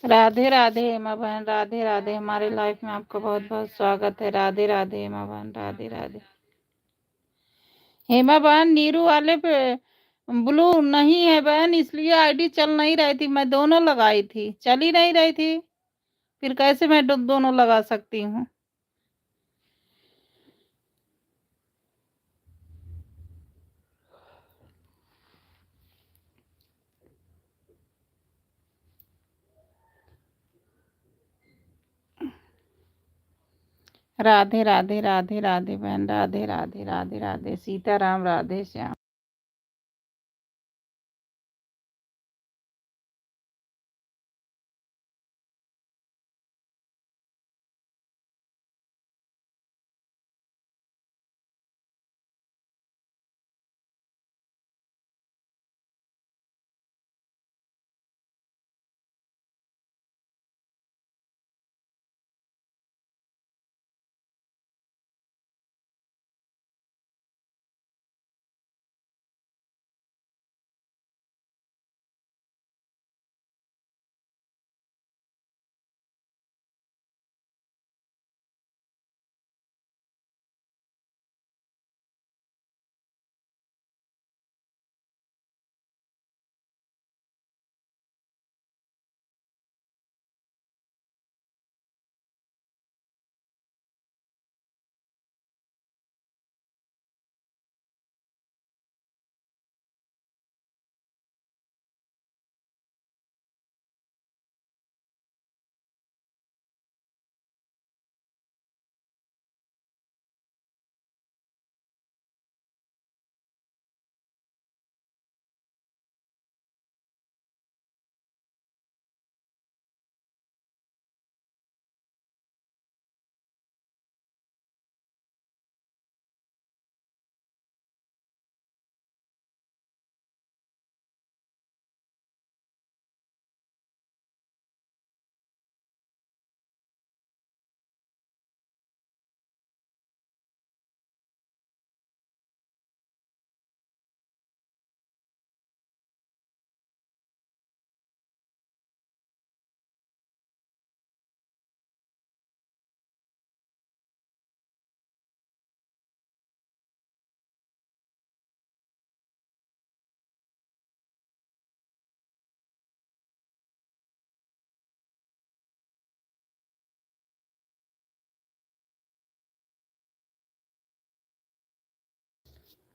राधे राधे हेमा बहन, राधे राधे। हमारे लाइफ में आपका बहुत बहुत स्वागत है। राधे राधे हेमा बहन, राधे राधे। हेमा बहन, नीरू वाले पे ब्लू नहीं है बहन, इसलिए आईडी चल नहीं रही थी। मैं दोनों लगाई थी, चल ही नहीं रही थी, फिर कैसे मैं दोनों लगा सकती हूँ। राधे राधे, राधे राधे बहन, राधे राधे, राधे राधे, सीताराम, राधे श्याम।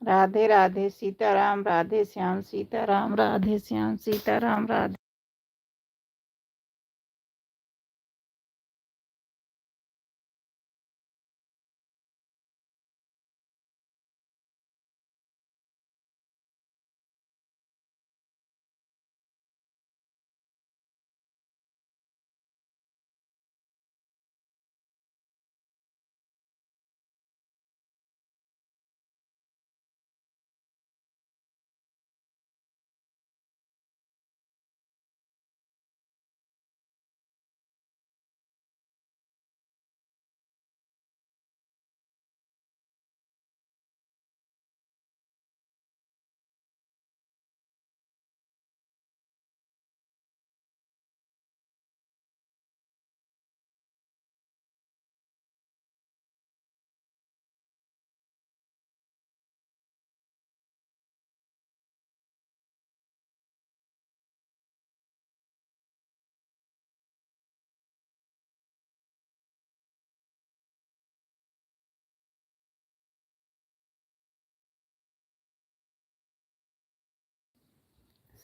राधे राधे, सीताराम, राधे श्याम, सीताराम, राधे श्याम, सीताराम, राधे।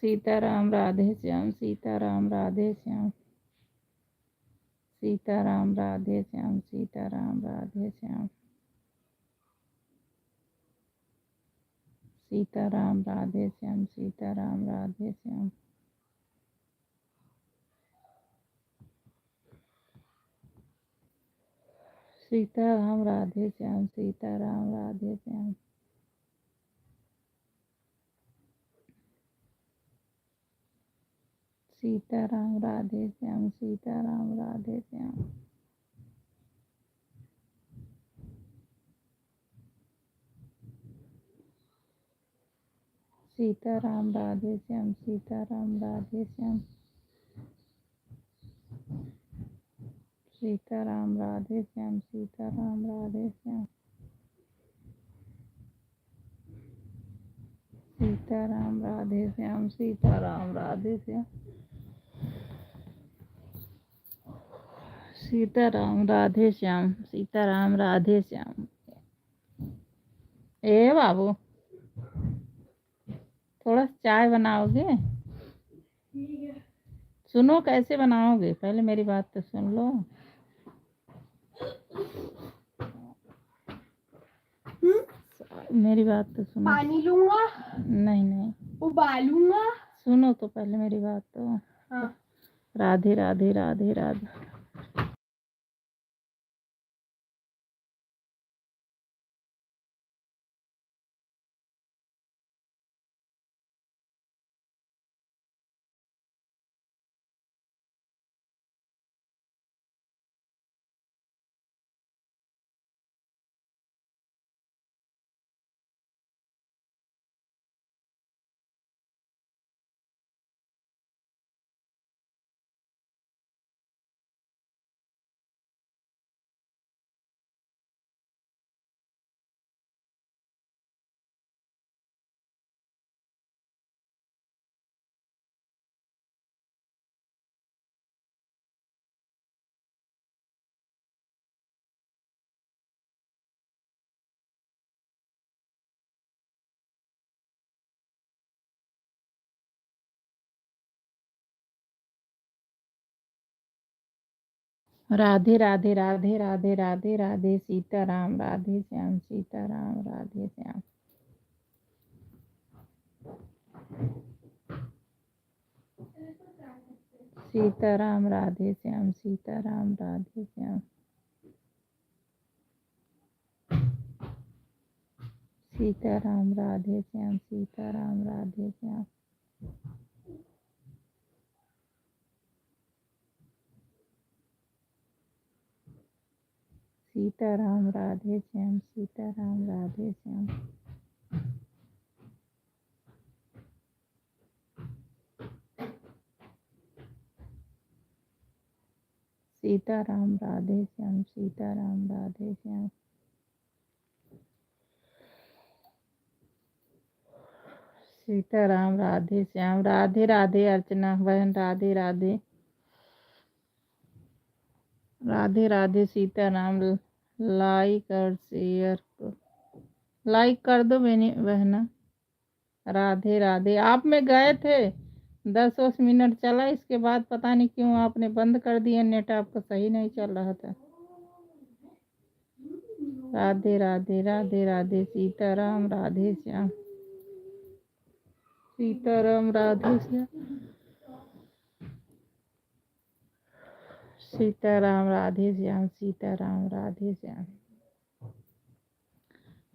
सीताराम, राधे श्याम, सीताराम, राधे श्याम, सीताराम, राधे श्याम, सीताराम, राधे श्याम, सीताराम, राधे श्याम, सीताराम, राधे श्याम, सीताराम, राधे श्याम, सीताराम, राधे श्याम, सीताराम, राधे श्याम, सीताराम, राधे श्याम, सीताराम, राधे श्याम, सीताराम, राधे श्याम, सीताराम राधे श्याम, सीताराम राधे श्याम, सीताराम राधे श्याम, सीताराम राधे श्याम, सीताराम राधे श्याम, सीताराम राधे श्याम। ए बाबू, थोड़ा चाय बनाओगे? सुनो कैसे बनाओगे, पहले मेरी बात तो सुन लो। मेरी बात तो सुनो। पानी लूंगा? नहीं नहीं, उबालूंगा? सुनो तो पहले मेरी बात तो। हाँ। राधे राधे राधे राधे। राधे राधे राधे राधे राधे राधे, सीताराम राधे श्याम, सीताराम राधे श्याम, सीताराम राधे श्याम, सीताराम राधे श्याम, सीताराम राधे श्याम, सीताराम राधे श्याम, सीताराम राधे श्याम, सीताराम राधे श्याम, सीताराम राधे श्याम, सीताराम राधे श्याम, सीताराम राधे श्याम। राधे राधे अर्चना बहन, राधे राधे राधे राधे, सीताराम। लाइक और शेयर, लाइक कर दो मेरी बहना। राधे राधे। आप में गए थे 10-10 मिनट चला, इसके बाद पता नहीं क्यों आपने बंद कर दिया, नेट आपका सही नहीं चल रहा था। राधे राधे राधे राधे, सीताराम राधे श्याम, सीताराम राधे श्याम, सीताराम राधे श्याम, सीताराम राधे श्याम।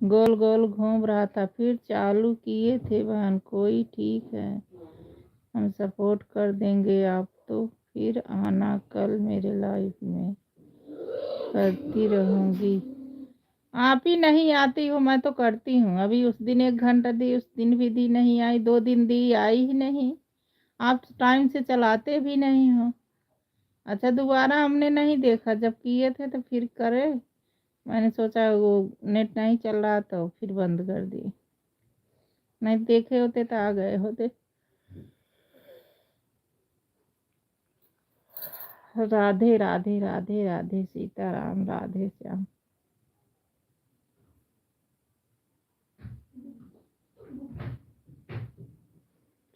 गोल गोल घूम रहा था, फिर चालू किए थे बहन। कोई ठीक है, हम सपोर्ट कर देंगे आप, तो फिर आना कल मेरे लाइफ में, करती रहूँगी। आप ही नहीं आती हो, मैं तो करती हूँ। अभी उस दिन 1 घंटा दी, उस दिन भी दी नहीं आई, 2 दिन दी आई ही नहीं। आप टाइम से चलाते भी नहीं हो। अच्छा, दोबारा हमने नहीं देखा, जब किए थे तो फिर करे। मैंने सोचा वो नेट नहीं चल रहा तो फिर बंद कर दिए, नहीं देखे होते तो आ गए होते। राधे राधे राधे राधे, सीताराम राधे श्याम,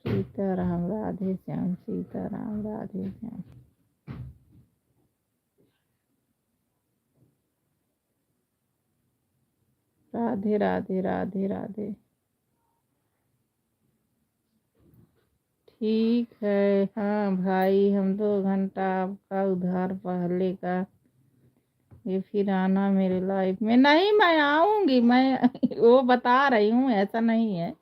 सीताराम राधे श्याम, सीताराम राधे श्याम, राधे राधे राधे राधे। ठीक है। हाँ भाई, हम 2 घंटा आपका उधार पहले का, ये फिर आना मेरे लाइफ में। नहीं, मैं आऊंगी, मैं वो बता रही हूँ, ऐसा नहीं है।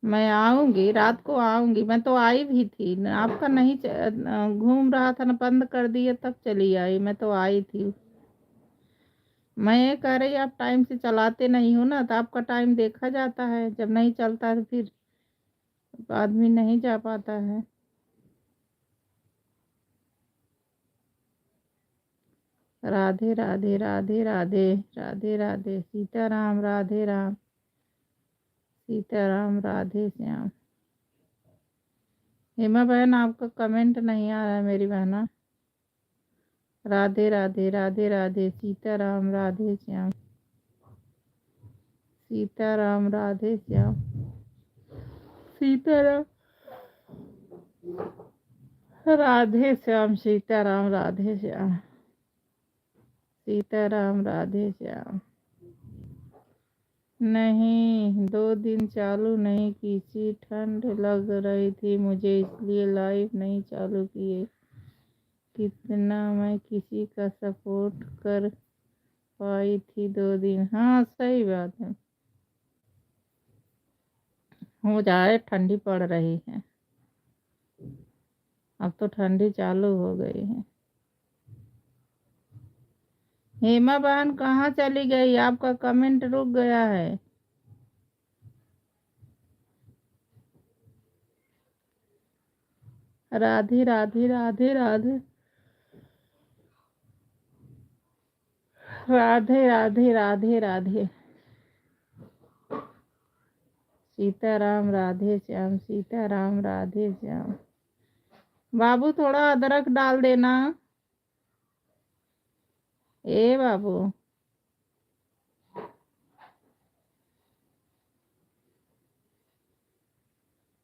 मैं आऊंगी, रात को आऊंगी। मैं तो आई भी थी, आपका नहीं घूम रहा था ना, बंद कर दिए तब चली आई। मैं तो आई थी। मैं ये कह रही, आप टाइम से चलाते नहीं हो ना, तो आपका टाइम देखा जाता है। जब नहीं चलता तो फिर आदमी नहीं जा पाता है। राधे राधे राधे राधे राधे राधे सीताराम राधे राम सीताराम राधे श्याम। हेमा बहन आपका कमेंट नहीं आ रहा है मेरी बहना। राधे राधे राधे राधे सीताराम राधे श्याम सीताराम राधे श्याम सीताराम राधे श्याम सीताराम राधे श्याम सीताराम राधे श्याम। नहीं 2 दिन चालू नहीं की थी, ठंड लग रही थी मुझे इसलिए लाइव नहीं चालू किए। कितना मैं किसी का सपोर्ट कर पाई थी 2 दिन। हाँ सही बात है, हो जाए, ठंडी पड़ रही है, अब तो ठंडी चालू हो गई है। हेमा बहन कहाँ चली गई? आपका कमेंट रुक गया है। राधे राधे राधे राधे राधे राधे राधे राधे सीताराम राधे श्याम सीताराम राधे श्याम। बाबू थोड़ा अदरक डाल देना। ए बाबू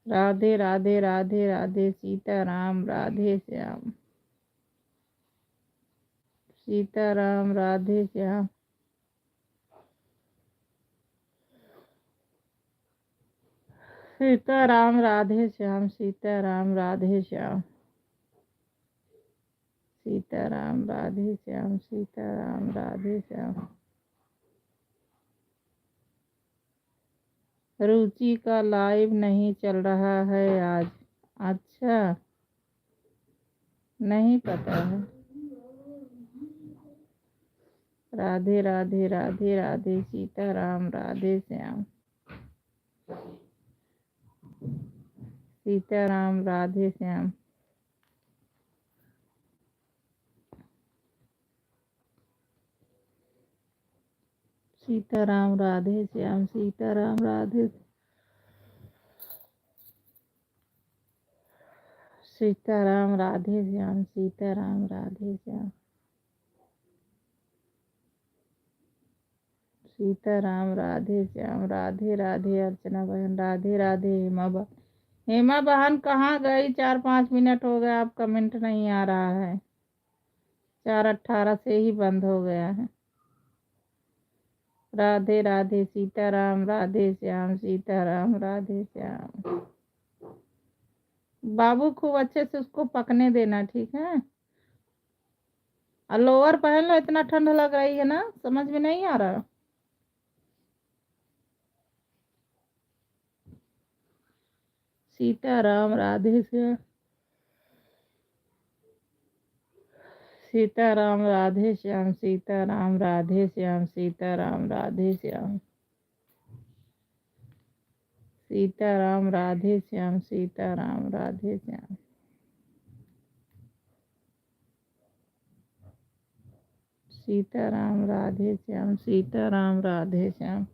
राधे राधे राधे राधे सीताराम राधे श्याम सीताराम राधे श्याम सीताराम राधे श्याम सीताराम राधे श्याम सीताराम राधे श्याम सीताराम राधे श्याम। रुचि का लाइव नहीं चल रहा है आज। अच्छा, नहीं पता है। राधे राधे राधे राधे सीताराम राधे श्याम सीताराम राधे श्याम सीताराम राधे श्याम सीताराम राधे सीताराम राधे श्याम सीताराम राधे श्याम सीताराम राधे श्याम। राधे राधे अर्चना बहन राधे राधे। हेमा बहन कहाँ गई? 4-5 मिनट हो गए, आप कमेंट नहीं आ रहा है। 4:18 से ही बंद हो गया है। राधे राधे सीताराम राधे श्याम सीताराम राधे श्याम। बाबू खूब अच्छे से उसको पकने देना, ठीक है? और लोअर पहन लो, इतना ठंड लग रही है ना, समझ में नहीं आ रहा। सीताराम राधे श्याम सीताराम राधे श्याम सीताराम राधे श्याम सीताराम राधे श्याम सीताराम राधे श्याम सीताराम राधे श्याम सीताराम राधे श्याम सीताराम राधे श्याम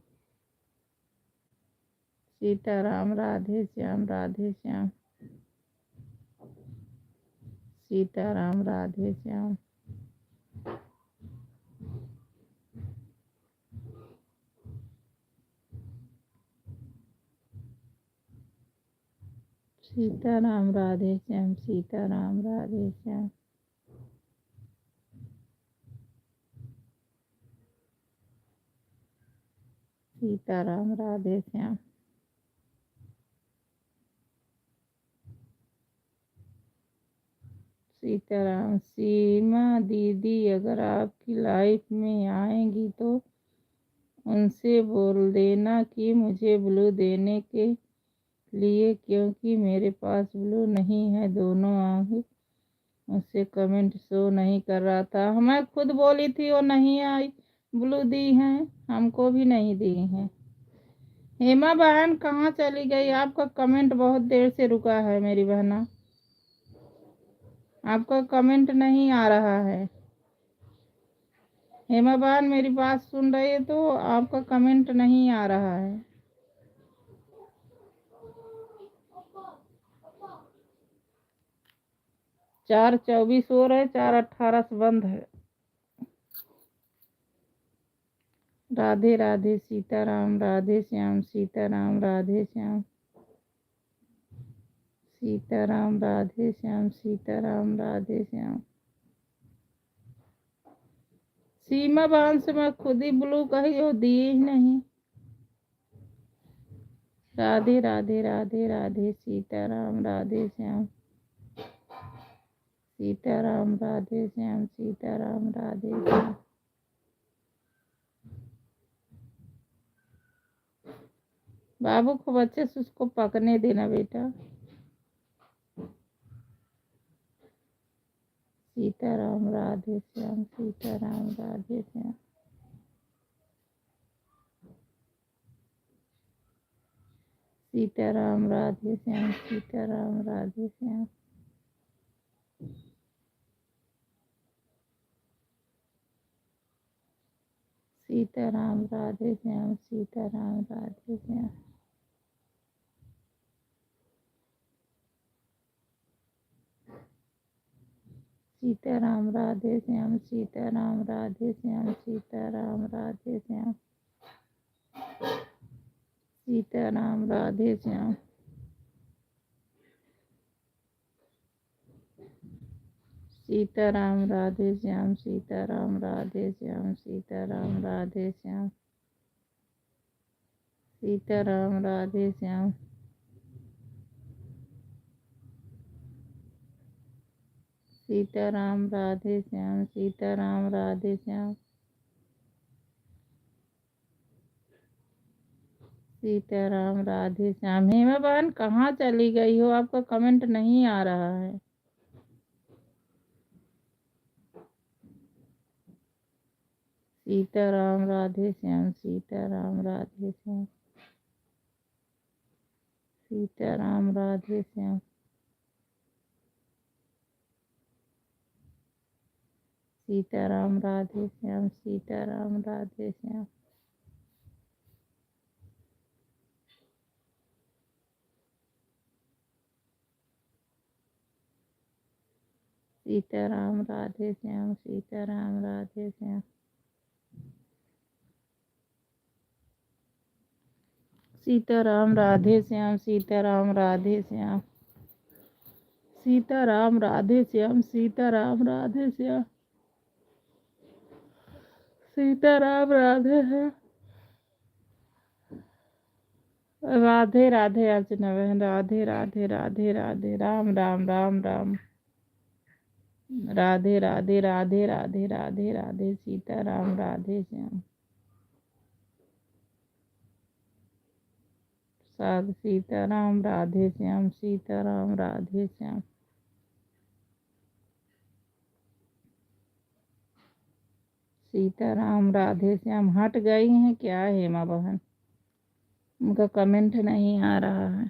सीताराम राधे श्याम सीताराम राधे श्याम सीताराम राधे श्याम सीताराम राधे श्याम सीताराम राधे श्याम सीताराम। सीमा दीदी अगर आपकी लाइफ में आएंगी तो उनसे बोल देना कि मुझे ब्लू देने के लिए, क्योंकि मेरे पास ब्लू नहीं है, दोनों आंखें। मुझसे कमेंट शो नहीं कर रहा था। मैं खुद बोली थी वो नहीं आई, ब्लू दी हैं, हमको भी नहीं दी हैं। हेमा बहन कहाँ चली गई? आपका कमेंट बहुत देर से रुका है मेरी बहना, आपका कमेंट नहीं आ रहा है। हेमा बहन मेरी बात सुन रही है तो आपका कमेंट नहीं आ रहा है। 4:24 हो रहे, 4:18 से बंद है। राधे राधे सीताराम, राधे श्याम, सीताराम राधे श्याम, सीताराम राधे श्याम, सीताराम राधे श्याम। सीमा बहन से मैं खुद ही ब्लू कही और दिए ही नहीं। राधे राधे राधे राधे सीताराम राधे श्याम, सीताराम राधे श्याम, सीताराम राधे श्याम। बाबू खूब अच्छे से उसको पकने देना बेटा। सीताराम राधे श्याम, सीताराम राधे श्याम, सीताराम राधे श्याम, सीताराम राधे श्याम। सीताराम राधे श्याम, सीताराम राधे श्याम। सीताराम राधे श्याम, सीताराम राधे श्याम, सीताराम राधे श्याम, सीताराम राधे श्याम। सीताराम राधे श्याम, सीताराम राधे श्याम, सीताराम राधे श्याम, सीताराम राधे श्याम। सीताराम राधे श्याम, सीताराम राधे श्याम, सीताराम राधे श्याम। हेमा बहन कहाँ चली गई हो? आपका कमेंट नहीं आ रहा है। सीताराम राधे श्याम, सीताराम राधे श्याम, सीताराम राधे श्याम, सीताराम राधे श्याम, सीताराम राधे श्याम। सीताराम राधे श्याम, सीताराम राधे श्याम, सीताराम राधे श्याम, सीताराम राधे श्याम, सीताराम राधे श्याम, सीताराम राधे श्याम, सीताराम राधे श्याम। राधे राधे अर्चना बहन, राधे राधे राधे राधे, राम राम राम राम। राधे राधे राधे राधे राधे राधे, सीताराम राधे श्याम। साध सीताराम राधे श्याम, सीताराम राधे श्याम, सीताराम राधे श्याम। हट गई हैं क्या हेमा बहन? उनका कमेंट नहीं आ रहा है।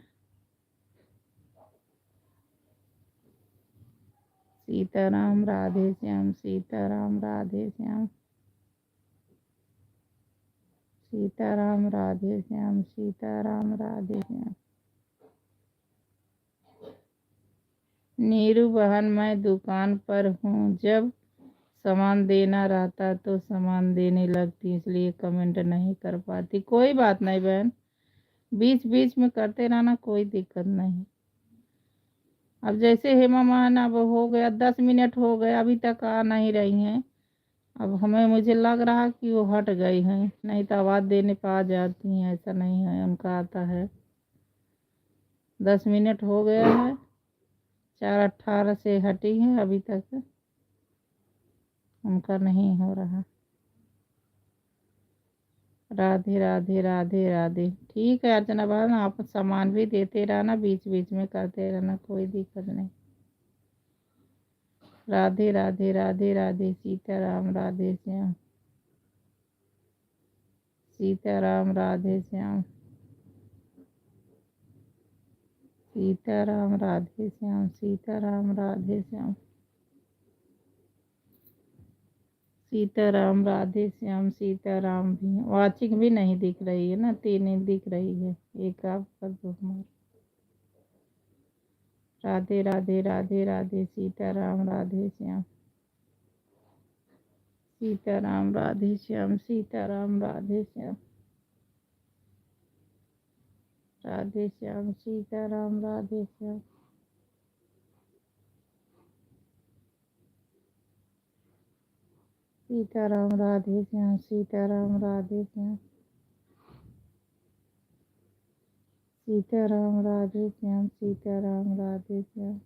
सीताराम राधे श्याम, सीताराम राधे श्याम, सीताराम राधे श्याम, सीताराम राधे श्याम। नीरू बहन मैं दुकान पर हूँ, जब सामान देना रहता तो सामान देने लगती, इसलिए कमेंट नहीं कर पाती। कोई बात नहीं बहन, बीच बीच में करते रहना, कोई दिक्कत नहीं। अब जैसे हेमा बहन अब हो गया 10 मिनट हो गए, अभी तक आ नहीं रही हैं। अब मुझे लग रहा कि वो हट गई हैं, नहीं तो आवाज़ देने पर आ जाती हैं। ऐसा नहीं है, उनका आता है। 10 मिनट हो गया है, 4:18 से हटी हैं, अभी तक उनका नहीं हो रहा। राधे राधे राधे राधे। ठीक है अर्चना बहन, आप सामान भी देते रहना, बीच बीच में करते रहना, कोई दिक्कत नहीं। राधे राधे राधे राधे, सीताराम राधे श्याम, सीताराम राधे श्याम, सीताराम राधे श्याम, सीताराम राधे श्याम, सीताराम राधे श्याम सीताराम भी वाचिंग भी नहीं दिख रही है ना, 3 ही दिख रही है, एक आपका 2 हमारा। राधे राधे राधे राधे सीताराम राधे श्याम सीताराम राधे श्याम सीताराम राधे श्याम राधे श्याम सीताराम राधे श्याम सीताराम राधे श्याम सीताराम राधे श्याम सीताराम राधे श्याम सीताराम राधे श्याम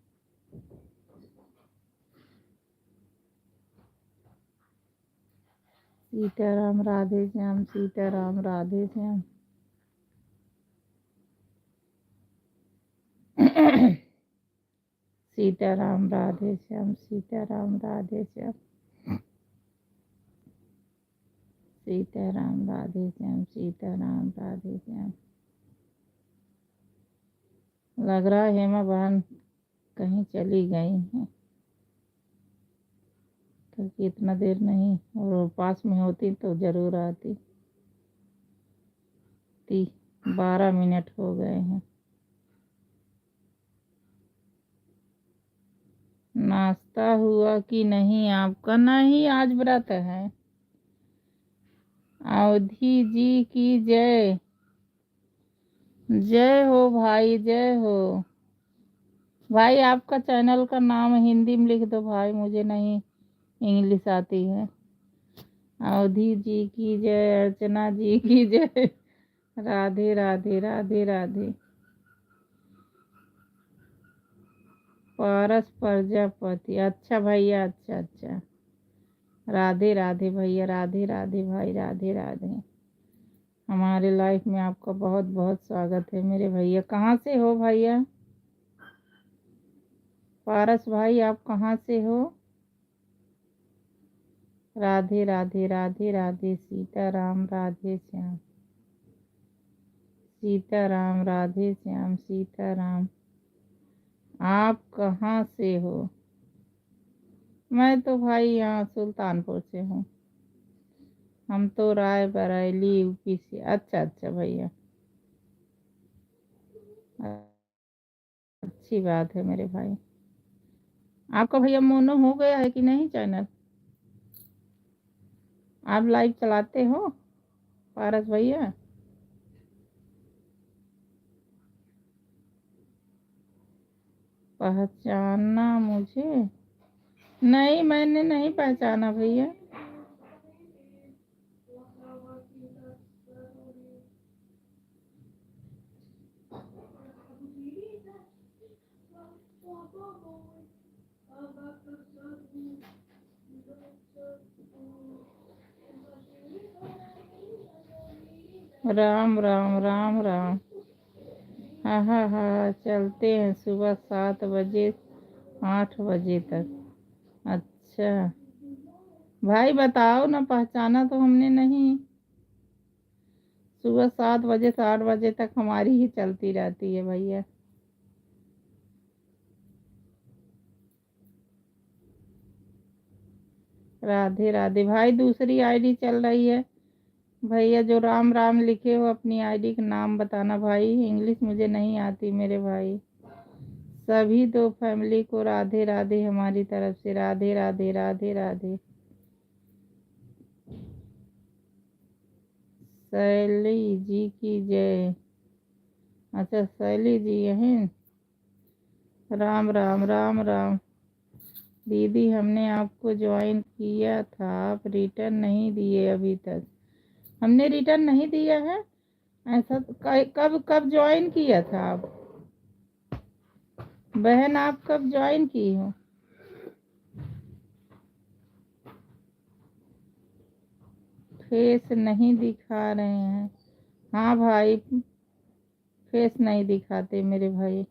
सीताराम राधे श्याम सीताराम राधे श्याम सीताराम राधे श्याम सीताराम राधे श्याम सीताराम राधे श्याम सीताराम राधे श्याम। लग रहा है हेमा बहन कहीं चली गई हैं, क्योंकि इतना देर नहीं, और पास में होती तो जरूर आती। 12 मिनट हो गए हैं। नाश्ता हुआ कि नहीं आपका? नहीं, आज व्रत है। अवधि जी की जय। जय हो भाई, जय हो भाई। आपका चैनल का नाम हिंदी में लिख दो भाई, मुझे नहीं इंग्लिश आती है। अवधि जी की जय, अर्चना जी की जय। राधे राधे राधे राधे। पारस प्रजापति, अच्छा भैया, अच्छा अच्छा। राधे राधे भैया, राधे राधे भाई, राधे राधे। हमारे लाइफ में आपका बहुत बहुत स्वागत है मेरे भैया। कहाँ से हो भैया? पारस भाई आप कहाँ से हो? राधे राधे राधे राधे सीताराम राधे श्याम सीताराम राधे श्याम सीताराम। आप कहाँ से हो? मैं तो भाई यहाँ सुल्तानपुर से हूँ। हम तो रायबरेली यूपी से। अच्छा अच्छा भैया, अच्छी बात है मेरे भाई। आपका भैया मोनो हो गया है कि नहीं चैनल? आप लाइव चलाते हो पारस भैया? पहचाना मुझे? नहीं, मैंने नहीं पहचाना भैया। राम राम राम राम। हाँ हाँ हाँ, चलते हैं सुबह 7 बजे 8 बजे तक। अच्छा भाई, बताओ ना, पहचाना तो हमने नहीं। सुबह 7 बजे से 8 बजे तक हमारी ही चलती रहती है भैया। राधे राधे भाई। दूसरी आईडी चल रही है भैया, जो राम राम लिखे हो अपनी आईडी का नाम बताना भाई। इंग्लिश मुझे नहीं आती मेरे भाई। सभी दो फैमिली को राधे राधे हमारी तरफ से। राधे राधे राधे राधे। शैली जी की जय। अच्छा शैली जी यहीं। राम राम राम राम। दीदी हमने आपको ज्वाइन किया था, आप रिटर्न नहीं दिए अभी तक। हमने रिटर्न नहीं दिया है? ऐसा तो कब कब ज्वाइन किया था आप? बहन आप कब ज्वाइन की हो? फेस नहीं दिखा रहे हैं। हाँ भाई, फेस नहीं दिखाते मेरे भाई।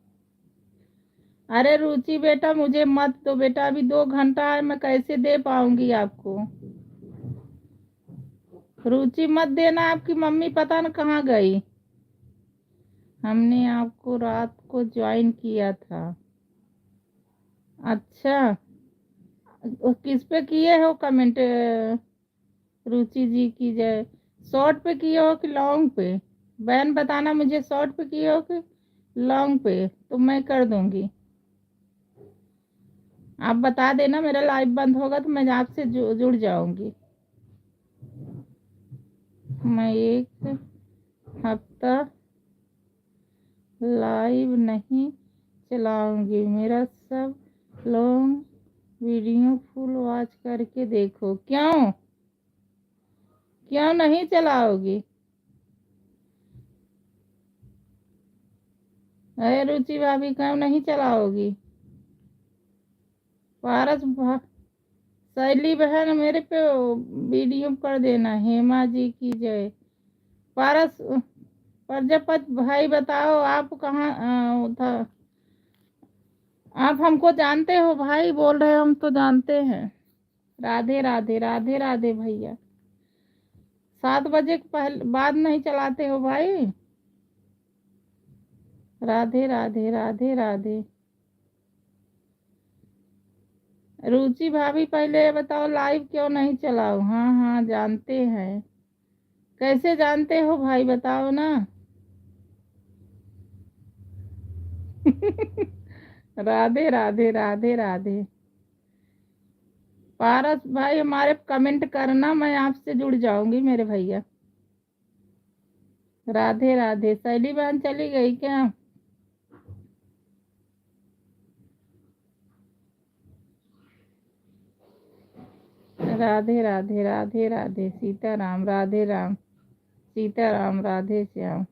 अरे रुचि बेटा, मुझे मत दो बेटा, अभी 2 घंटा है, मैं कैसे दे पाऊंगी आपको? रुचि मत देना, आपकी मम्मी पता न कहाँ गई। हमने आपको रात को ज्वाइन किया था। अच्छा, किस पे किए हो कमेंट? रुचि जी की जय। शॉर्ट पे किए हो कि लॉन्ग पे? बहन बताना मुझे, शॉर्ट पे किए हो कि लॉन्ग पे, तो मैं कर दूंगी। आप बता देना, मेरा लाइव बंद होगा तो मैं आपसे जुड़ जाऊंगी। मैं एक हफ्ता लाइव नहीं चलाऊंगी, मेरा सब लॉन्ग वीडियो फुल वॉच करके देखो। क्यों क्यों नहीं चलाओगी? अरे रुचि भाभी, क्यों नहीं चलाओगी? पारस शैली बहन मेरे पे वीडियो कर देना। हेमा जी की जय। पारस प्रजापत भाई बताओ, आप कहाँ था? आप हमको जानते हो भाई? बोल रहे हो हम तो जानते हैं। राधे राधे राधे राधे भैया। 7 बजे के पहले बाद नहीं चलाते हो भाई? राधे राधे राधे राधे। रुचि भाभी पहले ये बताओ, लाइव क्यों नहीं चलाओ? हाँ हाँ जानते हैं। कैसे जानते हो भाई, बताओ ना। राधे राधे राधे राधे। पारस भाई हमारे कमेंट करना, मैं आपसे जुड़ जाऊंगी मेरे भैया। राधे राधे। शैली बहन चली गई क्या? राधे राधे राधे राधे। सीताराम राधे राम। सीताराम राधे श्याम।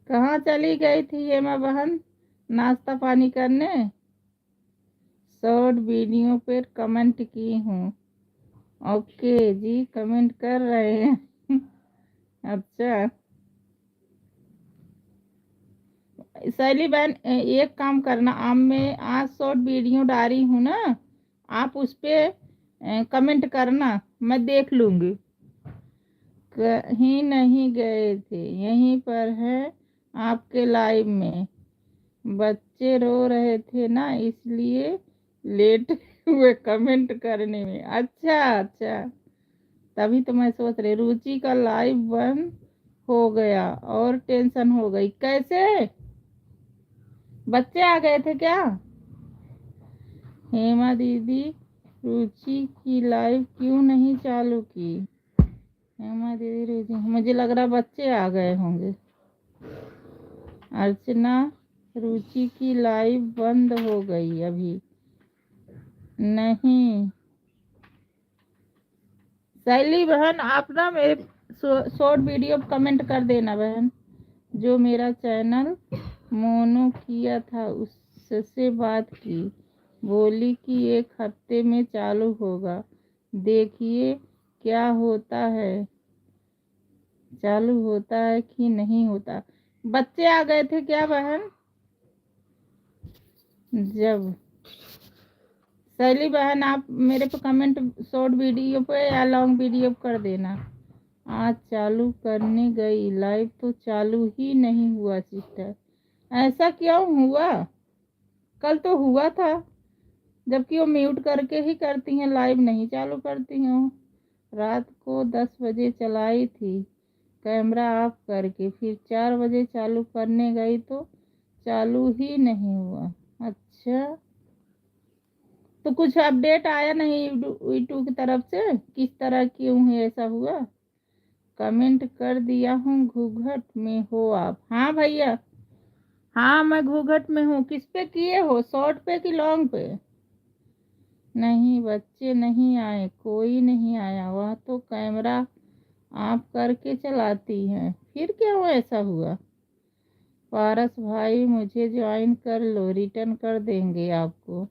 कहाँ चली गई थी ये मैं बहन? नाश्ता पानी करने। शॉर्ट वीडियो पर कमेंट की हूँ। ओके जी, कमेंट कर रहे हैं। अच्छा। शैली बहन एक काम करना, आप मैं आज शॉर्ट वीडियो डाली हूँ ना, आप उस पे कमेंट करना, मैं देख लूँगी। कहीं नहीं गए थे, यहीं पर है आपके लाइव में। बच्चे रो रहे थे ना, इसलिए लेट हुए कमेंट करने में। अच्छा अच्छा, तभी तो मैं सोच रही रुचि का लाइव बंद हो गया और टेंशन हो गई। कैसे? बच्चे आ गए थे क्या? हेमा दीदी, रुचि की लाइव क्यों नहीं चालू की? हेमा दीदी रुचि, मुझे लग रहा बच्चे आ गए होंगे। अर्चना, रुचि की लाइव बंद हो गई अभी। नहीं, शैली बहन आप ना मेरे शॉर्ट वीडियो कमेंट कर देना बहन। जो मेरा चैनल मोनो किया था उससे बात की, बोली कि 1 हफ्ते में चालू होगा। देखिए क्या होता है, चालू होता है कि नहीं होता। बच्चे आ गए थे क्या बहन? जब शैली बहन आप मेरे पे कमेंट शॉर्ट वीडियो पे या लॉन्ग वीडियो कर देना। आज चालू करने गई, लाइव तो चालू ही नहीं हुआ सिस्टर। ऐसा क्यों हुआ? कल तो हुआ था, जबकि वो म्यूट करके ही करती हैं, लाइव नहीं चालू करती हैं। रात को 10 बजे चलाई थी कैमरा ऑफ करके, फिर 4 बजे चालू करने गई तो चालू ही नहीं हुआ। अच्छा, तो कुछ अपडेट आया नहीं यूट्यूब की तरफ से? किस तरह क्यों है ऐसा हुआ? कमेंट कर दिया हूँ, घूंघट में हो आप? हाँ भैया, हाँ मैं घूंघट में हूँ। किस पे किए हो, शॉर्ट पे कि लॉन्ग पे? नहीं, बच्चे नहीं आए, कोई नहीं आया, वह तो कैमरा ऑफ करके चलाती हैं। फिर क्यों ऐसा हुआ? पारस भाई मुझे ज्वाइन कर लो, रिटर्न कर देंगे आपको।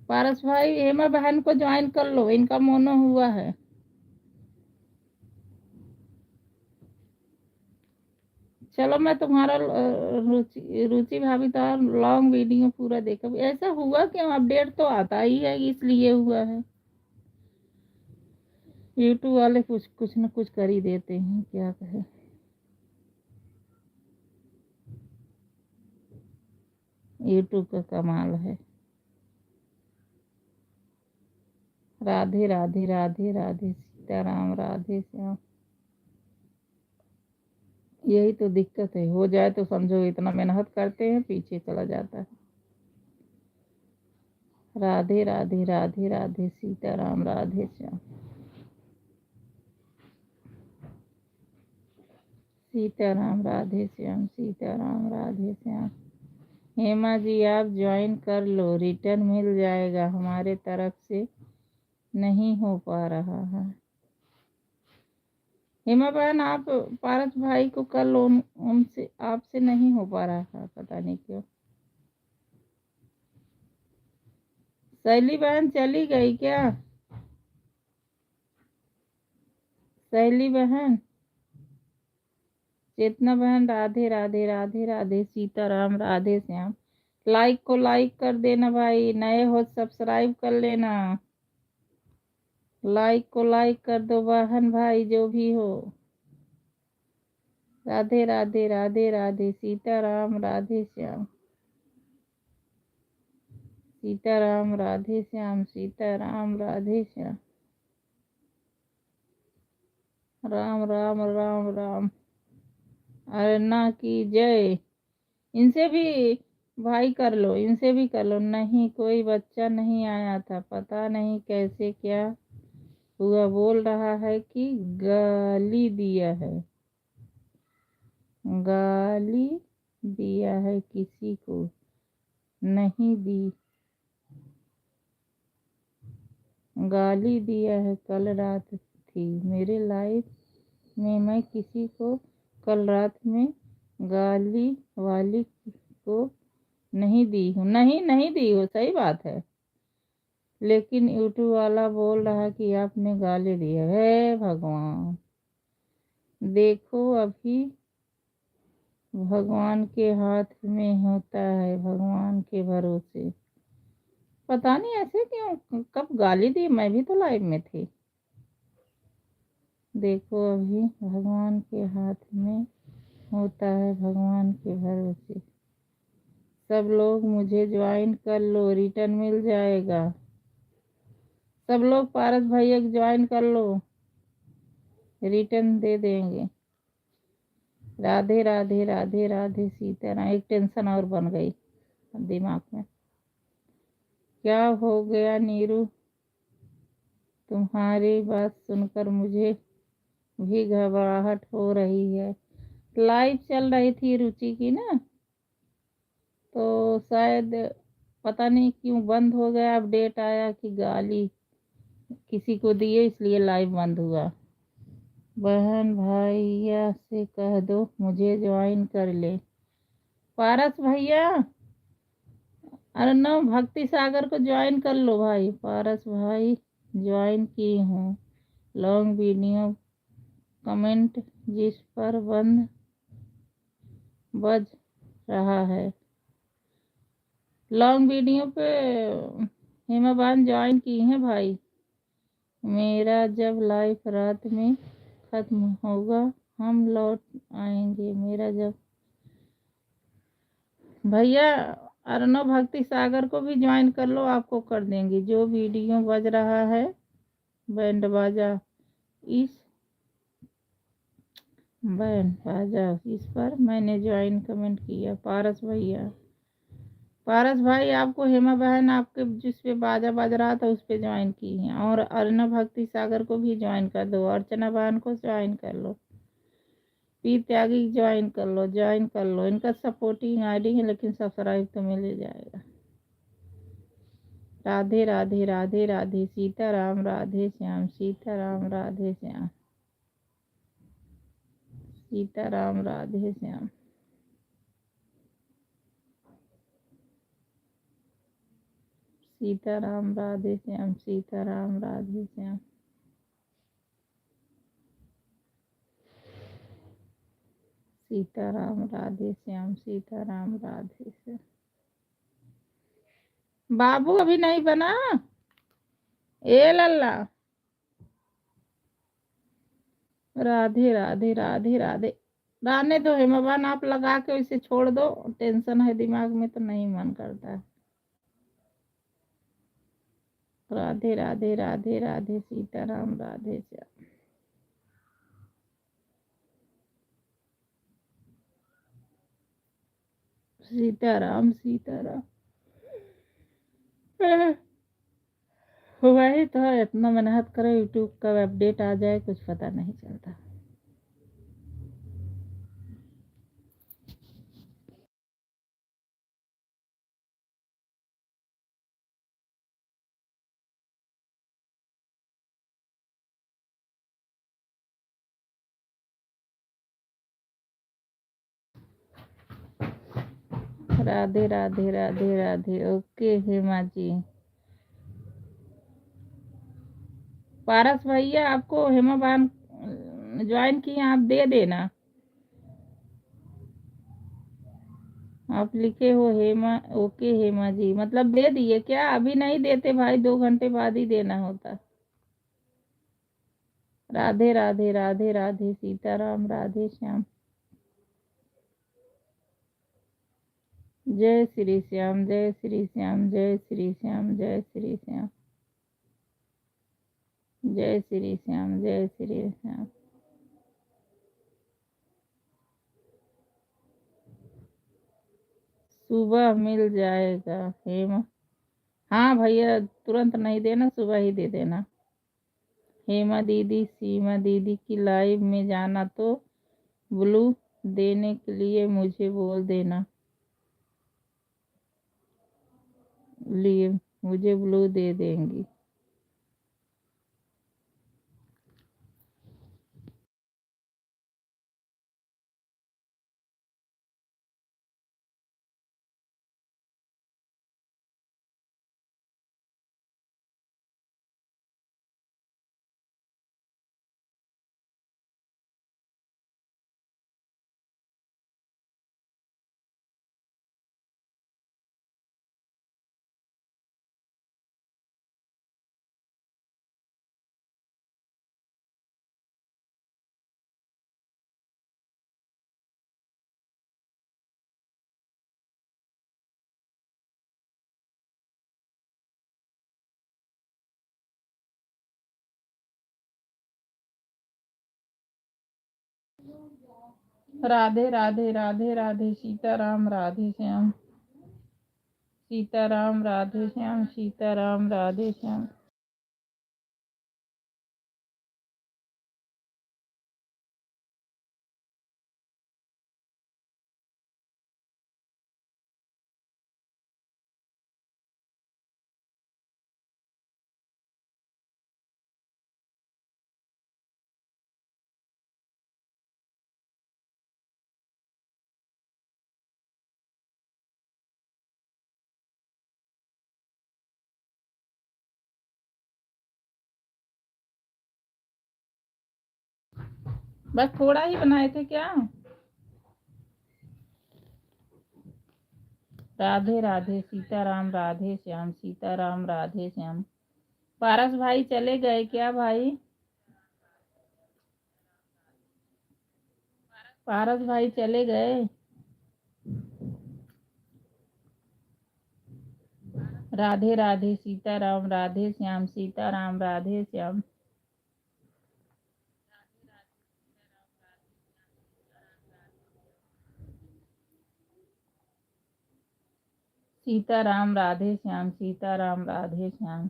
पारस भाई हेमा बहन को ज्वाइन कर लो, इनका मोनो हुआ है। चलो मैं तुम्हारा रुचि रुचि भाभी तो लॉन्ग वीडियो पूरा देखा। ऐसा हुआ क्यों? अपडेट तो आता ही है, इसलिए हुआ है। यूट्यूब वाले कुछ कुछ न कुछ कर ही देते हैं, क्या कहे। यूट्यूब का कमाल है। राधे राधे राधे राधे सीताराम राधे श्याम। यही तो दिक्कत है, हो जाए तो समझो इतना मेहनत करते हैं पीछे चला जाता है। राधे राधे राधे राधे सीताराम राधे श्याम। सीताराम राधे श्याम सीताराम राधे श्याम। हेमा जी आप ज्वाइन कर लो, रिटर्न मिल जाएगा, हमारे तरफ से नहीं हो पा रहा है। हेमा बहन आप पारस भाई को कर लो, उनसे आपसे नहीं हो पा रहा है, पता नहीं क्यों। सहेली बहन चली गई क्या? सहेली बहन, चेतना बहन, राधे राधे राधे राधे सीताराम राधे श्याम। लाइक को लाइक कर देना भाई, नए हो सब्सक्राइब कर लेना। लाइक को लाइक कर दो बहन भाई जो भी हो। राधे राधे राधे राधे सीताराम राधे श्याम। सीताराम राधे श्याम सीताराम राधे श्याम। राम राम राम राम। अरना की जय। इनसे भी भाई कर लो, इनसे भी कर लो। नहीं कोई बच्चा नहीं आया था, पता नहीं कैसे क्या हुआ, बोल रहा है कि गाली दिया है, गाली दिया है किसी को नहीं दी, गाली दिया है। कल रात थी मेरे लाइफ में, मैं किसी को कल रात में गाली वाली को नहीं दी हूँ, नहीं दी हो, सही बात है। लेकिन यूट्यूब वाला बोल रहा कि आपने गाली दी है। भगवान देखो, अभी भगवान के हाथ में होता है, भगवान के भरोसे। पता नहीं ऐसे क्यों, कब गाली दी, मैं भी तो लाइव में थी। देखो अभी भगवान के हाथ में होता है, भगवान के भरोसे। सब लोग मुझे ज्वाइन कर लो, रिटर्न मिल जाएगा। सब लोग पारस भैया ज्वाइन कर लो, रिटर्न दे देंगे। राधे राधे राधे राधे सीताराम। एक टेंशन और बन गई दिमाग में। क्या हो गया नीरू, तुम्हारी बात सुनकर मुझे भी घबराहट हो रही है। लाइव चल रही थी रुचि की ना, तो शायद पता नहीं क्यों बंद हो गया, अपडेट आया कि गाली किसी को दिए इसलिए लाइव बंद हुआ। बहन भैया से कह दो मुझे ज्वाइन कर ले। पारस भैया, अरे न भक्ति सागर को ज्वाइन कर लो भाई। पारस भाई ज्वाइन की हूँ, लॉन्ग वीडियो कमेंट जिस पर बंद बज रहा है। लॉन्ग वीडियो पे हेमाबान ज्वाइन की है भाई। मेरा जब लाइफ रात में खत्म होगा हम लौट आएंगे। मेरा जब भैया अर्णव भक्ति सागर को भी ज्वाइन कर लो, आपको कर देंगे। जो वीडियो बज रहा है बैंड बाजा, इस बैंड बाजा इस पर मैंने ज्वाइन कमेंट किया। पारस भैया, पारस भाई आपको हेमा बहन आपके जिस पे बाजा बज रहा था उस पे ज्वाइन की है। और अर्णव भक्ति सागर को भी ज्वाइन कर दो, अर्चना बहन को ज्वाइन कर लो, पी त्यागी ज्वाइन कर लो, ज्वाइन कर लो। इनका सपोर्टिंग आईडी है लेकिन सब्सक्राइब तो मिल ही जाएगा। राधे राधे राधे राधे सीताराम राधे श्याम सीताराम राधे श्याम सीताराम राधे श्याम। सीताराम राधे श्याम सीताराम राधे श्याम। सीताराम राधे श्याम सीताराम राधे श्याम। बाबू अभी नहीं बना, ए लल्ला। राधे राधे राधे राधे। रहने दो हेमाबान, आप लगा के इसे छोड़ दो, टेंशन है दिमाग में तो नहीं मन करता है। राधे राधे राधे राधे सीताराम राधे श्याम। सीताराम सीताराम। वही तो है, इतना मेहनत करो यूट्यूब का अपडेट आ जाए कुछ पता नहीं चलता। राधे राधे राधे राधे। ओके हेमा जी। पारस भैया आपको हेमा बहन ज्वाइन किए, आप दे देना। आप लिखे हो हेमा। ओके हेमा जी, मतलब दे दिए क्या? अभी नहीं देते भाई, 2 घंटे बाद ही देना होता। राधे राधे राधे राधे सीताराम राधे श्याम। जय श्री श्याम जय श्री श्याम जय श्री श्याम जय श्री श्याम जय श्री श्याम जय श्री श्याम। सुबह मिल जाएगा हेमा। हाँ भैया, तुरंत नहीं देना, सुबह ही दे देना। हेमा दीदी, सीमा दीदी की लाइव में जाना तो ब्लू देने के लिए मुझे बोल देना। लिए मुझे ब्लू दे देंगी। राधे राधे राधे राधे सीताराम राधे श्याम। सीताराम राधे श्याम सीताराम राधे श्याम। बस थोड़ा ही बनाए थे क्या? राधे राधे सीताराम राधे श्याम सीताराम राधे श्याम। पारस भाई चले गए क्या भाई? पारस भाई चले गए। राधे राधे सीताराम राधे श्याम सीताराम राधे श्याम। सीताराम राधे श्याम सीताराम राधे श्याम।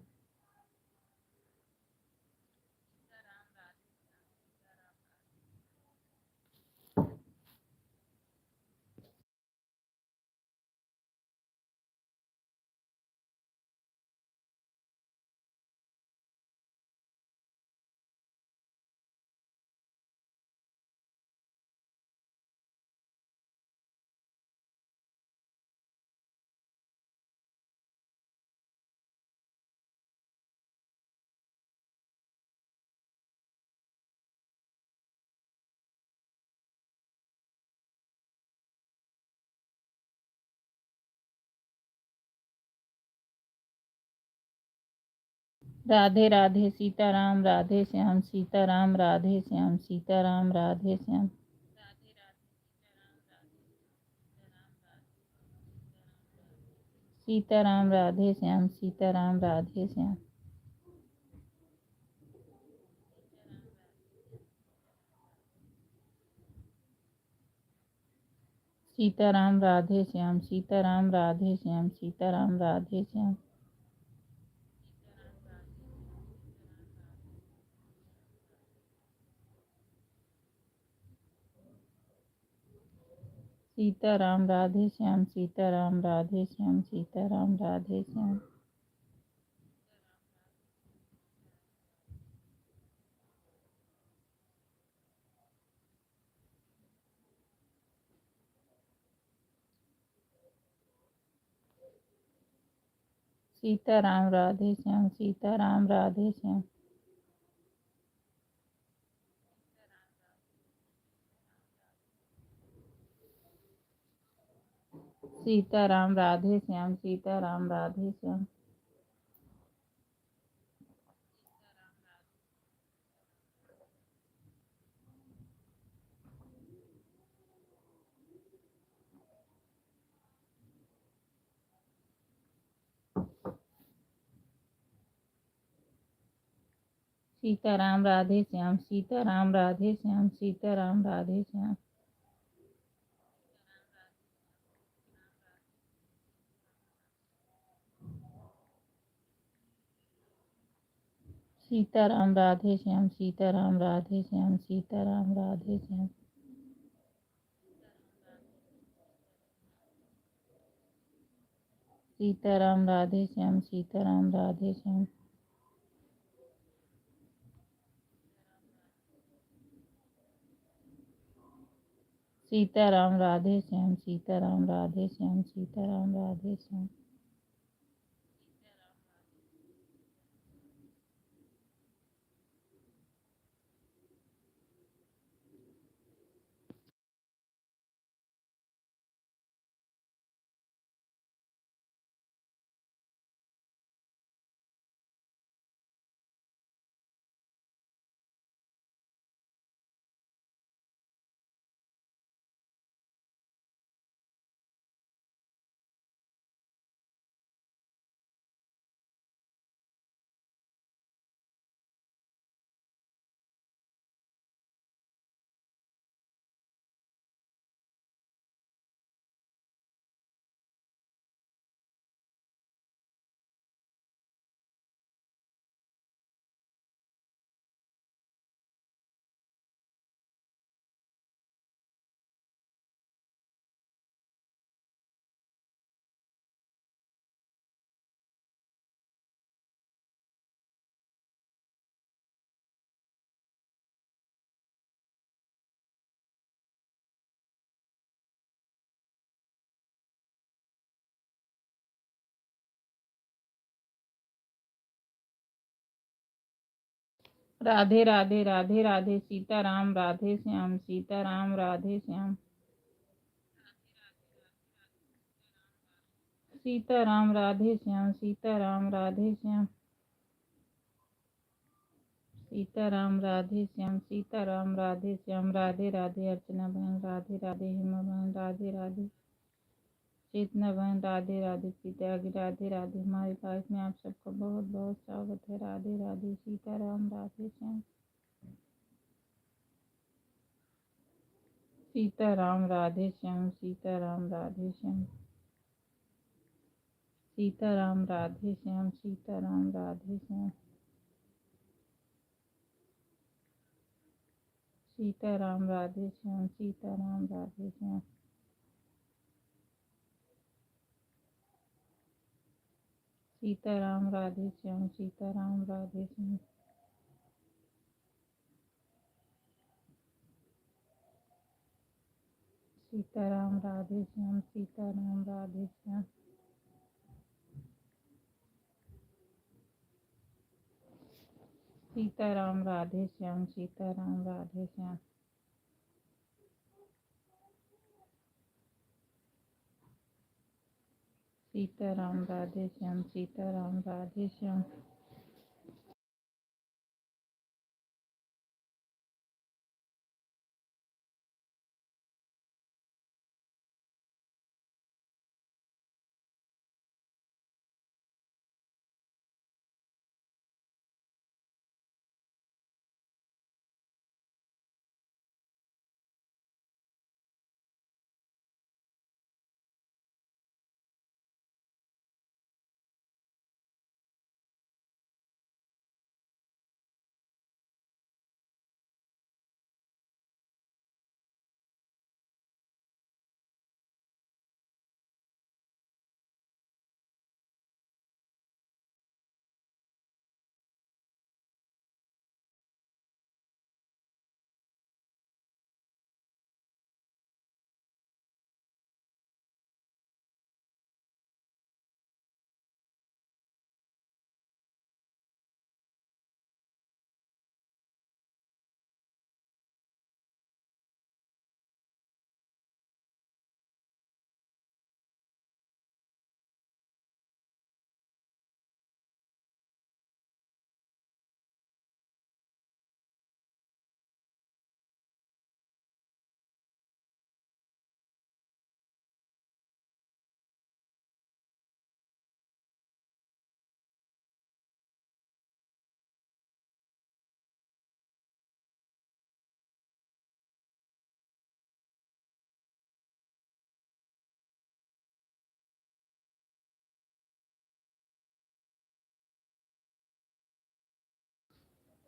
राधे राधे सीताराम राधे श्याम सीताराम राधे श्याम सीताराम राधे श्याम। सीताराम राधे श्याम सीताराम राधे श्याम। सीताराम राधे श्याम, सीताराम राधे श्याम, सीताराम राधे श्याम। सीताराम राधे श्याम, सीताराम राधे श्याम, सीताराम राधे श्याम। सीताराम राधे श्याम, सीताराम राधे श्याम। सीताराम राधे श्याम, सीताराम राधे श्याम। सीताराम राधे श्याम, सीताराम राधे श्याम, सीताराम राधे श्याम। सीताराम राधे श्याम, सीताराम राधे श्याम, सीताराम राधे श्याम। सीताराम राधे श्याम, सीताराम राधे श्याम। सीताराम राधे श्याम, सीताराम राधे श्याम, सीताराम राधे श्याम। राधे राधे राधे राधे। सीताराम राधे श्याम, सीताराम राधे श्याम। सीताराम राधे श्याम, सीताराम राधे श्याम। सीताराम राधे श्याम, सीताराम राधे श्याम। राधे राधे अर्चना बहन, राधे राधे हेमा बहन, राधे राधे चेतना बहन, राधे राधे त्यागी, राधे राधे। हमारी लाइफ में आप सबका बहुत बहुत स्वागत है। राधे राधे। सीताराम राधे श्याम। सीताराम राधे श्याम, सीताराम राधे श्याम। सीताराम राधे श्याम, सीताराम राधे श्याम। सीताराम राधे श्याम, सीताराम राधे श्याम। सीताराम राधे श्याम, सीताराम राधे श्याम। सीताराम राधे श्याम, सीताराम राधे श्याम। सीताराम राधे श्याम, सीताराम राधे श्याम। सीताराम राधे श्याम, सीताराम राधे श्याम।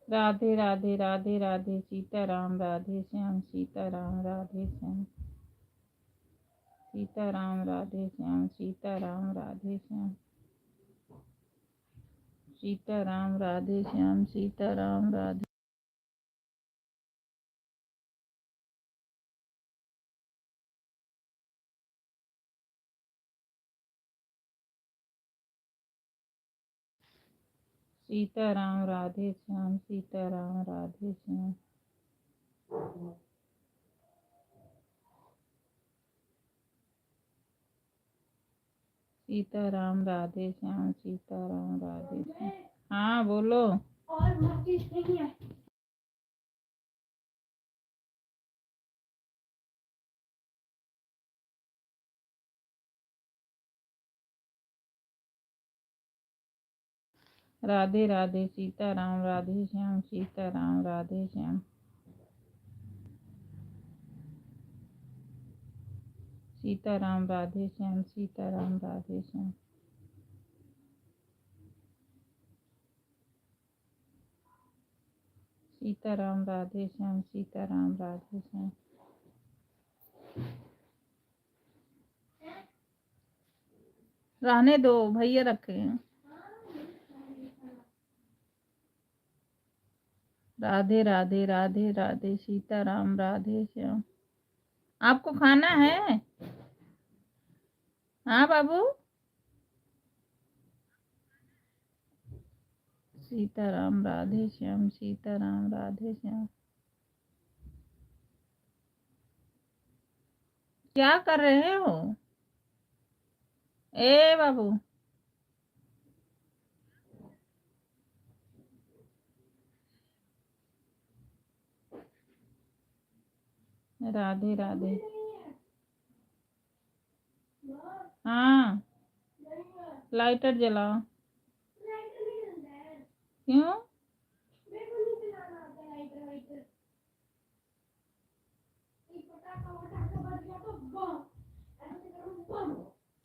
राधे राधे राधे राधे सीताराम राधे श्याम सीताराम राधे श्याम सीताराम राधे श्याम सीताराम राधे श्याम सीताराम राधे श्याम सीताराम राधे सीताराम राधे श्याम सीताराम राधे श्याम सीताराम राधे श्याम सीताराम राधे श्याम। हाँ बोलो। और नहीं है। राधे राधे सीताराम राधे श्याम सीताराम राधे श्याम सीताराम राधे श्याम सीताराम राधे श्याम सीताराम राधे श्याम सीताराम राधे श्याम। रहने दो, भैया रखे हैं। राधे राधे राधे राधे सीताराम राधे श्याम। आपको खाना है? हाँ बाबू। सीताराम राधे श्याम सीताराम राधे श्याम। क्या कर रहे हो? ए बाबू। राधे राधे। हाँ लाइटर जलाओ। क्यों?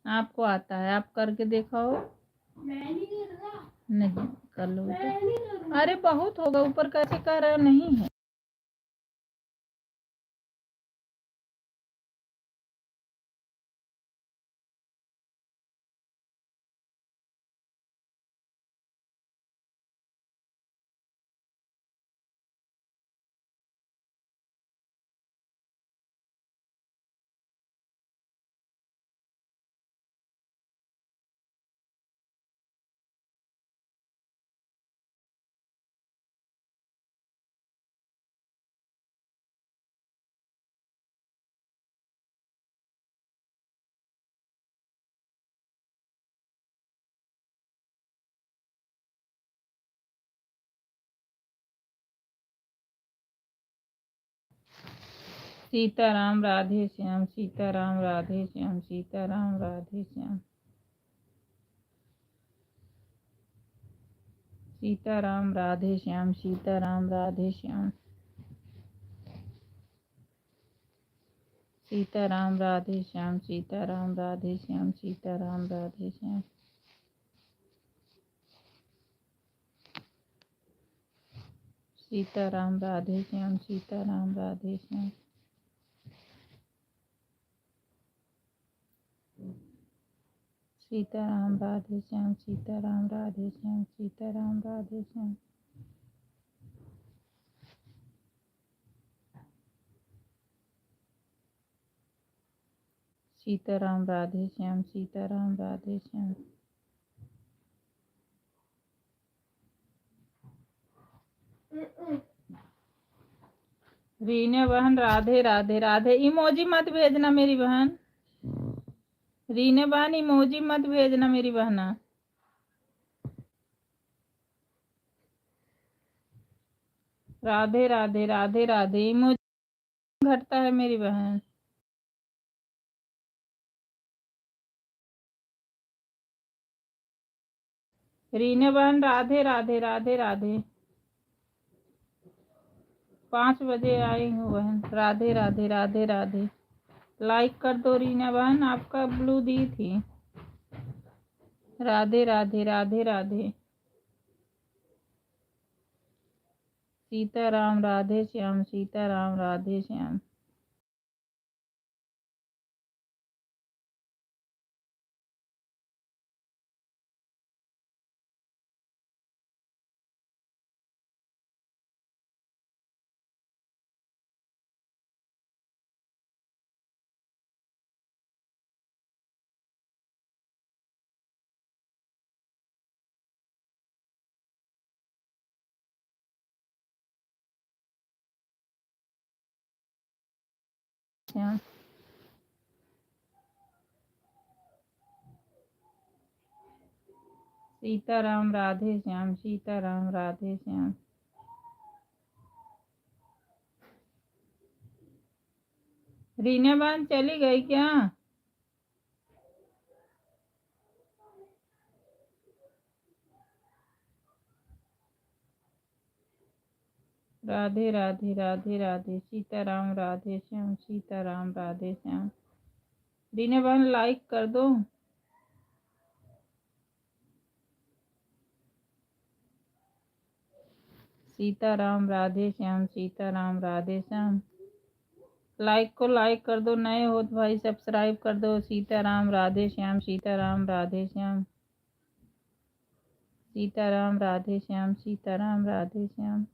आपको आता है, आप करके दिखाओ। नहीं कर लो बेटा। अरे बहुत होगा, ऊपर कैसे कर रहे हो? नहीं है। सीताराम राधे श्याम सीताराम राधे श्याम सीताराम राधे श्याम सीताराम राधे श्याम सीताराम राधे श्याम सीताराम राधे श्याम सीताराम राधे श्याम सीताराम राधे श्याम सीताराम राधे श्याम सीताराम राधे श्याम सीताराम राधे श्याम सीताराम राधे श्याम सीताराम राधे श्याम सीताराम राधे श्याम सीताराम राधे श्याम रीना बहन राधे राधे राधे। इमोजी मत भेजना मेरी बहन। रीना बहन इमोजी मत भेजना मेरी बहना। राधे राधे राधे राधे। इमोजी घटता है मेरी बहन। रीना बहन राधे राधे राधे राधे। 5 बजे आई हूँ बहन। राधे राधे राधे राधे। लाइक कर दो रीना बहन, आपका ब्लू दी थी। राधे राधे राधे राधे। सीताराम राधे श्याम, सीताराम राधे श्याम। श्याम सीताराम राधे श्याम, सीताराम राधे श्याम। रीना बहन चली गई क्या? राधे राधे राधे राधे, सीताराम राधे श्याम, सीताराम राधे श्याम। रीना बहन लाइक कर दो। सीताराम राधे श्याम, सीताराम राधे श्याम। लाइक को लाइक कर दो, नए हो तो भाई सब्सक्राइब कर दो। सीताराम राधे श्याम, सीताराम राधे श्याम, सीताराम राधे श्याम, सीताराम राधे श्याम।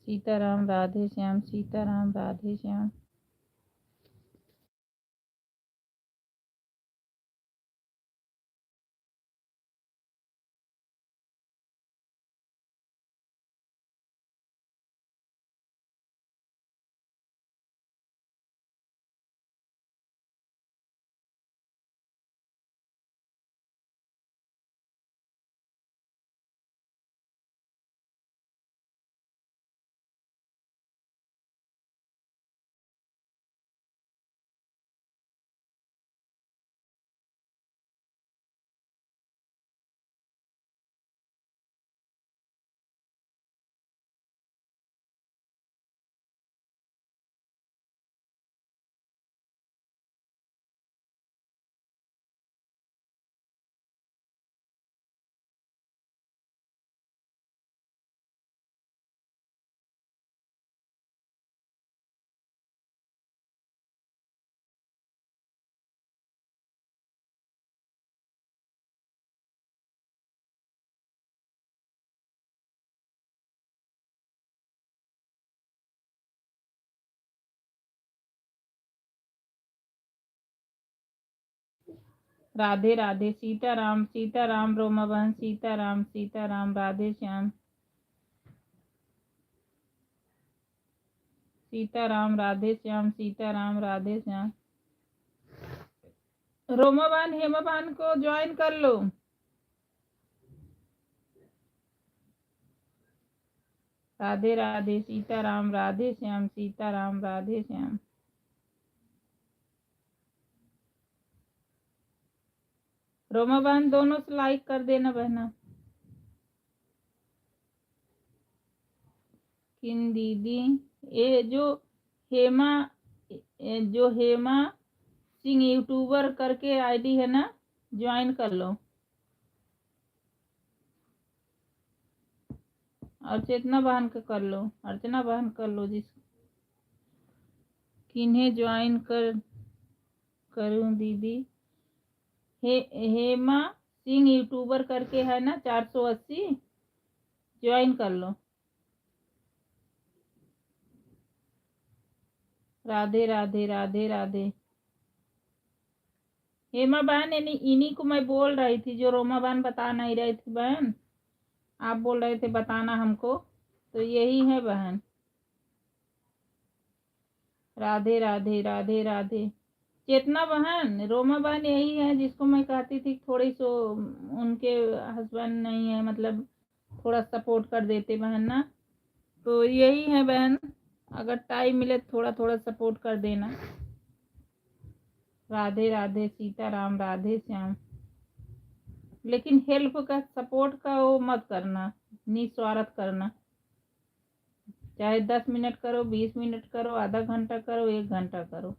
सीताराम राधे श्याम, सीताराम राधे श्याम। राधे राधे, सीताराम, सीताराम रोमा बहन, सीताराम, सीताराम राधे श्याम, सीताराम राधे श्याम, सीताराम राधे श्याम। रोमा बहन हेमा बहन को ज्वाइन कर लो। राधे राधे, सीताराम राधे श्याम, सीताराम राधे श्याम। रोमा बहन दोनों से लाइक कर देना बहना। किन दीदी, ये जो हेमा सिंह यूट्यूबर करके आईडी है ना, ज्वाइन कर लो। और चेतना बहन का कर लो, अर्चना बहन कर लो। जिस किन्हें ज्वाइन करूं दीदी? हेमा सिंह यूट्यूबर करके है ना, 480, ज्वाइन कर लो। राधे राधे राधे राधे। हेमा बहन इन्हीं को मैं बोल रही थी, जो रोमा बहन बता नहीं रही थी बहन। आप बोल रहे थे बताना हमको, तो यही है बहन। राधे राधे राधे राधे। चेतना बहन, रोमा बहन यही है जिसको मैं कहती थी थोड़ी सो उनके हस्बैंड नहीं है, मतलब थोड़ा सपोर्ट कर देते बहन ना, तो यही है बहन। अगर टाइम मिले थोड़ा थोड़ा सपोर्ट कर देना। राधे राधे, सीताराम राधे श्याम। लेकिन हेल्प का, सपोर्ट का वो मत करना, निस्वार्थ करना। चाहे 10 मिनट करो, 20 मिनट करो, आधा घंटा करो, 1 घंटा करो।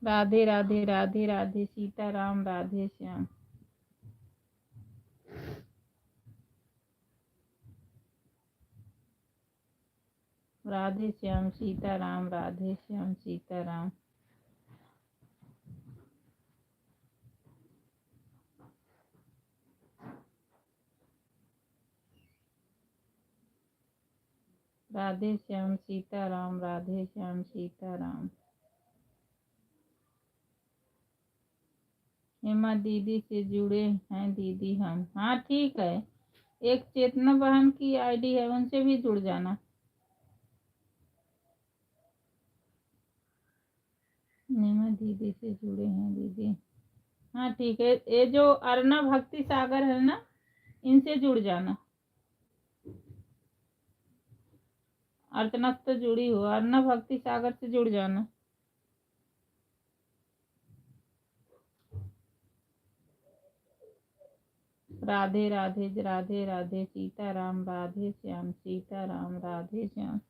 राधे राधे राधे राधे सीताराम राधे श्याम। राधे श्याम सीताराम राधे श्याम सीताराम। राधे श्याम सीताराम राधे श्याम सीताराम। हेमा दीदी से जुड़े हैं दीदी हम। हाँ ठीक है, एक चेतना बहन की आईडी है, उनसे भी जुड़ जाना। हेमा दीदी से जुड़े हैं दीदी। हाँ ठीक है, ये जो अर्णव भक्ति सागर है ना, इनसे जुड़ जाना। अर्चना से तो जुड़ी हो, अर्णव भक्ति सागर से जुड़ जाना। राधे राधे राधे राधे सीताराम राधे श्याम सीताराम राधे श्याम।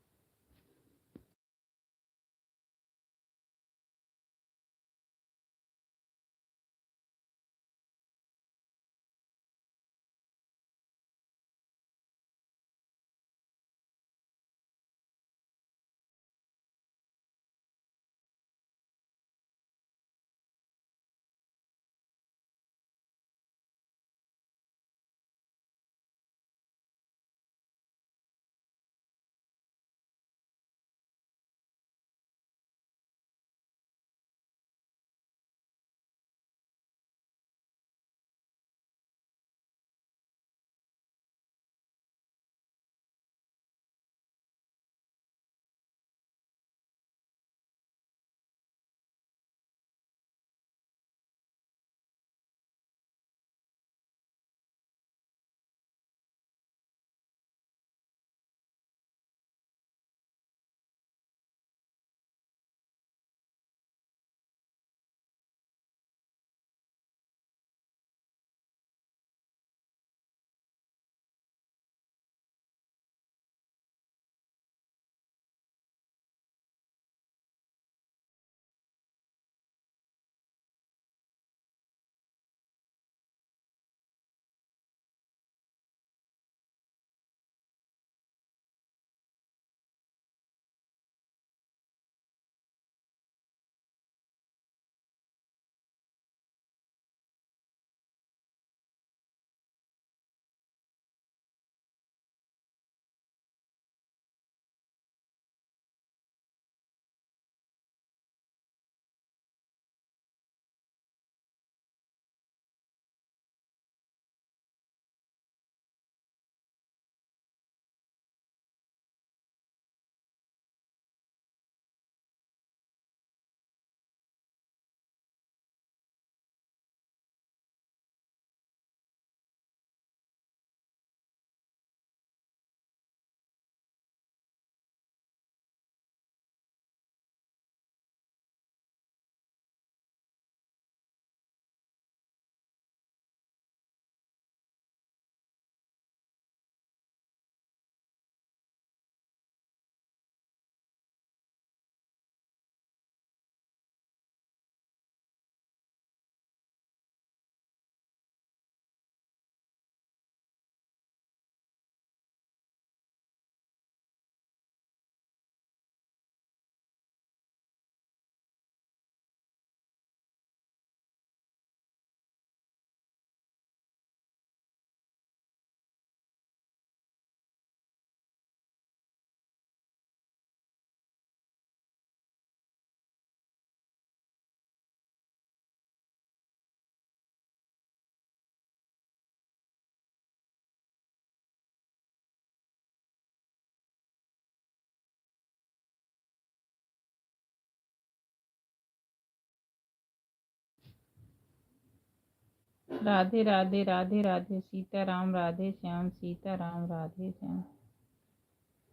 राधे राधे राधे राधे सीताराम राधे श्याम सीताराम राधे श्याम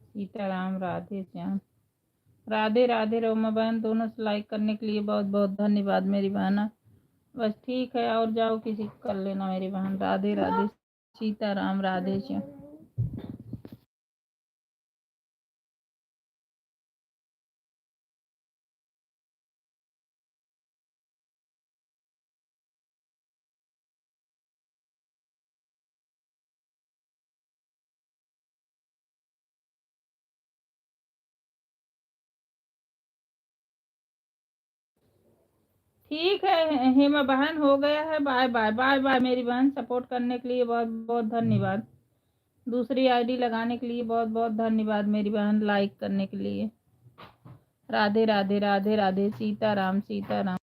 सीताराम राधे श्याम। राधे राधे रोमा बहन, दोनों से लाइक करने के लिए बहुत बहुत धन्यवाद मेरी बहना। बस ठीक है, और जाओ किसी को कर लेना मेरी बहन। राधे राधे सीताराम राधे श्याम। ठीक है हेमा बहन, हो गया है। बाय बाय बाय बाय मेरी बहन। सपोर्ट करने के लिए बहुत बहुत धन्यवाद। दूसरी आईडी लगाने के लिए बहुत बहुत धन्यवाद मेरी बहन, लाइक करने के लिए। राधे राधे राधे राधे, सीताराम सीताराम।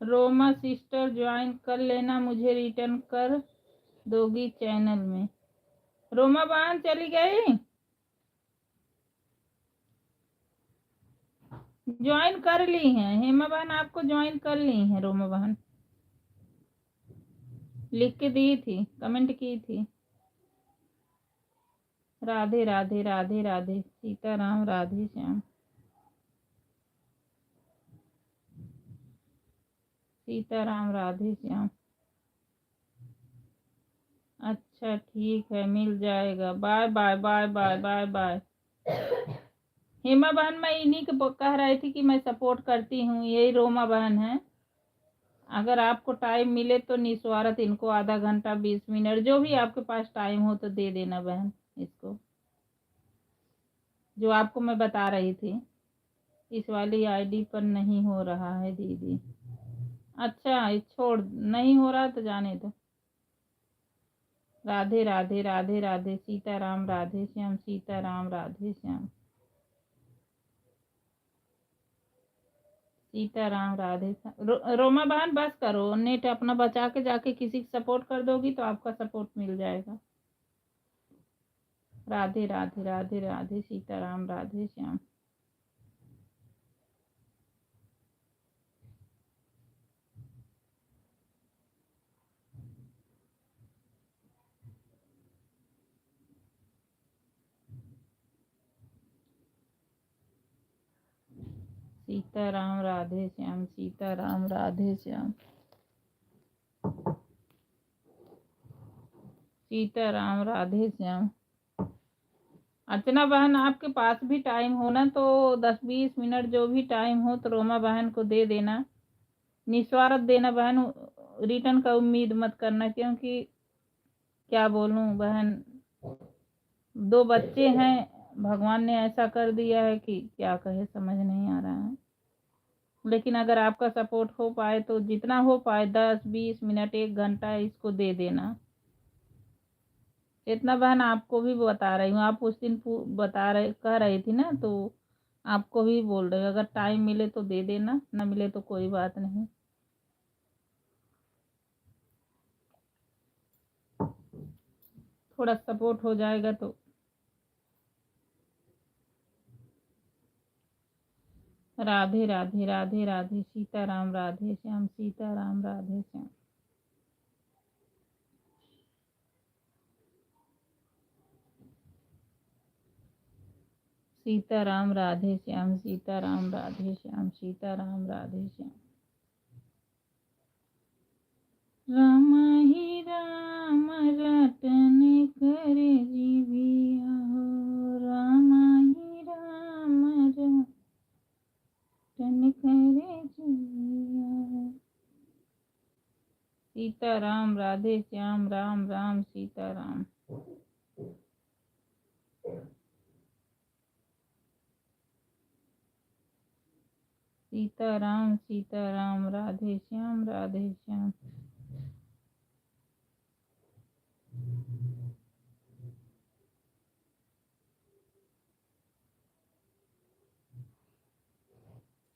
रोमा सिस्टर ज्वाइन कर लेना, मुझे रिटर्न कर दोगी चैनल में। रोमा बहन चली गई, ज्वाइन कर ली है हेमा बहन, आपको ज्वाइन कर ली है रोमा बहन, लिख के दी थी, कमेंट की थी। राधे राधे राधे राधे, सीताराम राधे श्याम, सीताराम राधे श्याम। अच्छा ठीक है, मिल जाएगा। Bye bye bye bye bye bye. Hema बहन मैं इन्हीं के कह रही थी कि मैं सपोर्ट करती हूँ, यही रोमा बहन है। अगर आपको टाइम मिले तो निस्वार्थ इनको आधा घंटा 20 मिनट जो भी आपके पास टाइम हो तो दे देना बहन इसको, जो आपको मैं बता रही थी। इस वाली आईडी पर नहीं हो रहा है दीदी। अच्छा छोड़, नहीं हो रहा तो जाने दो। राधे राधे राधे राधे, सीताराम राधे श्याम, सीताराम राधे श्याम, सीताराम राधे श्याम। रोमा बहन बस करो, नेट अपना बचा के जाके किसी को सपोर्ट कर दोगी तो आपका सपोर्ट मिल जाएगा। राधे राधे राधे राधे, सीताराम राधे श्याम। सीताराम राधे श्याम, सीताराम राधे श्याम, सीताराम राधे श्याम। अर्चना बहन आपके पास भी टाइम हो ना तो 10-20 मिनट जो भी टाइम हो तो रोमा बहन को दे देना, निस्वार्थ देना बहन, रिटर्न का उम्मीद मत करना। क्योंकि क्या बोलूं बहन, 2 बच्चे हैं, भगवान ने ऐसा कर दिया है कि क्या कहे, समझ नहीं आ रहा है। लेकिन अगर आपका सपोर्ट हो पाए तो जितना हो पाए 10-20 मिनट 1 घंटा इसको दे देना। इतना बहन आपको भी बता रही हूँ, आप उस दिन बता रहे कह रही थी ना, तो आपको भी बोल रहे हो अगर टाइम मिले तो दे देना, ना मिले तो कोई बात नहीं। थोड़ा सपोर्ट हो जाएगा तो। राधे राधे राधे राधे, सीताराम राधे श्याम, सीताराम राधे श्याम, सीताराम राधे श्याम, सीताराम राधे श्याम, सीताराम राधे श्याम। राम ही राम रटन कर जीविया हो, राम ही राम रटन कर जीविया हो। सीताराम राधे श्याम, राम राम सीताराम। सीताराम सीताराम, राधे श्याम राधे श्याम।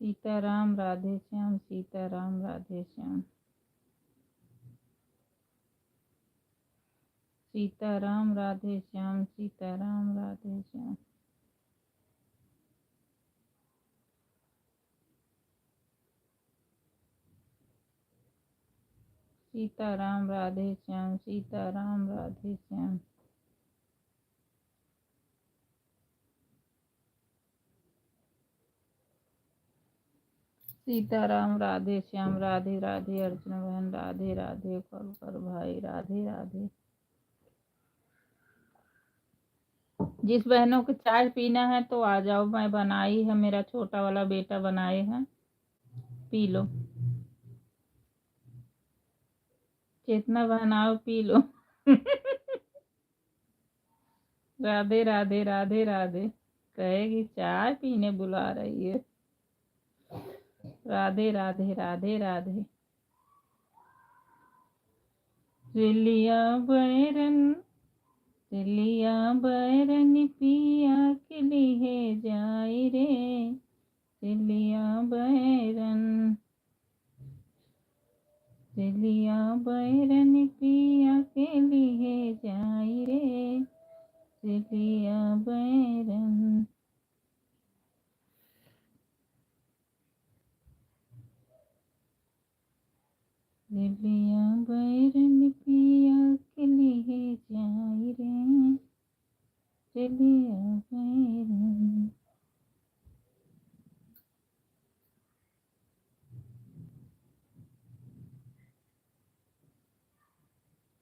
सीताराम राधे श्याम, सीताराम राधे श्याम, सीताराम राधे श्याम, सीताराम राधे श्याम। सीताराम राधे श्याम, सीताराम राधे श्याम। सीताराम राधे श्याम, राधे राधे अर्चना बहन, राधे राधे कर भाई, राधे राधे। जिस बहनों को चाय पीना है तो आ जाओ, मैं बनाई है, मेरा छोटा वाला बेटा बनाए हैं, पी लो, जितना बनाओ पी लो। राधे राधे राधे राधे, कहेगी चाय पीने बुला रही है। राधे राधे राधे राधे। लिया बैरन, लिया बैरन पिया के लिए जाई रे, लिया बैरन, लिया बैरन पिया के लिए जाई रे, लिया बैरन। लिया बैरन पिया के लिए जाई रे, लिया बैरन।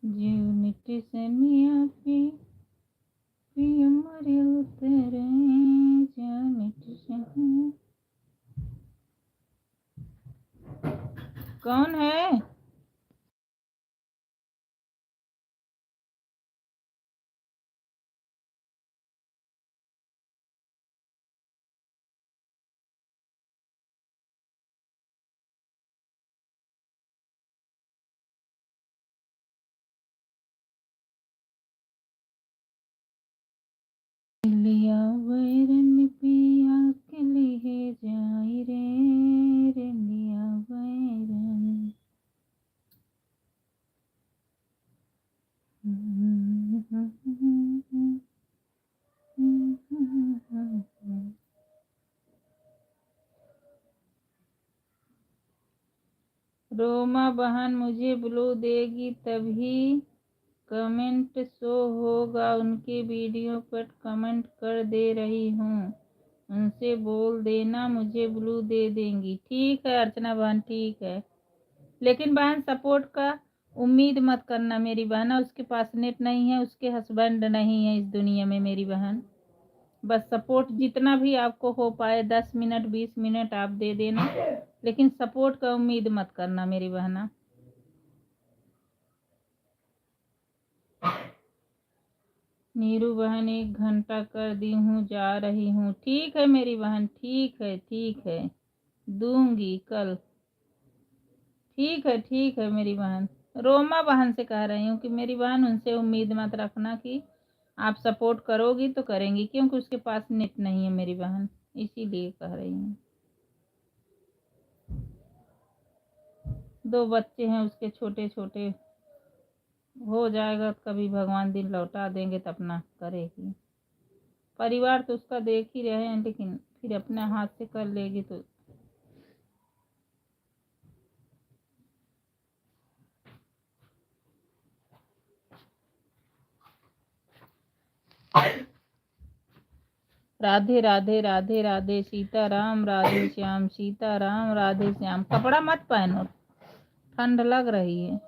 जीव मिट्टी से मिया पिया मरे उतरे, जीव मिट्टी से। कौन है? लिया बैरन पिया के लिए जाई रे, लिया बैरन। रोमा बहन मुझे ब्लू देगी तभी कमेंट शो होगा, उनके वीडियो पर कमेंट कर दे रही हूँ, उनसे बोल देना मुझे ब्लू दे देंगी। ठीक है अर्चना बहन, ठीक है, लेकिन बहन सपोर्ट का उम्मीद मत करना मेरी बहन, उसके पास नेट नहीं है, उसके हस्बैंड नहीं है इस दुनिया में मेरी बहन। बस सपोर्ट जितना भी आपको हो पाए 10 मिनट 20 मिनट आप दे देना, लेकिन सपोर्ट का उम्मीद मत करना मेरी बहना। नीरू बहन 1 घंटा कर दी हूँ, जा रही हूँ। ठीक है मेरी बहन, ठीक है ठीक है, दूंगी कल। ठीक है मेरी बहन। रोमा बहन से कह रही हूँ कि मेरी बहन उनसे उम्मीद मत रखना कि आप सपोर्ट करोगी तो करेंगी, क्योंकि उसके पास नेट नहीं है मेरी बहन, इसीलिए कह रही हूँ। 2 बच्चे हैं उसके छोटे छोटे, हो जाएगा कभी भगवान दिन लौटा देंगे तो अपना करेगी। परिवार तो उसका देख ही रहे हैं, लेकिन फिर अपने हाथ से कर लेगी तो। राधे राधे राधे राधे, सीताराम राधे श्याम, सीताराम राधे श्याम। कपड़ा मत पहनो, ठंड लग रही है।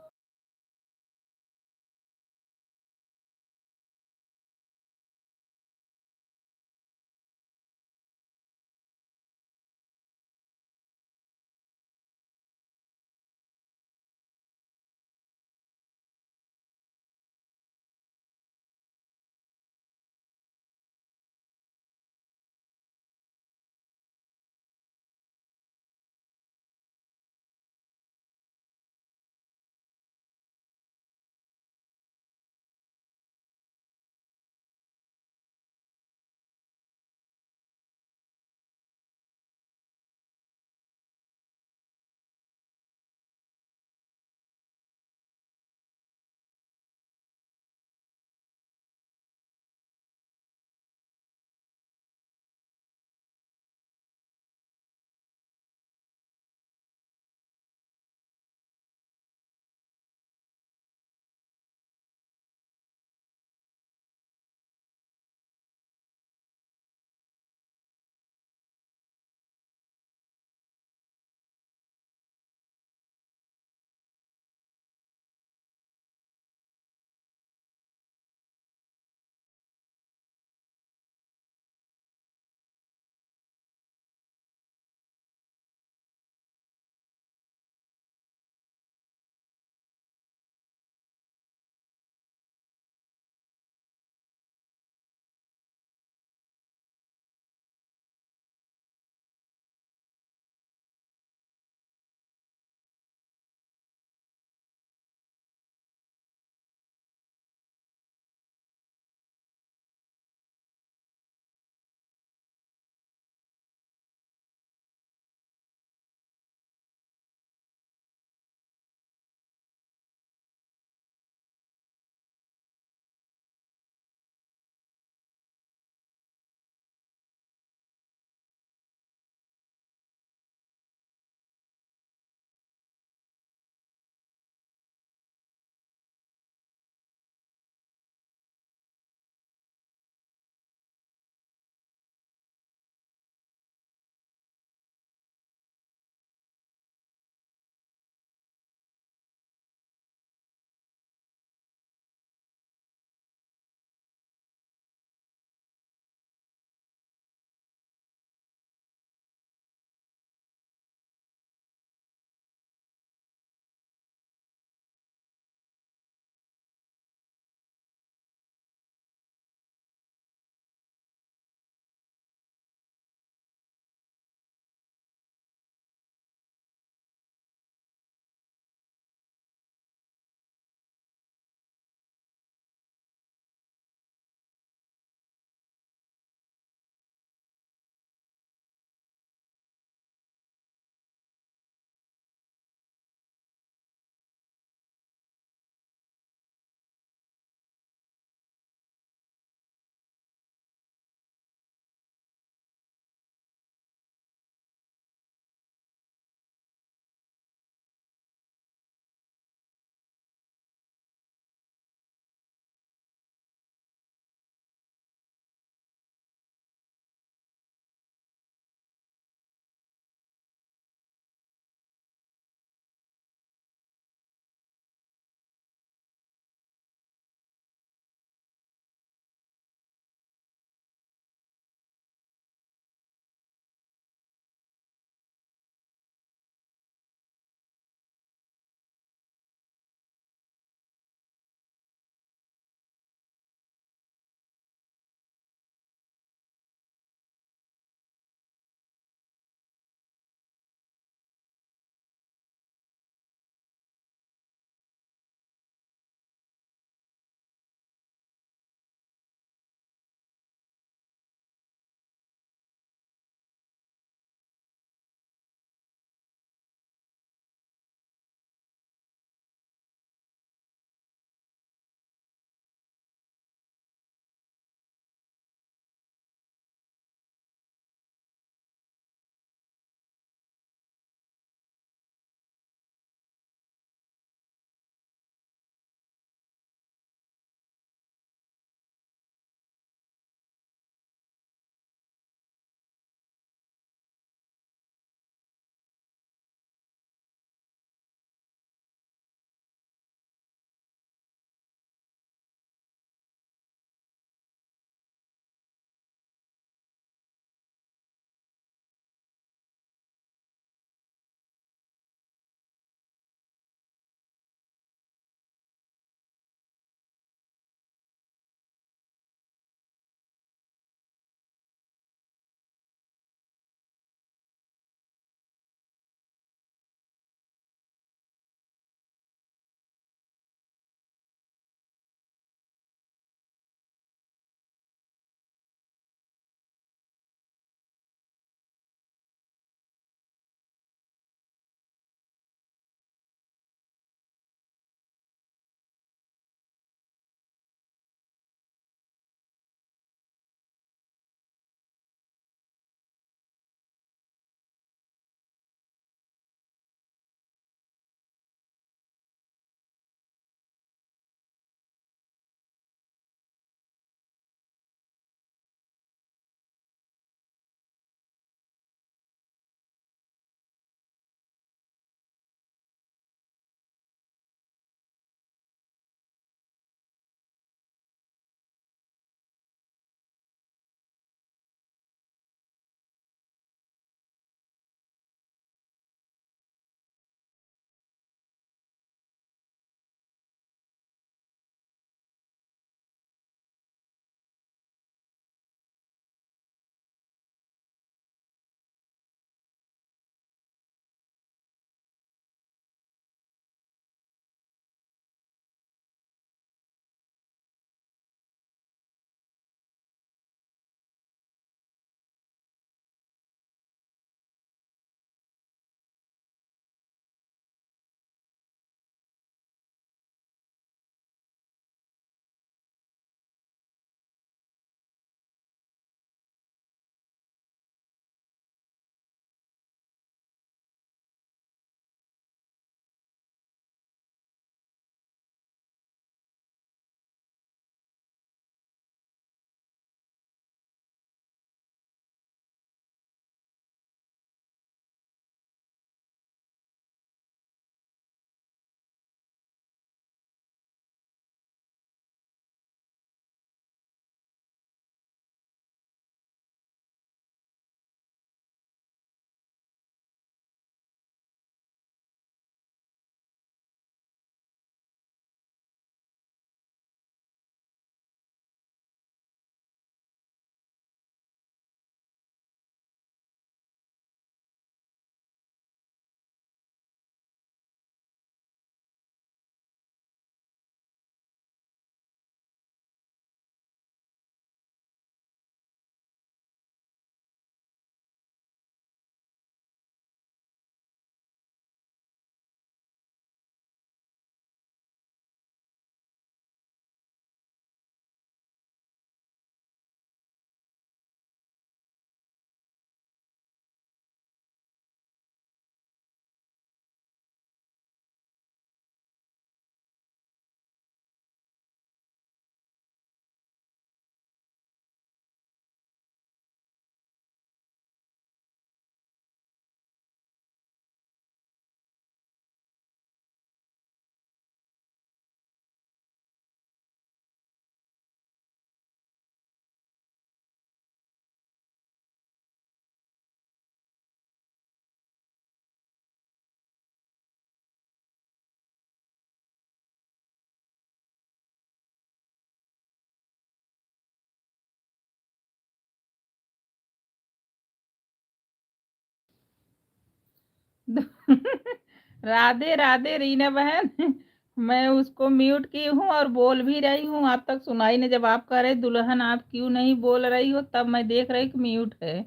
राधे राधे रीना बहन। मैं उसको म्यूट की हूँ और बोल भी रही हूँ, आप तक सुनाई नहीं। जब आप कह रहे दुल्हन आप क्यों नहीं बोल रही हो, तब मैं देख रही कि म्यूट है।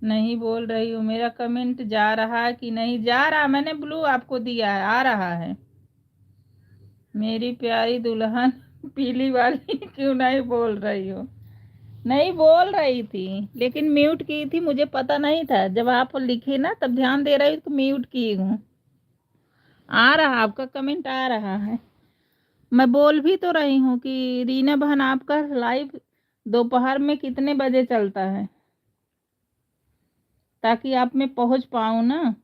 नहीं बोल रही हूँ। मेरा कमेंट जा रहा है कि नहीं जा रहा? मैंने ब्लू आपको दिया है, आ रहा है। मेरी प्यारी दुल्हन पीली वाली क्यों नहीं बोल रही हो? नहीं बोल रही थी, लेकिन म्यूट की थी, मुझे पता नहीं था। जब आप लिखे ना तब ध्यान दे रही तो म्यूट की हूँ। आ रहा, आपका कमेंट आ रहा है। मैं बोल भी तो रही हूँ कि रीना बहन आपका लाइव दोपहर में कितने बजे चलता है, ताकि आप में पहुँच पाऊँ ना।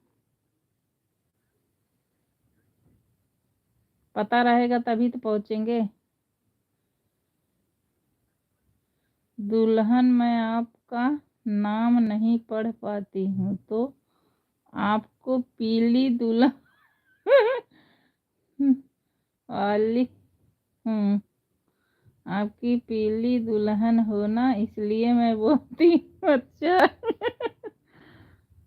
पता रहेगा तभी तो पहुँचेंगे। दुल्हन मैं आपका नाम नहीं पढ़ पाती हूँ तो आपको पीली दुल्हन वाली हूँ। आपकी पीली दुल्हन हो ना, इसलिए मैं बोलती हूँ। अच्छा।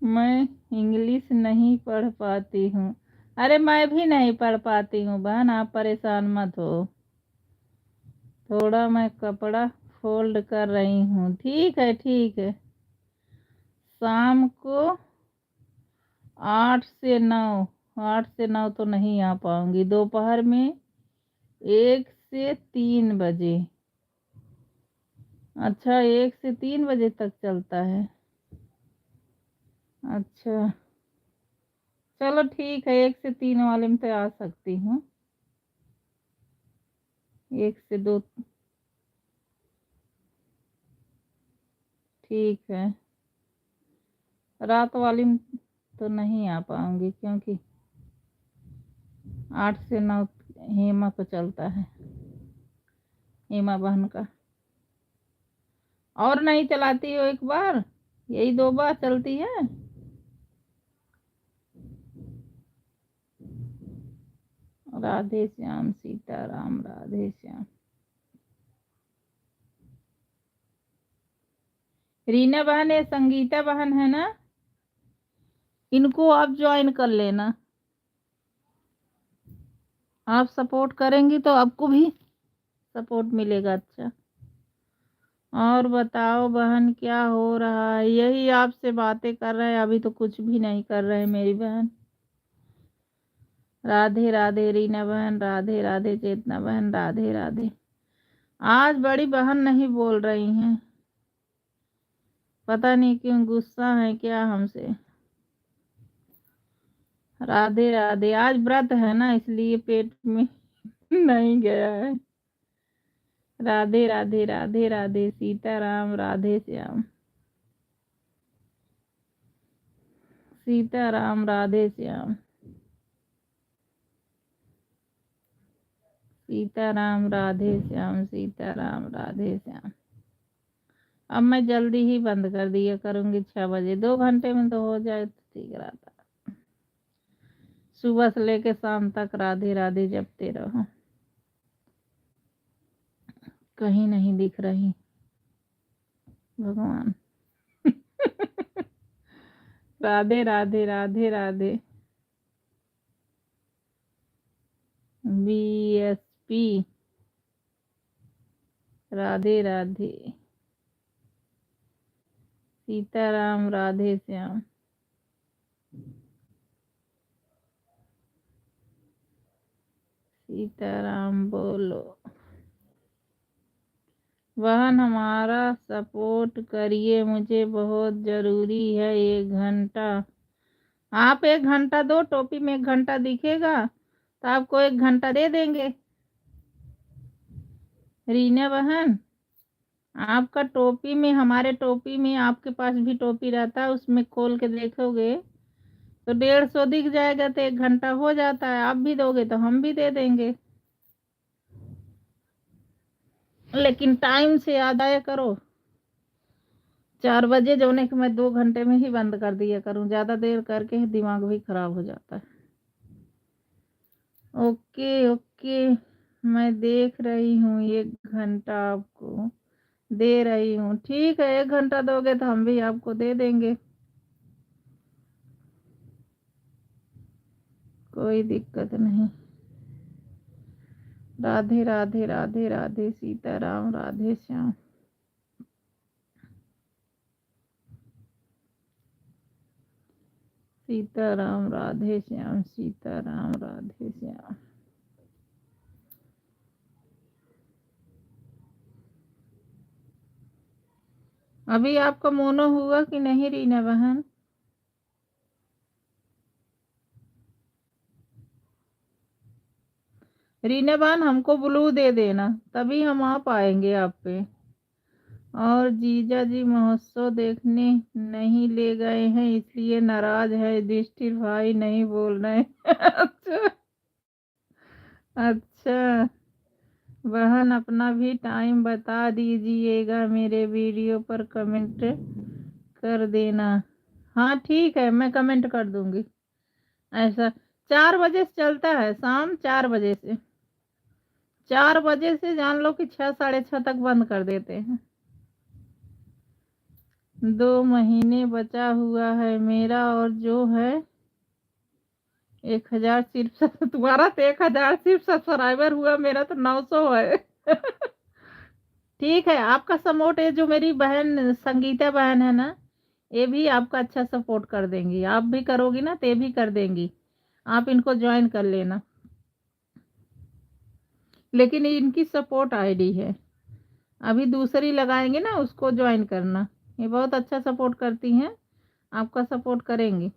मैं इंग्लिश नहीं पढ़ पाती हूँ। अरे मैं भी नहीं पढ़ पाती हूँ बहन, आप परेशान मत हो। थोड़ा मैं कपड़ा फोल्ड कर रही हूँ। ठीक है ठीक है। शाम को 8 से 9, 8 से 9 तो नहीं आ पाऊंगी। दोपहर में 1 से 3 बजे। अच्छा, 1 से 3 बजे तक चलता है। अच्छा चलो ठीक है, 1 से 3 वाले में तो आ सकती हूँ। 1 से 2 ठीक है। रात वाली में तो नहीं आ पाऊंगी, क्योंकि 8 से 9 हेमा को चलता है, हेमा बहन का। और नहीं चलाती हो? एक बार, यही 2 बार चलती है। राधे श्याम सीताराम राधे श्याम। रीना बहन है, संगीता बहन है ना, इनको आप ज्वाइन कर लेना। आप सपोर्ट करेंगी तो आपको भी सपोर्ट मिलेगा। अच्छा, और बताओ बहन क्या हो रहा है? यही आपसे बातें कर रहे हैं, अभी तो कुछ भी नहीं कर रहे हैं मेरी बहन। राधे राधे रीना बहन, राधे राधे चेतना बहन, राधे राधे। आज बड़ी बहन नहीं बोल रही हैं, पता नहीं क्यों, गुस्सा है क्या हमसे। राधे राधे। आज व्रत है ना, इसलिए पेट में नहीं गया है। राधे राधे राधे राधे सीताराम राधे श्याम। सीताराम राधे श्याम। सीताराम राधे श्याम। सीताराम राधे श्याम। अब मैं जल्दी ही बंद कर दिया करूंगी 6 बजे। 2 घंटे में तो हो जाए तो ठीक रहता। सुबह से लेके शाम तक राधे राधे जपते रहो। कहीं नहीं दिख रही भगवान। राधे राधे राधे राधे। बीएसपी। राधे राधे। सीताराम राधे श्याम। सीताराम बोलो। बहन हमारा सपोर्ट करिए, मुझे बहुत ज़रूरी है। 1 घंटा, आप 1 घंटा दो। टोपी में 1 घंटा दिखेगा तो आपको 1 घंटा दे देंगे। रीना बहन, आपका टोपी में, हमारे टोपी में, आपके पास भी टोपी रहता है, उसमें खोल के देखोगे तो 150 दिख जाएगा, तो 1 घंटा हो जाता है। आप भी दोगे तो हम भी दे देंगे, लेकिन टाइम से याद आया करो। 4 बजे जोने के मैं 2 घंटे में ही बंद कर दिया करूं, ज़्यादा देर करके दिमाग भी खराब हो जाता है। ओके ओके, मैं देख रही हूँ। 1 घंटा आपको दे रही हूँ। ठीक है, 1 घंटा दोगे तो हम भी आपको दे देंगे। कोई दिक्कत नहीं। राधे राधे राधे राधे सीताराम राधे श्याम। सीताराम राधे श्याम सीताराम राधे श्याम। अभी आपका मोनो हुआ कि नहीं रीना बहन? रीना बहन हमको ब्लू दे देना तभी हम आ पाएंगे आप पे। और जीजा जी महोत्सव देखने नहीं ले गए हैं इसलिए नाराज है, युधिष्ठिर भाई नहीं बोल रहे। अच्छा अच्छा। बहन अपना भी टाइम बता दीजिएगा, मेरे वीडियो पर कमेंट कर देना। हाँ ठीक है, मैं कमेंट कर दूंगी। ऐसा 4 बजे से चलता है, शाम 4 बजे से। 4 बजे से जान लो कि 6 साढ़े 6 तक बंद कर देते हैं। 2 महीने बचा हुआ है मेरा, और जो है 1000 सिर्फ तुम्हारा तो 1000 सिर्फ सब्सक्राइबर हुआ, मेरा तो 900 है। ठीक है, आपका सपोर्ट है, जो मेरी बहन संगीता बहन है ना, ये भी आपका अच्छा सपोर्ट कर देंगी। आप भी करोगी ना तो ये भी कर देंगी। आप इनको ज्वाइन कर लेना, लेकिन इनकी सपोर्ट आईडी है। अभी दूसरी लगाएंगे ना, उसको ज्वाइन करना। ये बहुत अच्छा सपोर्ट करती हैं, आपका सपोर्ट करेंगी।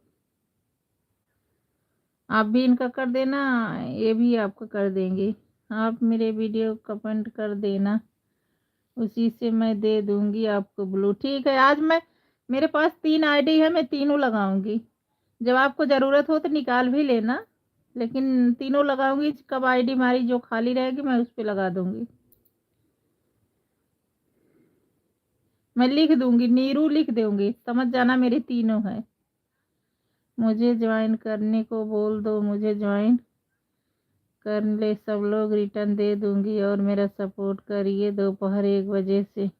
आप भी इनका कर देना, ये भी आपका कर देंगी। आप मेरे वीडियो कमेंट कर देना, उसी से मैं दे दूंगी आपको ब्लू। ठीक है, आज मैं मेरे पास 3 आईडी है, मैं तीनों लगाऊंगी। जब आपको ज़रूरत हो तो निकाल भी लेना, लेकिन तीनों लगाऊंगी। कब आईडी हमारी जो खाली रहेगी मैं उस पर लगा दूंगी। मैं लिख दूंगी, नीरू लिख दूंगी, समझ जाना मेरी तीनों है। मुझे ज्वाइन करने को बोल दो, मुझे ज्वाइन कर ले सब लोग, रिटर्न दे दूंगी। और मेरा सपोर्ट करिए, दोपहर 1 बजे से।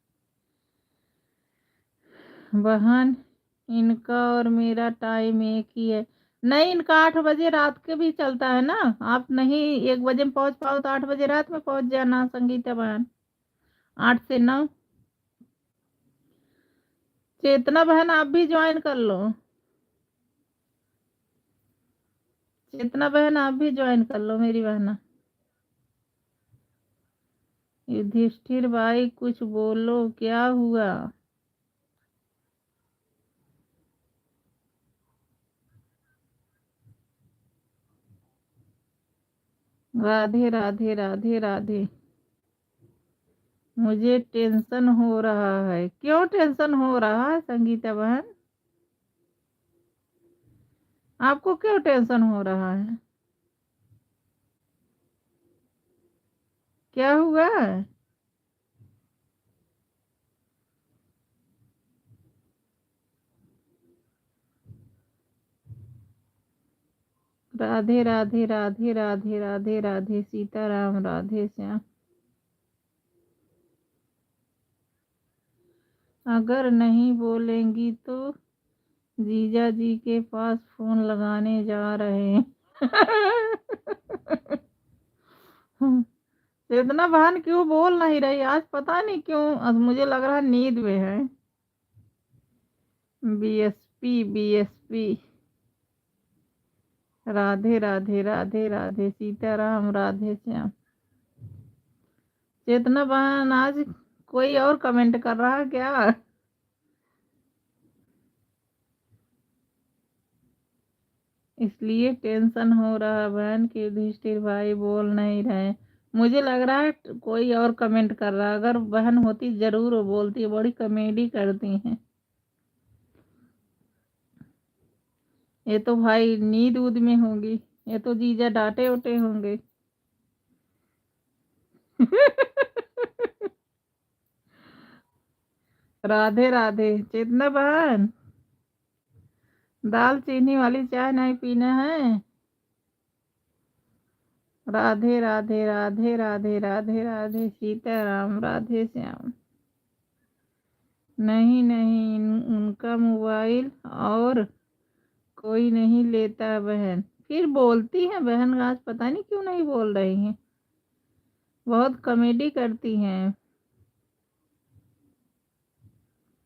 बहन इनका और मेरा टाइम एक ही है। नहीं, इनका 8 बजे रात के भी चलता है ना। आप नहीं 1 बजे में पहुंच पाओ तो 8 बजे रात में पहुंच जाना संगीता बहन, 8 से 9। चेतना बहन आप भी ज्वाइन कर लो। चेतना बहन आप भी ज्वाइन कर लो मेरी बहना। युधिष्ठिर भाई कुछ बोलो, क्या हुआ? राधे राधे राधे राधे। मुझे टेंशन हो रहा है। क्यों टेंशन हो रहा है संगीता बहन? आपको क्यों टेंशन हो रहा है? क्या हुआ? राधे राधे राधे राधे राधे राधे सीताराम राधे श्याम। अगर नहीं बोलेंगी तो जीजा जी के पास फोन लगाने जा रहे हैं। चेतना बहन क्यों बोल नहीं रही आज? पता नहीं क्यों, आज मुझे लग रहा है नींद में है। BSP BSP. राधे राधे राधे राधे सीताराम राधे श्याम। चेतना बहन आज कोई और कमेंट कर रहा है क्या? इसलिए टेंशन हो रहा बहन कि युधिष्ठिर भाई बोल नहीं रहे। मुझे लग रहा है कोई और कमेंट कर रहा। अगर बहन होती जरूर वो बोलती, बड़ी कॉमेडी करती हैं। ये तो भाई नींद उद में होंगी, ये तो जीजा डांटे उटे होंगे। राधे राधे चेतना बहन, दाल चीनी वाली चाय नहीं पीना है। राधे राधे राधे राधे राधे राधे सीताराम राधे श्याम। नहीं नहीं, उनका मोबाइल और कोई नहीं लेता बहन, फिर बोलती हैं बहन, आज पता नहीं क्यों नहीं बोल रही हैं, बहुत कॉमेडी करती हैं,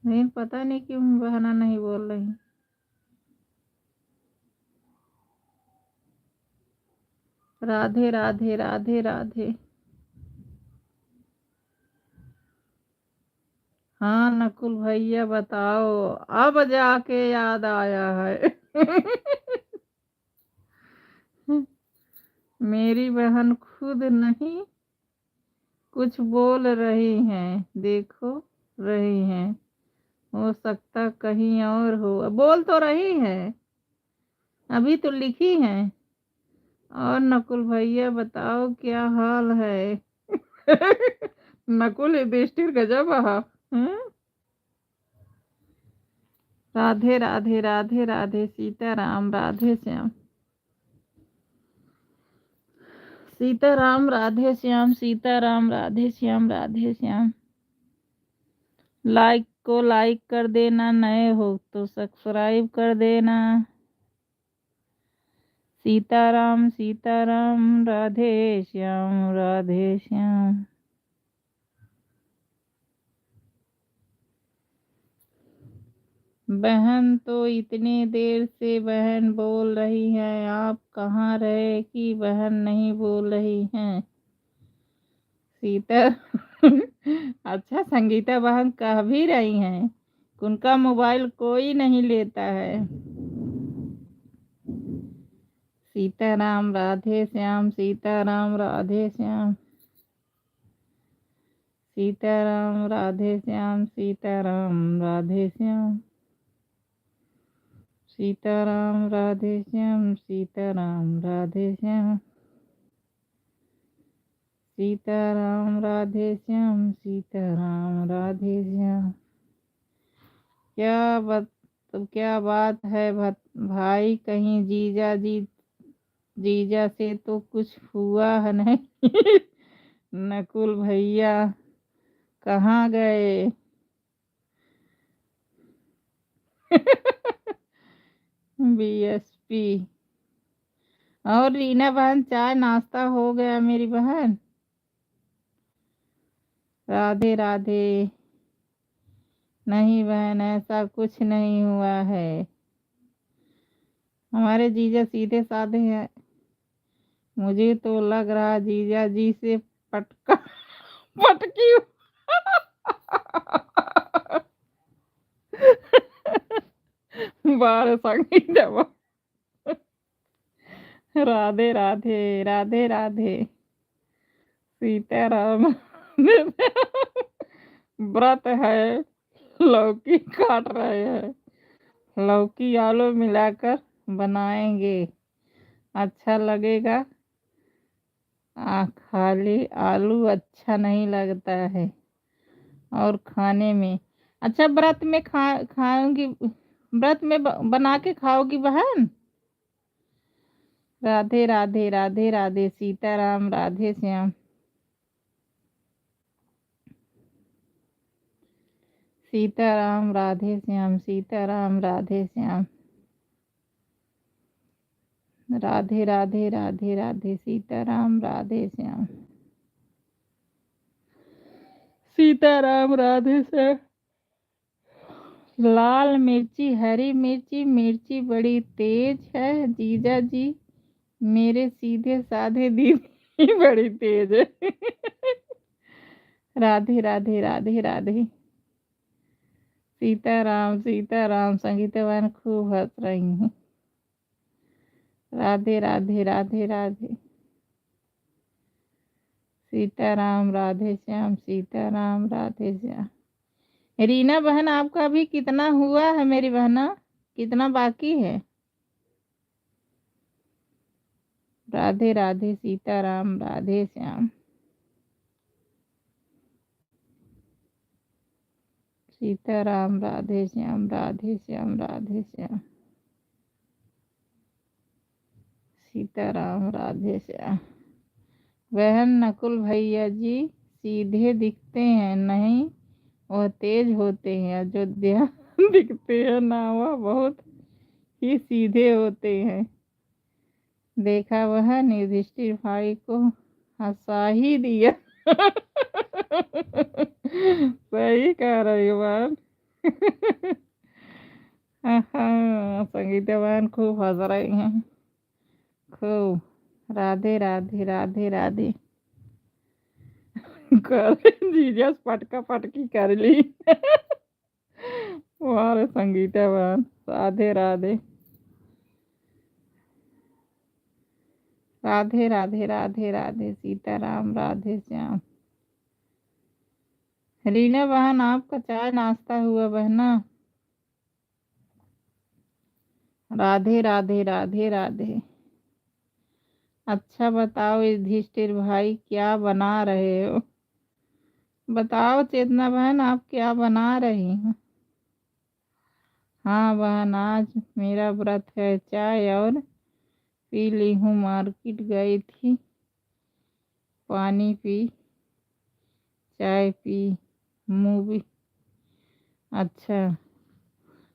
लेकिन पता नहीं क्यों बहना नहीं बोल रही। राधे राधे राधे राधे। हाँ नकुल भैया बताओ, अब जाके याद आया है। मेरी बहन खुद नहीं कुछ बोल रही हैं, देखो रही हैं, हो सकता कहीं और हो, बोल तो रही है, अभी तो लिखी हैं। और नकुल भैया बताओ क्या हाल है। नकुल युधिष्ठिर गजब रहा। राधे राधे राधे राधे सीताराम राधे श्याम। सीताराम राधे श्याम सीताराम राधे श्याम राधे श्याम। लाइक को लाइक कर देना, नए हो तो सब्सक्राइब कर देना। सीताराम सीताराम राधे श्याम राधे श्याम। बहन तो इतनी देर से बहन बोल रही है, आप कहाँ रहे कि बहन नहीं बोल रही हैं। सीता। अच्छा संगीता बहन कह भी रही हैं, उनका मोबाइल कोई नहीं लेता है। सीताराम राधे श्याम सीताराम राधे श्याम। सीताराम राधे श्याम सीताराम राधे श्याम। सीताराम राधे श्याम सीताराम राधे श्याम। सीताराम राधे श्याम सीताराम राधे श्याम। क्या बात है भाई, कहीं जीजा से तो कुछ हुआ है नहीं। नकुल भैया कहाँ गए। बीएसपी। और रीना बहन चाय नाश्ता हो गया मेरी बहन। राधे राधे। नहीं बहन ऐसा कुछ नहीं हुआ है, हमारे जीजा सीधे साधे हैं। मुझे तो लग रहा जीजा जी से पटका पटकी। बार संगीत। राधे राधे राधे राधे सीताराम। व्रत है, लौकी काट रहे हैं, लौकी आलू मिलाकर बनाएंगे, अच्छा लगेगा। खाली आलू अच्छा नहीं लगता है, और खाने में अच्छा। व्रत में खाऊंगी, व्रत में बना के खाओगी बहन। राधे राधे राधे राधे सीताराम राधे श्याम। सीताराम राधे श्याम सीताराम राधे श्याम। राधे राधे राधे राधे सीताराम राधे श्याम। सीताराम राधे श्याम। लाल मिर्ची हरी मिर्ची, मिर्ची बड़ी तेज है जीजा जी, मेरे सीधे साधे दीदी बड़ी तेज है। राधे राधे राधे राधे सीताराम सीताराम। संगीता बहन खूब हंस रही हैं। राधे राधे राधे राधे सीताराम राधे श्याम सीताराम राधे श्याम। रीना बहन आपका अभी कितना हुआ है मेरी बहना, कितना बाकी है। राधे राधे सीताराम राधे श्याम। सीताराम राधे श्याम राधे श्याम राधे श्याम। सीताराम राधे श्याम। बहन नकुल भैया जी सीधे दिखते हैं, नहीं वह तेज होते हैं। अयोध्या दिखते हैं ना, वह बहुत ही सीधे होते हैं। देखा वह युधिष्ठिर भाई को हंसा ही दिया। सही कह रही हो बहन। हाँ, संगीता बहन खूब हंस रही हैं, खूब। राधे राधे राधे राधे कर जीजा पटका पटकी कर ली। वाह संगीता बहन, राधे राधे राधे राधे राधे राधे सीताराम राधे श्याम। रीना बहन आपका चाय नाश्ता हुआ बहना? राधे राधे राधे राधे। अच्छा बताओ युधिष्ठिर भाई क्या बना रहे हो? बताओ चेतना बहन आप क्या बना रही हो? हाँ बहन, आज मेरा व्रत है। चाय और पी ली हूँ, मार्केट गई थी, पानी पी, चाय पी, मूवी। अच्छा,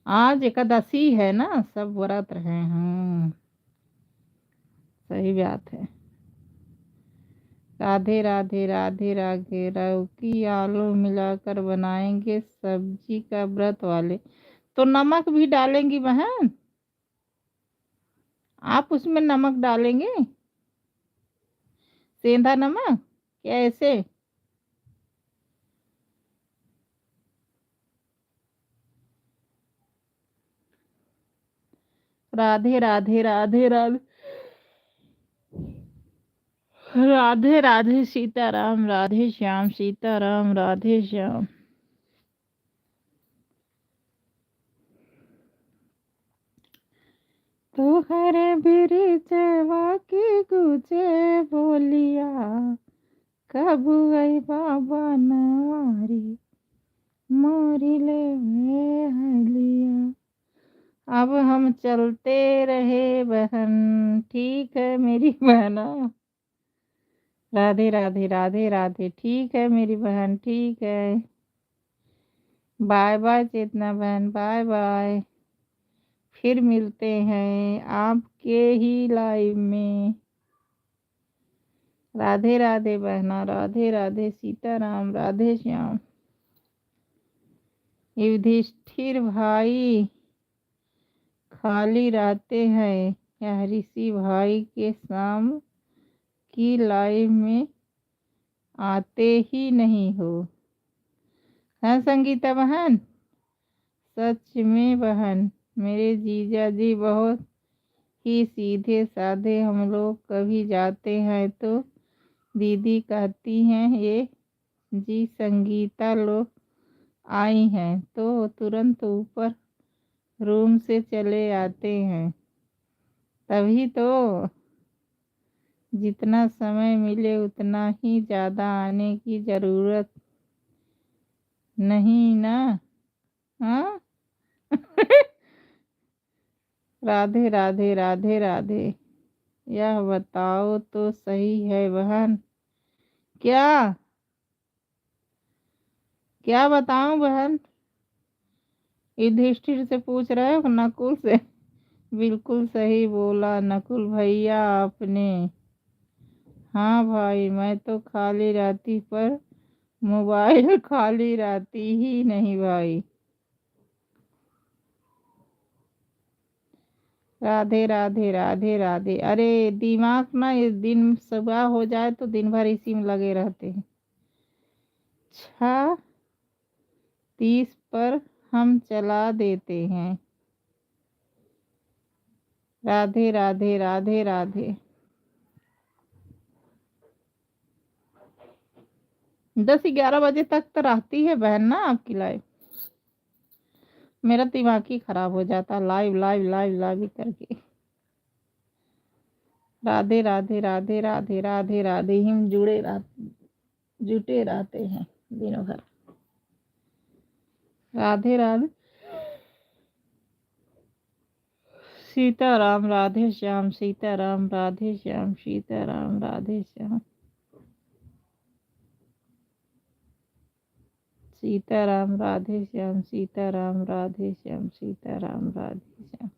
आज एकादशी है ना, सब व्रत रहे हैं। सही बात है। राधे राधे राधे राधे। लौकी आलू मिलाकर बनाएंगे सब्जी का व्रत वाले। तो नमक भी डालेंगी बहन? आप उसमें नमक डालेंगे? सेंधा नमक कैसे? राधे राधे राधे राधे राधे राधे सीताराम राधे श्याम सीताराम राधे श्याम। तो हरे बिरिजवा की गुजे बोलिया, कब आई बाबा नवारी मोरी ले में हलिया। अब हम चलते रहे बहन, ठीक है मेरी बहना। राधे राधे राधे राधे। ठीक है मेरी बहन, ठीक है। बाय बाय चेतना बहन, बाय बाय। फिर मिलते हैं आपके ही लाइव में। राधे राधे बहना, राधे राधे सीताराम राधे श्याम। युधिष्ठिर भाई खाली रहते हैं या ऋषि भाई के शाम की लाइव में आते ही नहीं हो? हाँ संगीता बहन, सच में बहन, मेरे जीजा जी बहुत ही सीधे साधे। हम लोग कभी जाते हैं तो दीदी कहती हैं ये जी संगीता लोग आई हैं, तो तुरंत ऊपर रूम से चले आते हैं। तभी तो जितना समय मिले उतना ही ज़्यादा आने की ज़रूरत नहीं ना? हाँ। राधे राधे राधे राधे। यह बताओ तो सही है बहन, क्या क्या बताऊं बहन? युधिष्ठिर से पूछ रहे हो नकुल से? बिल्कुल सही बोला नकुल भैया आपने। हाँ भाई, मैं तो खाली रहती पर मोबाइल खाली रहती ही नहीं भाई। राधे राधे राधे राधे। अरे दिमाग ना, इस दिन सुबह हो जाए तो दिन भर इसी में लगे रहते हैं। 6:30 पर हम चला देते हैं। राधे राधे राधे राधे। 10-11 बजे तक तो रहती है बहन ना आपकी लाइव। मेरा दिमाग ही खराब हो जाता लाइव लाइव लाइव लाइव करके। राधे राधे राधे राधे राधे राधे। हम जुटे रहते हैं दिनों भर। राधे राधे सीताराम राधे श्याम सीताराम राधे श्याम सीताराम राधे श्याम सीताराम राधे श्याम सीताराम राधे श्याम सीताराम राधे श्याम।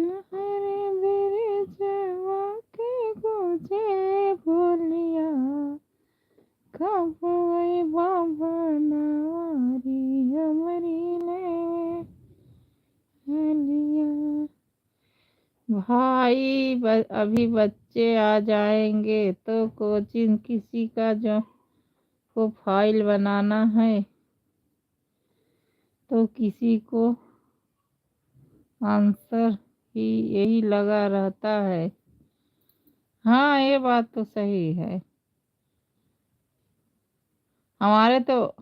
हरे मेरे जवा के गोजे बोलिया कब गई बाबा नवारी हमारी ले लिया। भाई अभी बच्चे आ जाएंगे तो कोचिंग किसी का जो को फाइल बनाना है तो किसी को आंसर ही यही लगा रहता है। हाँ, ये बात तो सही है। हमारे तो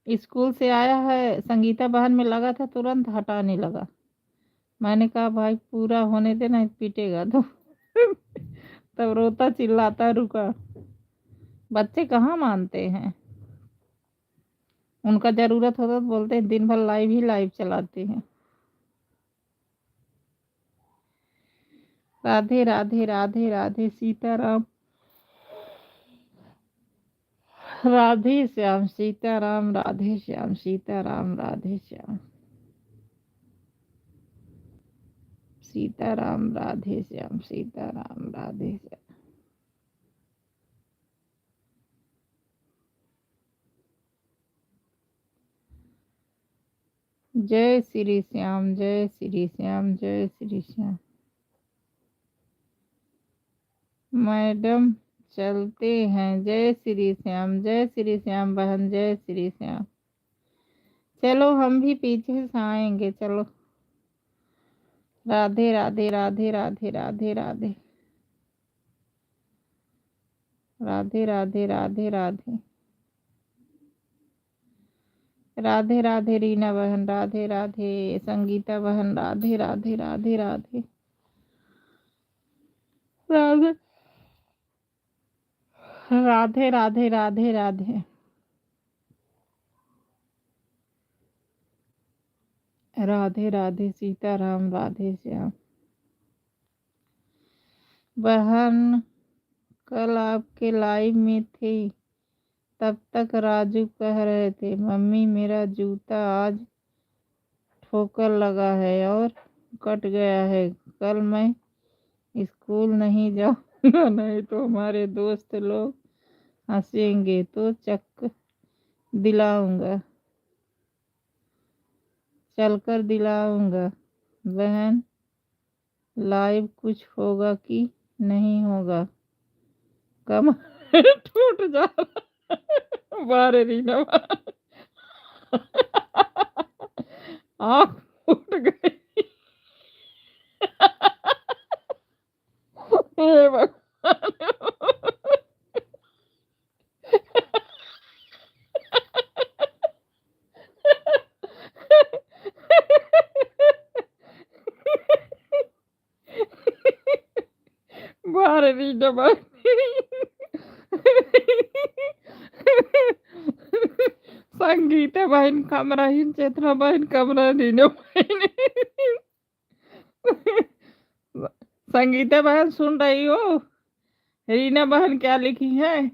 स्कूल से आया है, संगीता बहन में लगा था, तुरंत हटाने लगा। मैंने कहा भाई पूरा होने देना, पीटेगा तो तब रोता चिल्लाता रुका। बच्चे कहाँ मानते हैं, उनका जरूरत होता तो बोलते हैं, दिन भर लाइव ही लाइव चलाते हैं। राधे राधे राधे राधे सीताराम, राधे श्याम सीताराम, राधे श्याम सीताराम, राधे श्याम सीताराम, राधे श्याम सीताराम, राधे श्याम। जय श्री श्याम, जय श्री श्याम, जय श्री श्याम। मैडम चलते हैं, जय श्री श्याम, जय श्री श्याम बहन, जय श्री श्याम। चलो हम भी पीछे से आएंगे, चलो। राधे राधे राधे राधे राधे राधे राधे राधे राधे राधे राधे राधे रीना बहन, राधे राधे संगीता बहन, राधे राधे राधे राधे राधे राधे राधे राधे राधे राधे राधे सीताराम, राधे श्याम। बहन कल आपके लाइव में थी, तब तक राजू कह रहे थे मम्मी मेरा जूता आज ठोकर लगा है और कट गया है, कल मैं स्कूल नहीं जाऊंगा, नहीं तो हमारे दोस्त लोग हंसेंगे, तो चक दिलाऊंगा, चलकर दिलाऊंगा। बहन लाइव कुछ होगा कि नहीं होगा, कम टूट जा बारे रीना आँख फूट गई हे भगवान बारे रीना संगीता बहन कमरा ही, चेतना बहन कमरा रीना बहन संगीता बहन सुन रही हो, रीना बहन क्या लिखी है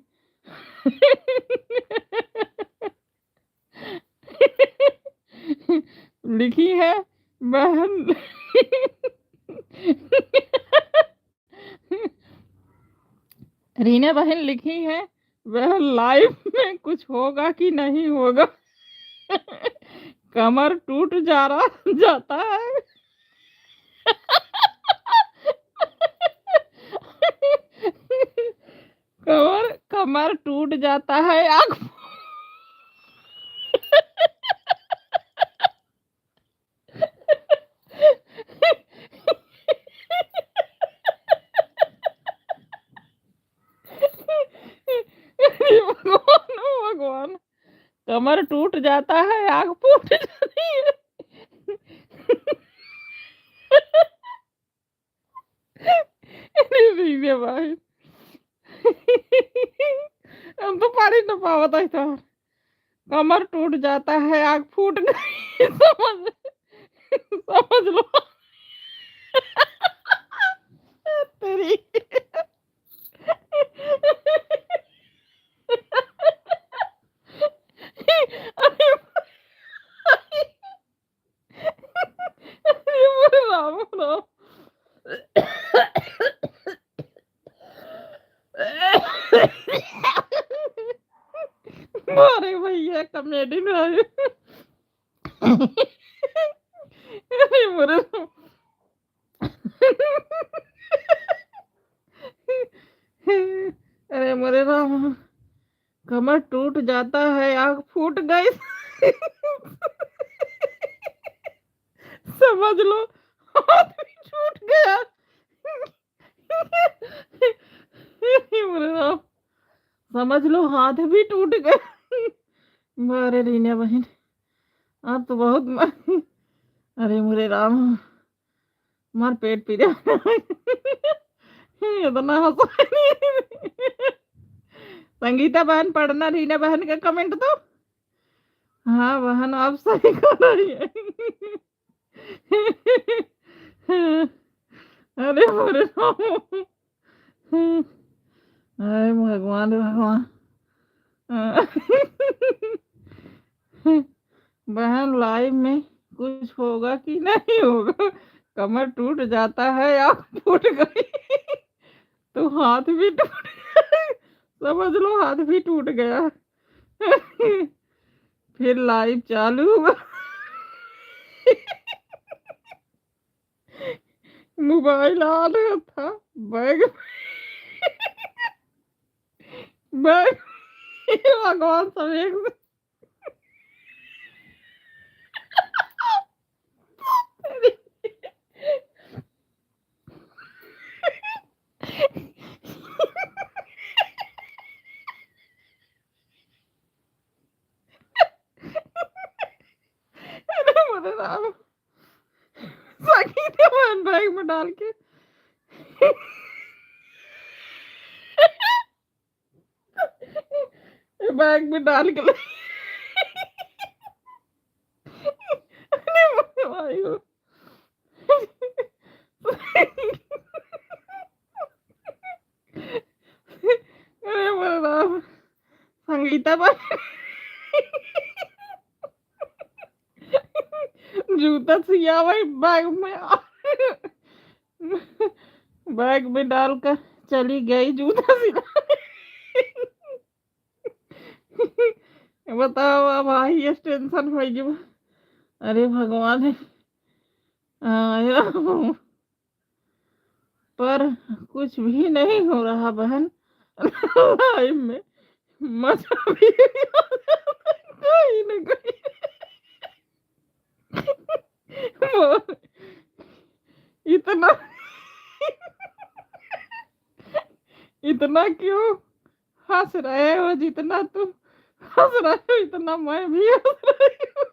लिखी है बहन रीना बहन लिखी है वह लाइव में कुछ होगा कि नहीं होगा कमर टूट जाता है कमर टूट जाता है, आँख भगवान भगवान, कमर टूट जाता है, आँख फूट जाती है भाई हम तो पढ़ न पावत है तो कमर टूट जाता है, आँख फूट गई समझ लो तेरी राम राम अरे भैया कॉमेडी में आए। अरे मेरे अरे मेरे राम, कमर टूट जाता है, आँख फूट गई। समझ लो हाथ भी छूट गया। मेरे राम, समझ लो हाथ भी टूट गए। अरे रीना बहन, आप तो बहुत अरे मेरे राम, मार पेट पी रहा। इतना हंसा नहीं। संगीता बहन पढ़ना रीना बहन का कमेंट तो। हाँ बहन, आप सही कर रही है। अरे मेरे राम, अरे भगवान भगवान। बहन लाइव में कुछ होगा कि नहीं होगा? कमर टूट जाता है, आँख फूट गई। तो हाथ भी टूट गया। समझ लो हाथ भी टूट गया। फिर लाइव चालू हुआ। मोबाइल ऑन था, बैग बैग भगवान सब एक अरे मेरे राम, संगीता बहन बैग में डाल के बैग में डाल के अरे भाई वो। अरे मेरे राम, संगीता बहन जूता सिया भाई बैग में बैग में डालकर चली गई जूता सिला। बताओ अब आई टेंशन होगी। अरे भगवान है। आया हूँ, पर कुछ भी नहीं हो रहा बहन। लाइफ में मजा भी कहीं न कहीं। वो इतना इतना क्यों हंस रहे हो? जितना तुम हंस रहे हो इतना मैं भी हंस रही हूँ।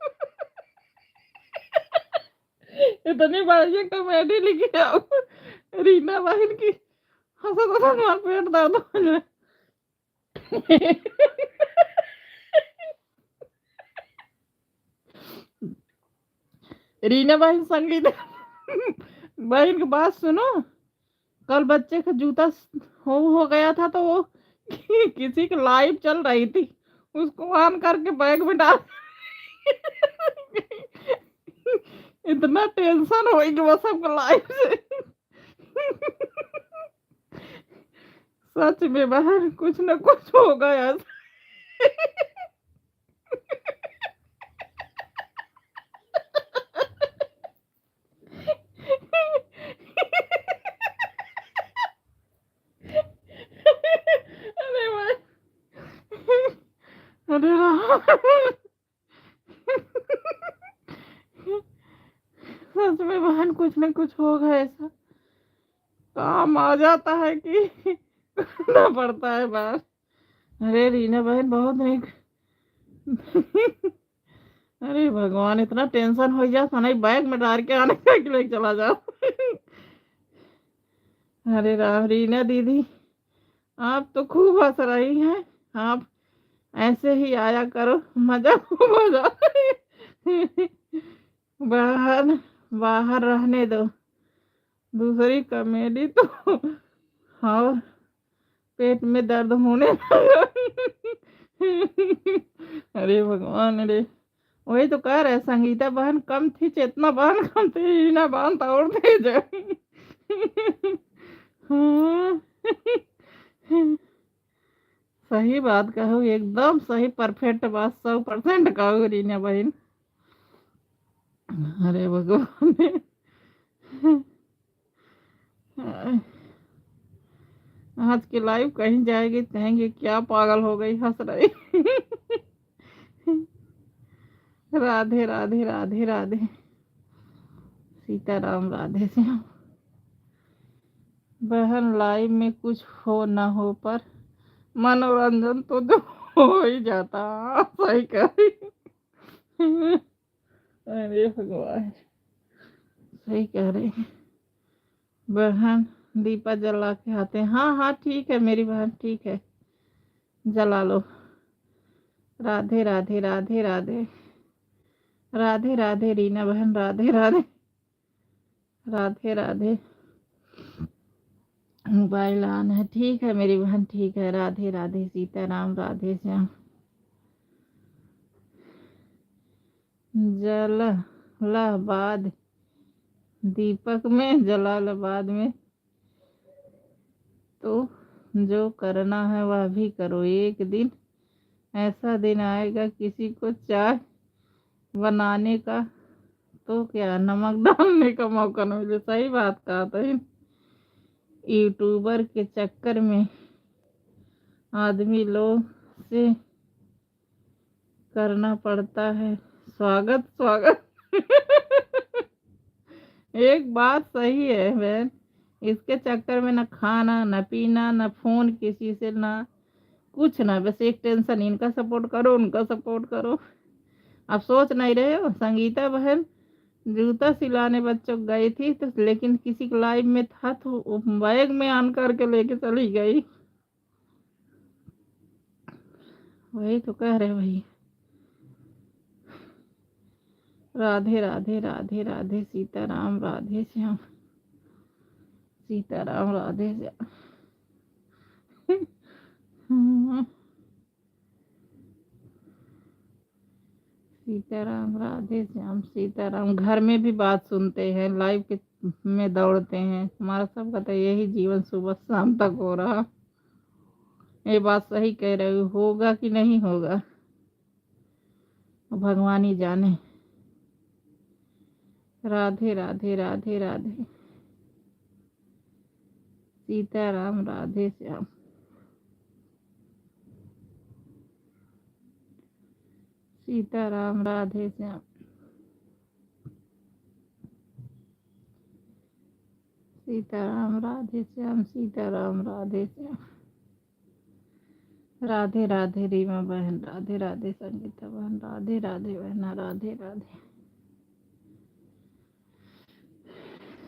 इतनी बढ़िया कॉमेडी लिखी है रीना बहन की, हंसा तो हमारा पेट दर्द हो जाए। रीना बहन, संगीत बहन की बात सुनो। कल बच्चे का जूता हो गया था, तो वो किसी की लाइव चल रही थी, उसको ऑन करके बैग में डाल। इतना टेंशन हो गई वो सबको लाइव से। सच में बहन कुछ न कुछ हो गया। अरे भाई, अरे राम। सच में बहन कुछ न कुछ होगा ऐसा, काम आ जाता है कि करना पड़ता है बात। अरे रीना बहन बहुत नहीं। अरे भगवान, इतना टेंशन हो गया था, नहीं बैग में डाल के आने का कि लेके चला जाओ। अरे राम, रीना दीदी आप तो खूब हंस रही हैं। आप ऐसे ही आया करो, मजा खूब हो जाए। बाहर बाहर रहने दो, दूसरी कॉमेडी तो। हाँ, पेट में दर्द होने लगा। अरे भगवान, अरे वही तो कह रहे संगीता बहन कम थी, चेतना बहन कम थी, रीना बहन तो और तेज है। हाँ। सही बात कहू, एकदम सही परफेक्ट बात, 100% कहू रीना बहन। अरे भगवान। आज की लाइव कहीं जाएगी तो कहेंगे क्या पागल हो गई, हंस रही। राधे राधे राधे राधे, सीताराम, राधे श्याम। बहन लाइव में कुछ हो ना हो पर मनोरंजन तो जो हो ही जाता। सही कह रही। अरे भगवान, सही कह रही बहन। दीपा जला के आते हैं। हाँ हाँ ठीक है मेरी बहन, ठीक है, जला लो। राधे राधे राधे राधे, राधे राधे रीना बहन, राधे राधे, राधे राधे। मोबाइल ऑन है, ठीक है मेरी बहन, ठीक है। राधे राधे, सीताराम, राधे श्याम। जलालाबाद, दीपक में जलालाबाद में तो जो करना है वह भी करो। एक दिन ऐसा दिन आएगा किसी को चाय बनाने का तो क्या नमक डालने का मौका न मिले। सही बात कहा था। यूट्यूबर के चक्कर में आदमी लोग से करना पड़ता है स्वागत स्वागत। एक बात सही है बहन, इसके चक्कर में न खाना न पीना न फोन किसी से, ना कुछ ना, बस एक टेंशन, इनका सपोर्ट करो उनका सपोर्ट करो। अब सोच नहीं रहे हो, संगीता बहन जूता सिलाने बच्चों को गई थी तो, लेकिन किसी के लाइव में था तो वो बैग में आन करके लेके चली गई। वही तो कह रहे भाई। राधे राधे राधे राधे, सीताराम, राधे श्याम, सीताराम, राधे श्याम। सीताराम, राधे श्याम, सीताराम। घर में भी बात सुनते हैं, लाइव के में दौड़ते हैं। हमारा सबका तो यही जीवन सुबह शाम तक हो रहा। ये बात सही कह रहे हो, होगा कि नहीं होगा भगवान ही जाने। राधे राधे राधे राधे, सीताराम, राधे श्याम, सीताराम, राधे श्याम, सीताराम, राधे श्याम, सीताराम, राधे श्याम। राधे राधे रीमा बहन, राधे राधे संगीता बहन, राधे राधे बहना, राधे राधे,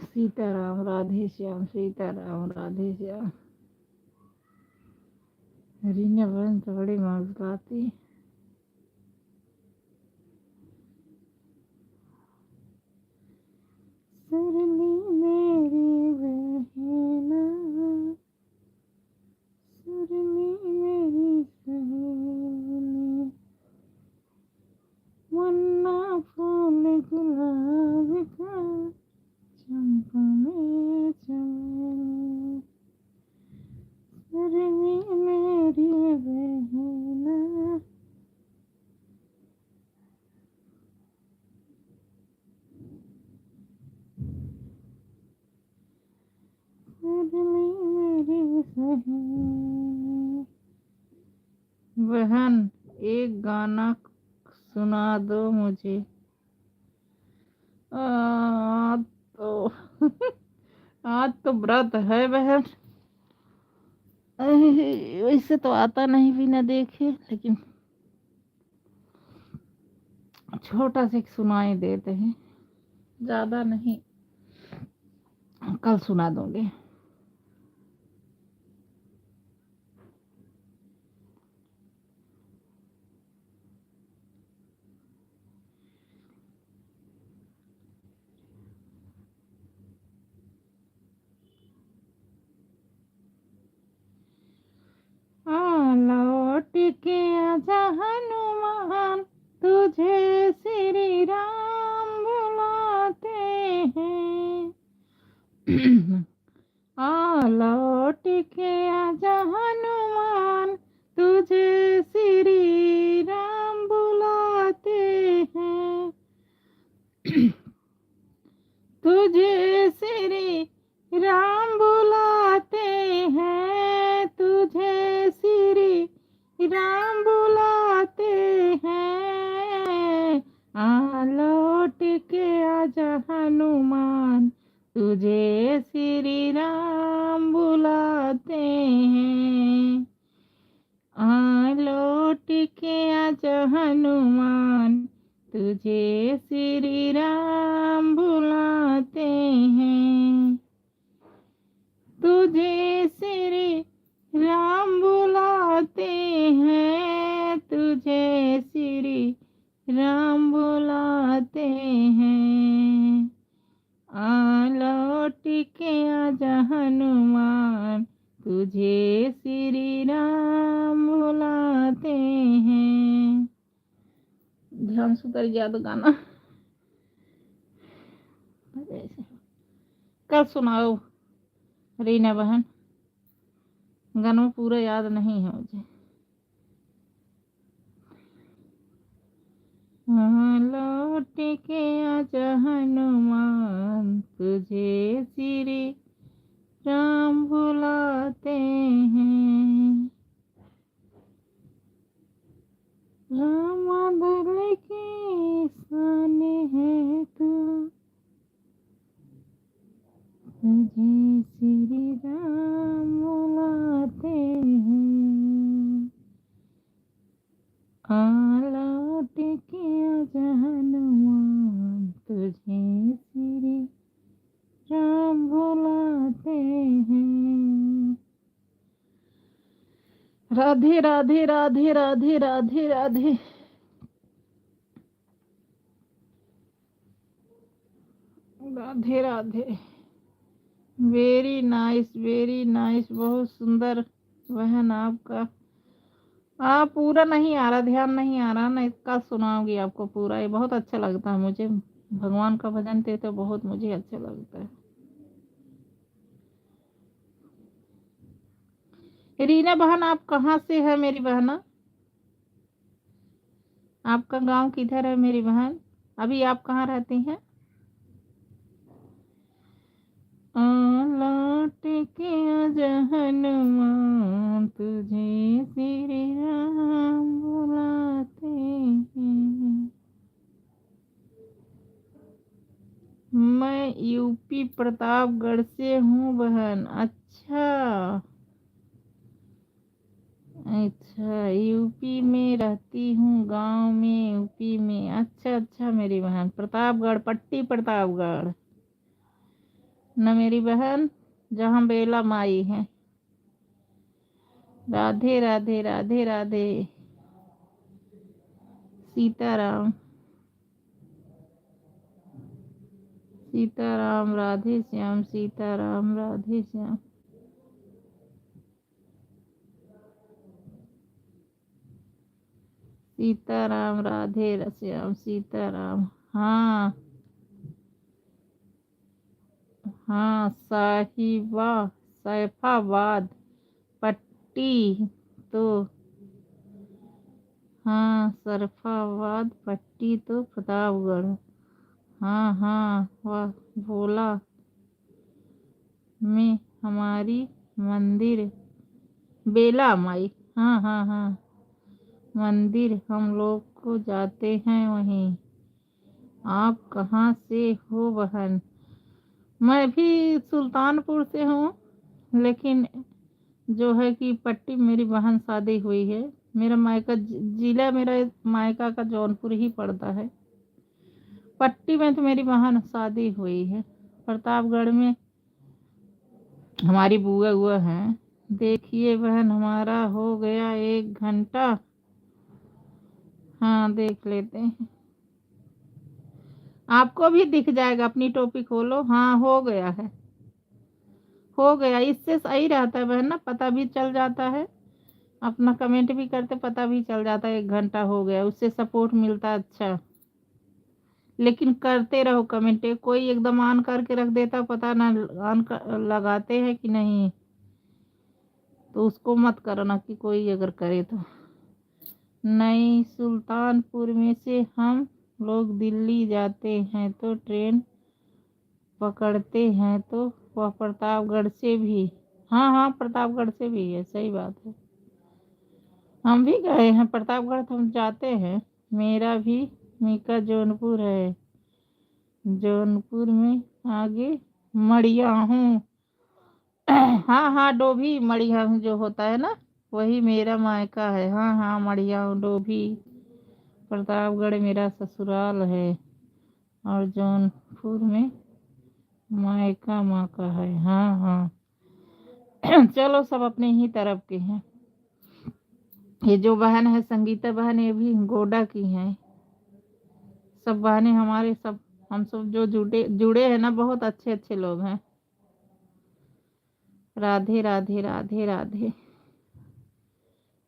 सीताराम, राधे श्याम, सीताराम, राधे श्याम। रीना बहन तो बड़ी मौजूदाती। सरली मेरी बहना, सरली मेरी सहेली, मुन्ना फूल गुलाब का, चंपा में चमेली, सरली मेरी बहना। बहन एक गाना सुना दो मुझे। तो आज तो व्रत है बहन। वैसे तो आता नहीं भी ना देखे, लेकिन छोटा सा सुनाई देते हैं, ज्यादा नहीं, कल सुना दूंगी। लौट के आजा हनुमान, तुझे श्री राम बुलाते हैं। लौट के आजा हनुमान, तुझे श्री राम बुलाते हैं। तुझे श्री राम बुलाते हैं, तुझे श्री राम बुलाते हैं। लौट के आजा हनुमान, तुझे श्री राम बुलाते हैं। लौट के आजा हनुमान, तुझे श्री राम बुलाते हैं। तुझे श्री राम बुलाते हैं, तुझे श्री राम बुलाते हैं। लौट के आजा हनुमान, तुझे श्री राम बुलाते हैं। ध्यान से उतर गया तो गाना कल सुनाओ रीना बहन, गाना पूरा याद नहीं है मुझे। लौट के आजा हनुमान, तुझे श्री राम बुलाते हैं। राम दल के सान है तू, तुझे श्री राम बुलाते हैं। लौट के आजा हनुमान, तुझे श्री राम बुलाते हैं। राधे राधे राधे राधे राधे राधे। राधे राधे। वेरी नाइस, बहुत सुंदर बहन आपका। पूरा नहीं आ रहा, ध्यान नहीं आ रहा ना, इसका सुनाऊंगी आपको पूरा। ये बहुत अच्छा लगता है मुझे, भगवान का भजन थे तो बहुत मुझे अच्छा लगता है। रीना बहन आप कहाँ से है मेरी बहना? आपका गांव किधर है मेरी बहन? अभी आप कहाँ रहती हैं? लौट के आजा हनुमान, तुझे श्री राम बुलाते हैं। मैं यूपी प्रतापगढ़ से हूँ बहन। अच्छा, यूपी में रहती हूँ, गांव में यूपी में। अच्छा मेरी बहन, प्रतापगढ़, पट्टी प्रतापगढ़ न मेरी बहन, जहाँ बेला माई है। राधे राधे राधे राधे। सीताराम सीताराम राधे श्याम, सीताराम राधे श्याम। सीताराम राधे श्याम, सीताराम। हाँ सैफाबाद पट्टी तो, सरफाबाद पट्टी तो प्रतापगढ़। वह भोला में हमारी मंदिर, बेला माई। हाँ, मंदिर हम लोग को जाते हैं वहीं। आप कहाँ से हो बहन? मैं भी सुल्तानपुर से हूँ, लेकिन जो है कि पट्टी मेरी बहन शादी हुई है। मेरा मायका जिला, मेरा मायका का जौनपुर ही पड़ता है। पट्टी में तो मेरी बहन शादी हुई है। प्रतापगढ़ में हमारी बुआ हुआ है। देखिए बहन, हमारा हो गया 1 घंटा। हाँ देख लेते हैं, आपको भी दिख जाएगा। अपनी टोपी खोलो। हाँ हो गया है, हो गया। इससे सही रहता है बहन ना, पता भी चल जाता है। अपना कमेंट भी करते, पता भी चल जाता है 1 घंटा हो गया, उससे सपोर्ट मिलता है। अच्छा लेकिन करते रहो कमेंट। कोई एकदम ऑन करके रख देता, पता ना लगाते हैं कि नहीं, तो उसको मत करो ना कि कोई अगर करे तो। नई सुल्तानपुर में से हम लोग दिल्ली जाते हैं तो ट्रेन पकड़ते हैं, तो वह प्रतापगढ़ से भी। हाँ हाँ, प्रतापगढ़ से भी है, सही बात है। हम भी गए हैं प्रतापगढ़, तो हम जाते हैं। मेरा भी मीका जौनपुर है, जौनपुर में आगे मड़िया हूँ। हाँ हाँ, डोभी मड़िया हूँ जो होता है ना, वही मेरा मायका है। हाँ हाँ, मड़िया हूँ डोभी। प्रतापगढ़ मेरा ससुराल है, और जौनपुर में मायका माँ का है। हाँ हाँ। चलो, सब अपने ही तरफ के हैं। ये जो बहन है संगीता बहन, ये भी गोडा की हैं। सब बहनें हमारे, सब हम सब जो जुड़े जुड़े हैं ना, बहुत अच्छे अच्छे लोग हैं। राधे राधे राधे राधे।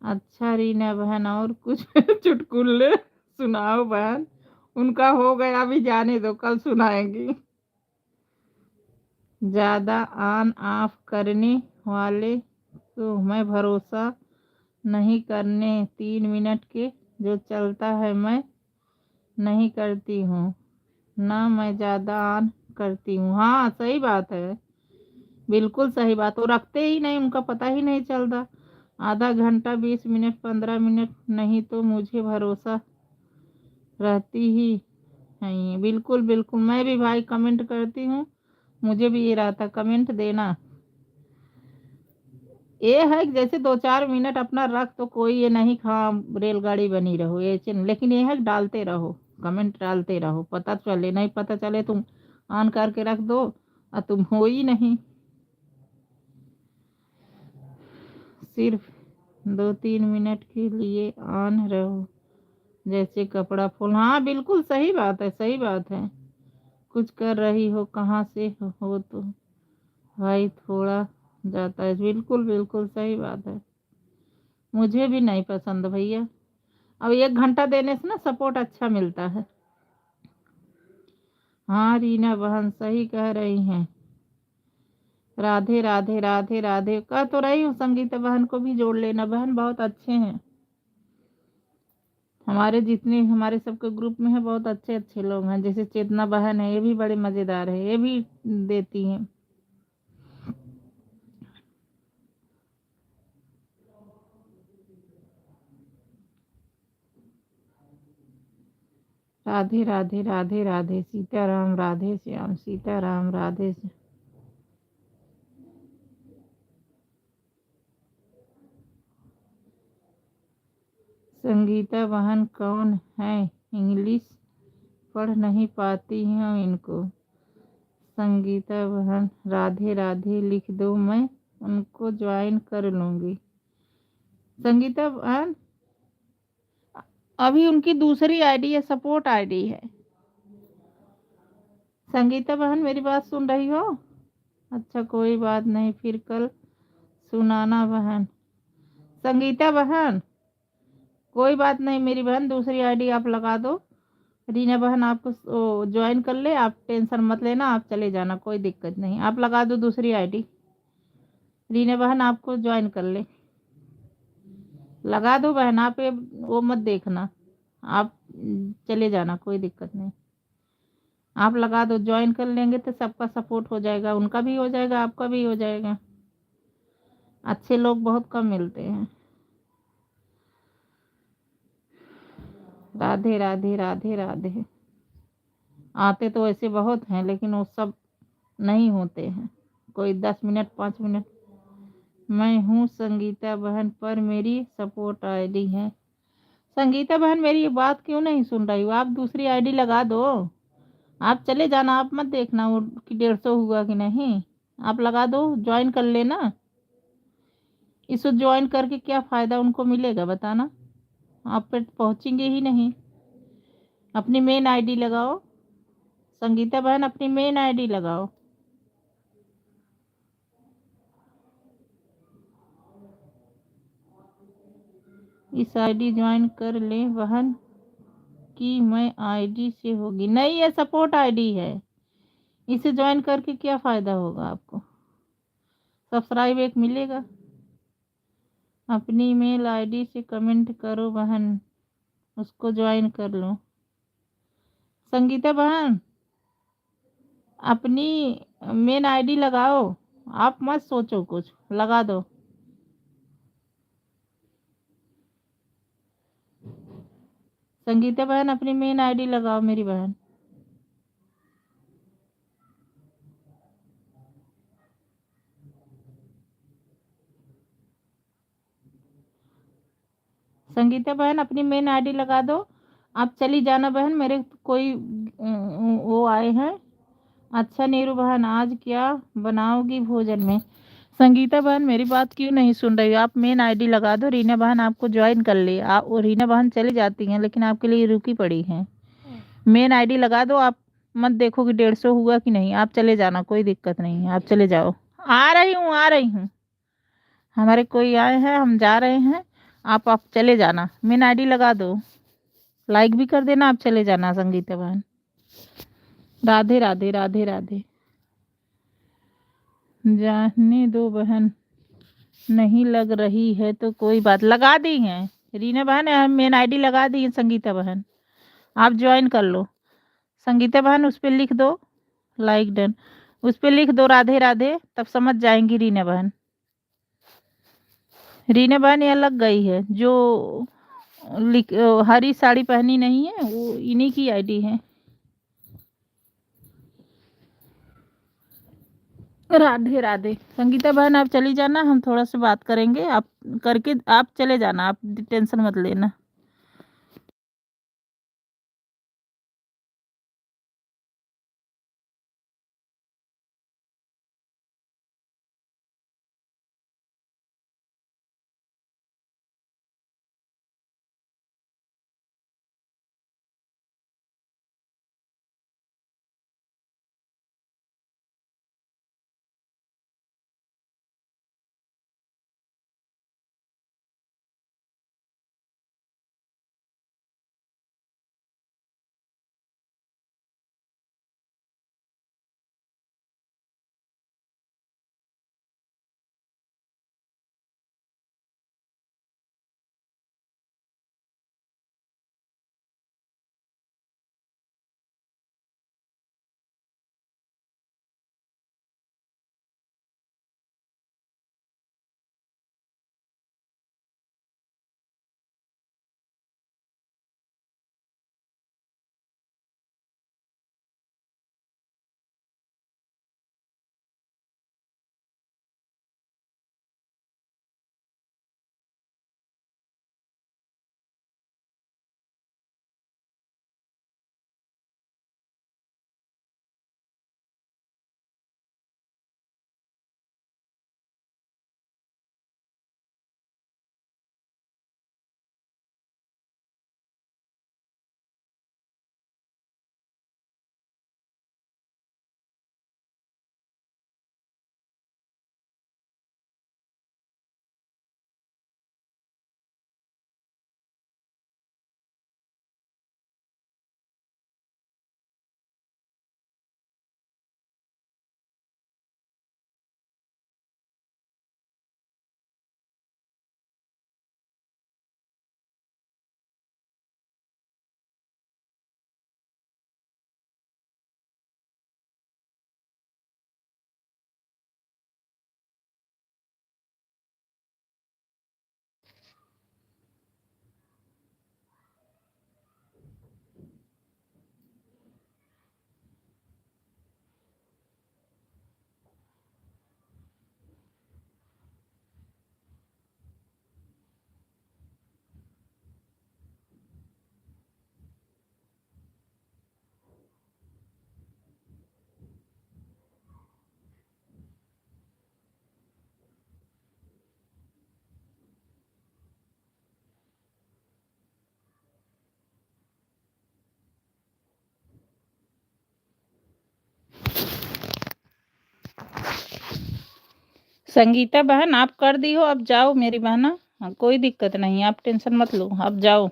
अच्छा रीना बहन, और कुछ चुटकुल्ले सुनाओ बहन। उनका हो गया, अभी जाने दो, कल सुनाएंगी। ज़्यादा ऑन ऑफ करने वाले तो मैं भरोसा नहीं करने, 3 मिनट के जो चलता है मैं नहीं करती हूँ ना, मैं ज़्यादा ऑन करती हूँ। हाँ, सही बात है, बिल्कुल सही बात। वो रखते ही नहीं, उनका पता ही नहीं चलता। आधा घंटा, 20 मिनट, 15 मिनट नहीं तो मुझे भरोसा रहती ही नहीं है। बिल्कुल बिल्कुल, मैं भी भाई कमेंट करती हूँ, मुझे भी ये रहता कमेंट देना। ये है कि जैसे 2-4 मिनट अपना रख, तो कोई ये नहीं खा रेलगाड़ी बनी रहो ये लेकिन ये है कि डालते रहो, कमेंट डालते रहो, पता चले नहीं पता चले, तुम ऑन करके रख दो और तुम हो ही नहीं। सिर्फ 2-3 मिनट के लिए ऑन रहो, जैसे कपड़ा फूल। हाँ, बिल्कुल सही बात है, सही बात है। कुछ कर रही हो, कहाँ से हो तो भाई थोड़ा जाता है। बिल्कुल बिल्कुल सही बात है, मुझे भी नहीं पसंद भैया। अब 1 घंटा देने से ना सपोर्ट अच्छा मिलता है। हाँ रीना बहन, सही कह रही हैं। राधे राधे राधे राधे कह तो रही हूँ, संगीता बहन को भी जोड़ लेना बहन, बहुत अच्छे हैं। हमारे जितने हमारे सबके ग्रुप में है, बहुत अच्छे अच्छे लोग हैं। जैसे चेतना बहन है, ये भी बड़े मज़ेदार है, ये भी देती हैं। राधे राधे राधे राधे, सीताराम राधे श्याम, सीताराम राधे श्याम। संगीता बहन कौन है? इंग्लिश पढ़ नहीं पाती हूँ इनको। संगीता बहन राधे राधे लिख दो, मैं उनको ज्वाइन कर लूँगी। संगीता बहन, अभी उनकी दूसरी आईडी है, सपोर्ट आईडी है। संगीता बहन, मेरी बात सुन रही हो? अच्छा, कोई बात नहीं, फिर कल सुनाना बहन। संगीता बहन, कोई बात नहीं मेरी बहन, दूसरी आईडी आप लगा दो। रीना बहन आपको ज्वाइन कर ले, आप टेंशन मत लेना, आप चले जाना, कोई दिक्कत नहीं, आप लगा दो दूसरी आईडी। रीना बहन आपको ज्वाइन कर ले, लगा दो बहन। आप ये वो मत देखना, आप चले जाना, कोई दिक्कत नहीं। आप लगा दो, ज्वाइन कर लेंगे तो सबका सपोर्ट हो जाएगा, उनका भी हो जाएगा, आपका भी हो जाएगा। अच्छे लोग बहुत कम मिलते हैं। राधे राधे राधे राधे। आते तो ऐसे बहुत हैं, लेकिन वो सब नहीं होते हैं, कोई 10 मिनट 5 मिनट। मैं हूँ संगीता बहन, पर मेरी सपोर्ट आईडी है। संगीता बहन, मेरी ये बात क्यों नहीं सुन रही हो? आप दूसरी आईडी लगा दो, आप चले जाना, आप मत देखना वो कि 150 हुआ कि नहीं। आप लगा दो, ज्वाइन कर लेना। इसको ज्वाइन करके क्या फ़ायदा उनको मिलेगा बताना, आप पे पहुँचेंगे ही नहीं। अपनी मेन आईडी लगाओ, संगीता बहन अपनी मेन आईडी लगाओ। इस आईडी ज्वाइन कर ले बहन कि मैं आईडी से होगी, नहीं ये सपोर्ट आईडी है, इसे ज्वाइन करके क्या फ़ायदा होगा आपको, सब्सक्राइब एक मिलेगा। अपनी मेल आईडी से कमेंट करो बहन, उसको ज्वाइन कर लो। संगीता बहन अपनी मेन आईडी लगाओ, आप मत सोचो, कुछ लगा दो। संगीता बहन अपनी मेन आईडी लगाओ मेरी बहन। संगीता बहन अपनी मेन आईडी लगा दो, आप चली जाना बहन, मेरे कोई वो आए हैं। अच्छा नीरू बहन आज क्या बनाओगी भोजन में। संगीता बहन मेरी बात क्यों नहीं सुन रही हो, आप मेन आईडी लगा दो, रीना बहन आपको ज्वाइन कर ले, आप वो रीना बहन चली जाती हैं लेकिन आपके लिए रुकी पड़ी हैं। मेन आईडी लगा दो, आप मत देखो कि 150 हुआ कि नहीं, आप चले जाना, कोई दिक्कत नहीं है, आप चले जाओ। आ रही हूँ आ रही हूँ, हमारे कोई आए हैं, हम जा रहे हैं, आप चले जाना, मेन आईडी लगा दो, लाइक भी कर देना, आप चले जाना संगीता बहन। राधे राधे राधे राधे। जाने दो बहन, नहीं लग रही है तो कोई बात, लगा दी है रीना बहन, मेन आईडी लगा दी है संगीता बहन, आप ज्वाइन कर लो। संगीता बहन उस पर लिख दो लाइक डन, उस पर लिख दो राधे राधे, तब समझ जाएंगी रीना बहन। रीना बहन यह लग गई है, जो हरी साड़ी पहनी नहीं है वो इन्हीं की आईडी है। राधे राधे। संगीता बहन आप चली जाना, हम थोड़ा सा बात करेंगे, आप करके आप चले जाना, आप टेंशन मत लेना। संगीता बहन आप कर दी हो, अब जाओ मेरी बहना, हाँ, कोई दिक्कत नहीं, आप टेंशन मत लो, आप जाओ।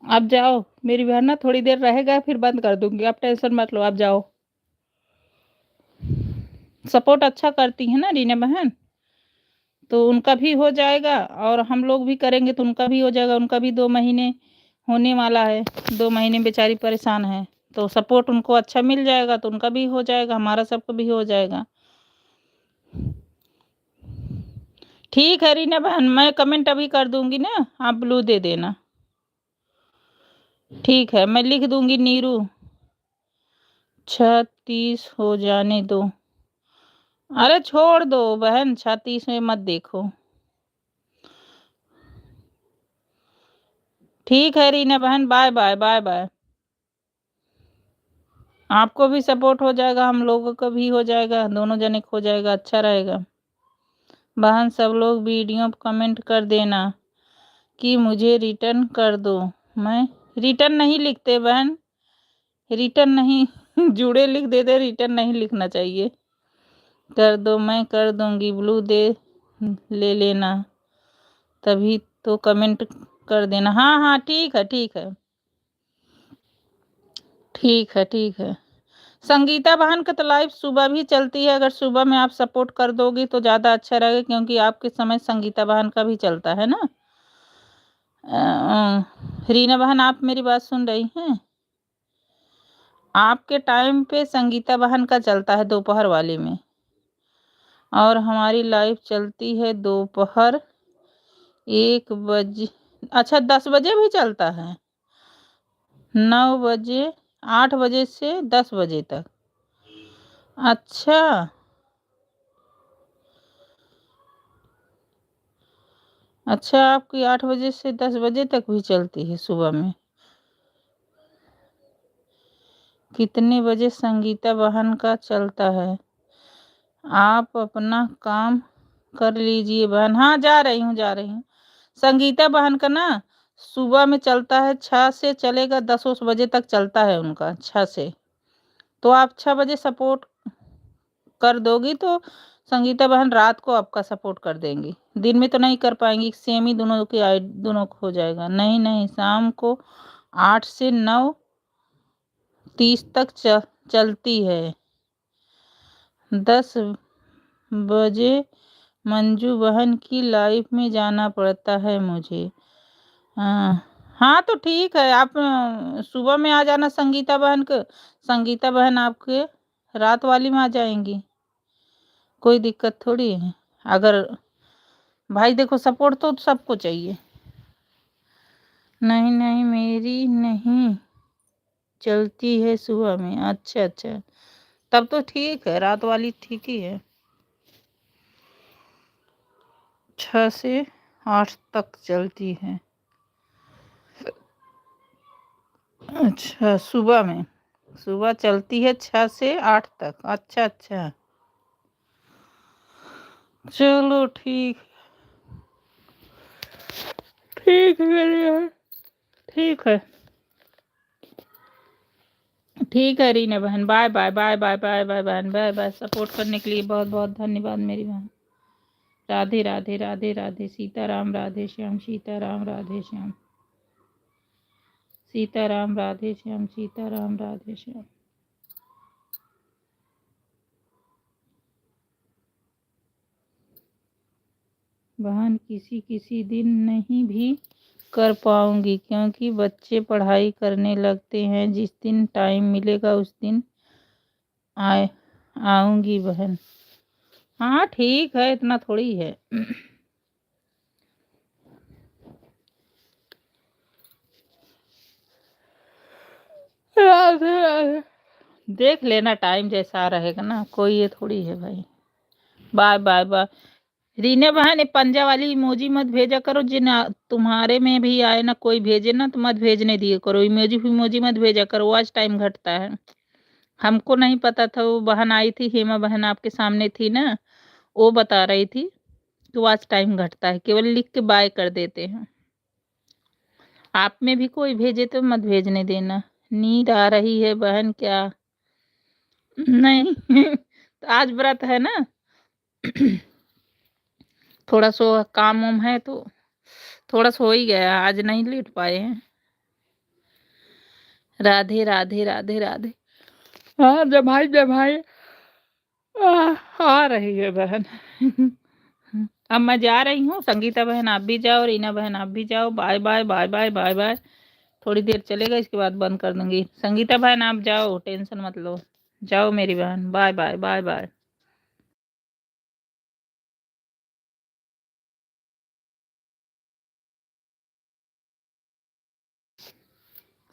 आप जाओ, मेरी बहन ना थोड़ी देर रहेगा फिर बंद कर दूंगी, आप टेंशन मत लो, आप जाओ। सपोर्ट अच्छा करती है ना रीना बहन, तो उनका भी हो जाएगा और हम लोग भी करेंगे तो उनका भी हो जाएगा। उनका भी 2 महीने होने वाला है, 2 महीने बेचारी परेशान है, तो सपोर्ट उनको अच्छा मिल जाएगा तो उनका भी हो जाएगा, हमारा सबको भी हो जाएगा। ठीक है रीना बहन, मैं कमेंट अभी कर दूंगी ना, आप ब्लू दे देना। ठीक है, मैं लिख दूंगी नीरू 36 हो जाने दो। अरे छोड़ दो बहन, 36 में मत देखो। ठीक है रीना बहन, बाय बाय बाय बाय। आपको भी सपोर्ट हो जाएगा, हम लोगों का भी हो जाएगा, दोनों जने को हो जाएगा, अच्छा रहेगा। बहन सब लोग वीडियो कमेंट कर देना कि मुझे रिटर्न कर दो। मैं रिटर्न नहीं लिखते बहन, रिटर्न नहीं जुड़े लिख देते, रिटर्न नहीं लिखना चाहिए। कर दो, मैं कर दूंगी, ब्लू दे ले लेना, तभी तो कमेंट कर देना। हाँ हाँ ठीक है ठीक है ठीक है ठीक है। संगीता बहन का तो लाइव सुबह भी चलती है, अगर सुबह में आप सपोर्ट कर दोगी तो ज़्यादा अच्छा रहेगा, क्योंकि आपके समय संगीता बहन का भी चलता है ना। रीना बहन आप मेरी बात सुन रही हैं? आपके टाइम पे संगीता बहन का चलता है दोपहर वाले में, और हमारी लाइव चलती है दोपहर 1 बजे, अच्छा 10 बजे भी चलता है, 9 बजे, 8 बजे से 10 बजे तक। अच्छा अच्छा, आपकी 8 बजे से 10 बजे तक भी चलती है सुबह में। कितने बजे संगीता बहन का चलता है? आप अपना काम कर लीजिए बहन। हाँ जा रही हूँ जा रही हूँ। संगीता बहन का ना सुबह में चलता है, 6 से चलेगा, 10 बजे तक चलता है उनका, 6 से। तो आप 6 बजे सपोर्ट कर दोगी तो संगीता बहन रात को आपका सपोर्ट कर देंगी, दिन में तो नहीं कर पाएंगी, सेम ही दोनों की दोनों को हो जाएगा। नहीं नहीं, शाम को 8 से 9:30 तक चलती है। 10 बजे मंजू बहन की लाइफ में जाना पड़ता है मुझे। हाँ हाँ तो ठीक है, आप सुबह में आ जाना संगीता बहन को, संगीता बहन आपके रात वाली में आ जाएंगी, कोई दिक्कत थोड़ी है। अगर भाई देखो सपोर्ट तो सबको चाहिए। नहीं नहीं, मेरी नहीं चलती है सुबह में। अच्छा अच्छा, तब तो ठीक है, रात वाली ठीक ही है, 6 से 8 तक चलती है। अच्छा सुबह में, सुबह चलती है 6 से 8 तक। अच्छा अच्छा, चलो ठीक, ठीक है मेरे यार, ठीक है ठीक है रीना बहन, bye bye bye bye bye bye बहन, बाय बाय। सपोर्ट करने के लिए बहुत बहुत धन्यवाद मेरी बहन। राधे राधे राधे राधे, सीताराम राधे श्याम, सीताराम राधे श्याम, सीताराम राधे श्याम, सीताराम राधे श्याम। बहन किसी किसी दिन नहीं भी कर पाऊंगी, क्योंकि बच्चे पढ़ाई करने लगते हैं, जिस दिन टाइम मिलेगा उस दिन आए आऊंगी बहन। हाँ ठीक है, इतना थोड़ी है। राधे राधे, देख लेना टाइम जैसा रहेगा ना, कोई ये थोड़ी है भाई। Bye bye bye. रीना बहन, ये पंजा वाली इमोजी मत भेजा करो, जिन तुम्हारे में भी आए ना कोई भेजे ना तो मत भेजने दिए करो, इमोजी इमोजी मत भेजा करो, आज टाइम घटता है। हमको नहीं पता था, वो बहन आई थी, हेमा बहन आपके सामने थी ना, वो बता रही थी कि आज टाइम घटता है, केवल लिख के बाय कर देते हैं। आप में भी कोई भेजे तो मत भेजने देना। नींद आ रही है बहन क्या? नहीं तो आज व्रत है ना, थोड़ा सो काम वाम है तो थोड़ा सो ही गया, आज नहीं लेट पाए हैं। राधे राधे राधे राधे। हाँ जमाई जमाई आ रही है बहन। अब मैं जा रही हूँ, संगीता बहन आप भी जाओ, रीना बहन आप भी जाओ। Bye bye bye bye bye bye. थोड़ी देर चलेगा, इसके बाद बंद कर दूंगी। संगीता बहन आप जाओ, टेंशन मत लो, जाओ मेरी बहन। Bye bye bye bye.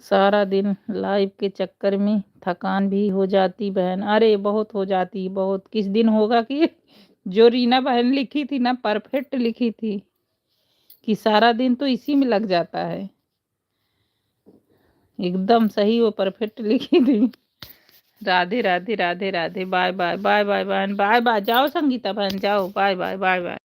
सारा दिन लाइव के चक्कर में थकान भी हो जाती बहन, अरे बहुत हो जाती, बहुत। किस दिन होगा कि जो रीना बहन लिखी थी ना, परफेक्ट लिखी थी कि सारा दिन तो इसी में लग जाता है। एकदम सही वो परफेक्ट लिखी थी। Radhe Radhe Radhe Radhe. Bye bye bye bye बहन, बाय बाय। जाओ संगीता बहन जाओ, bye bye bye bye.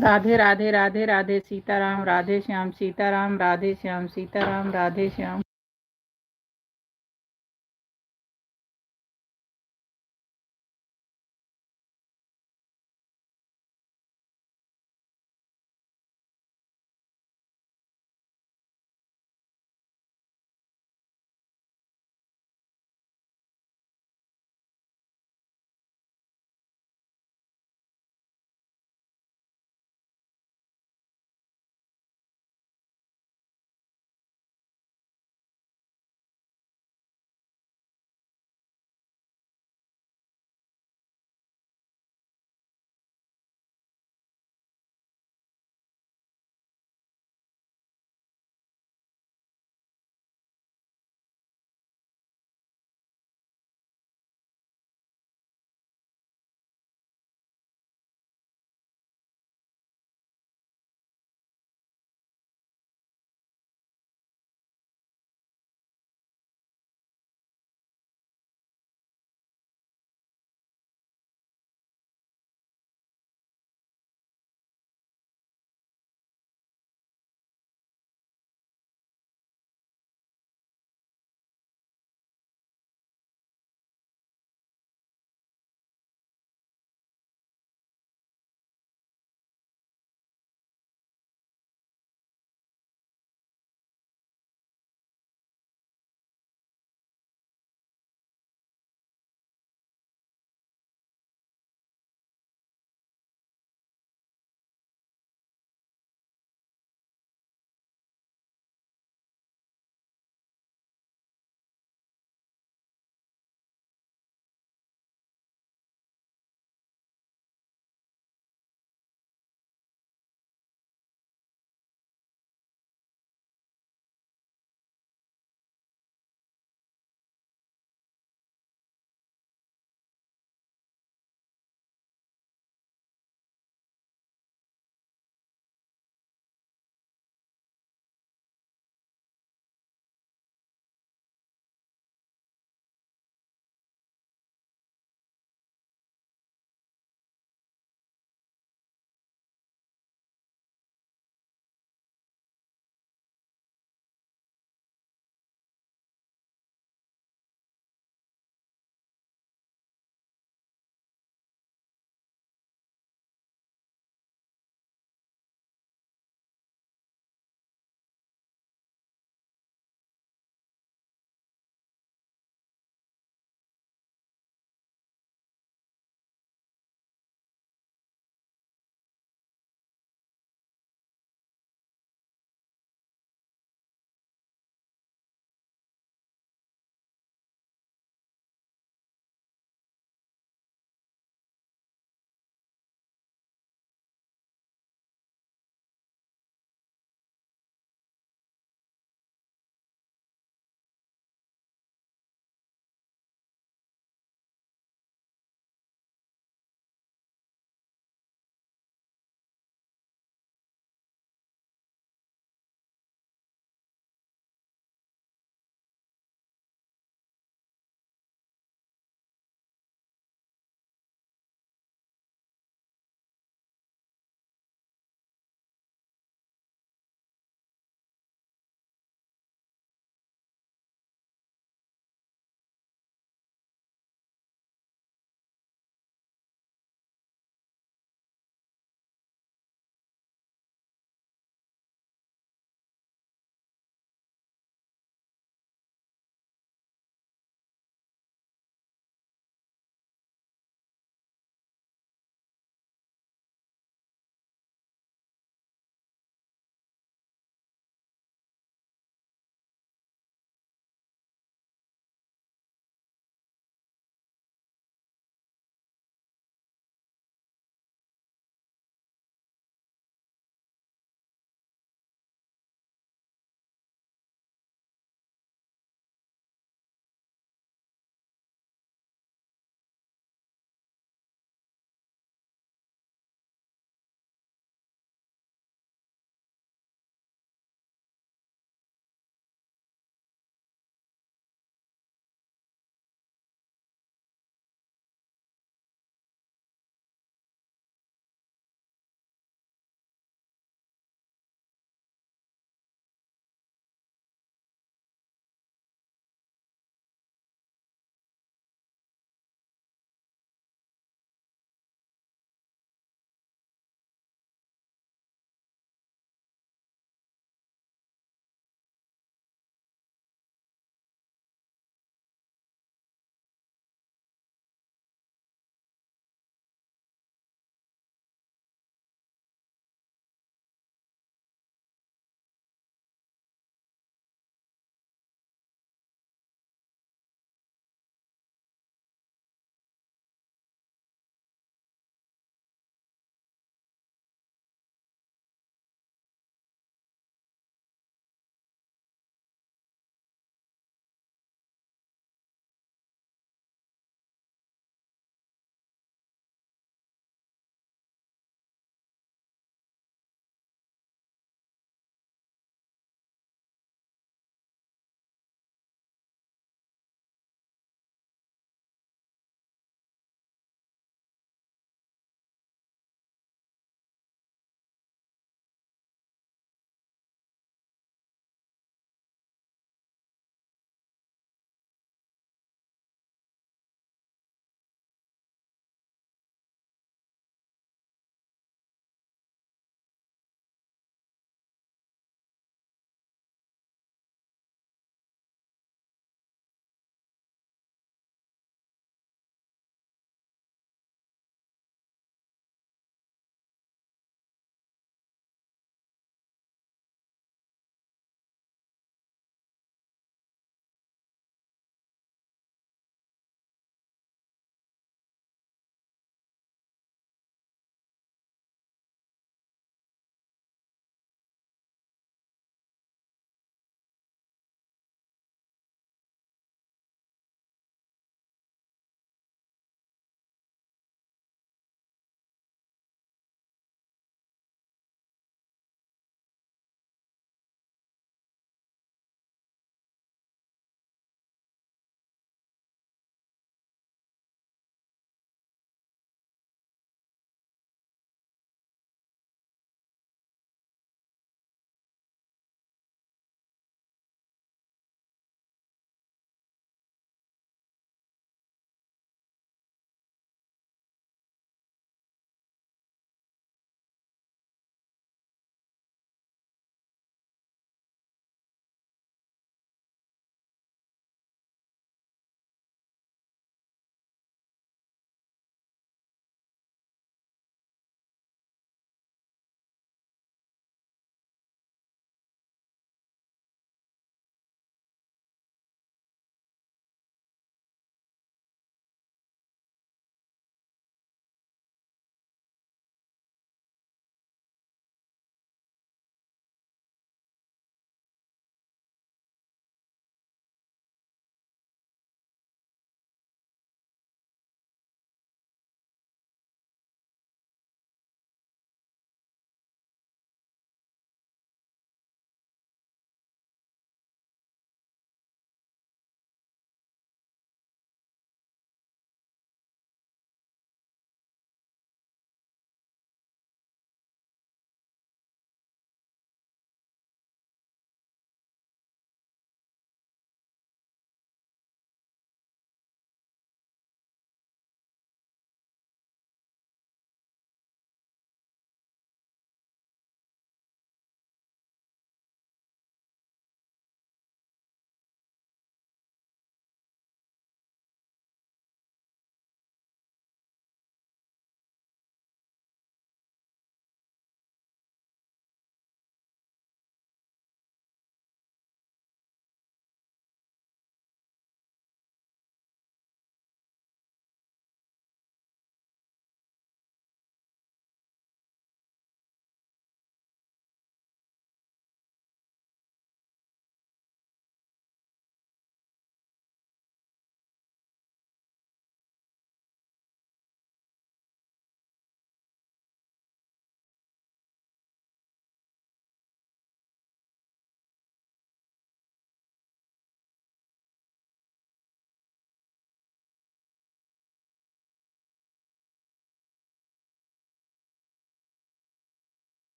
Radhe Radhe Radhe Radhe Sitaram, Radhe Shyam Sitaram, Radhe Shyam Sitaram, Radhe Shyam.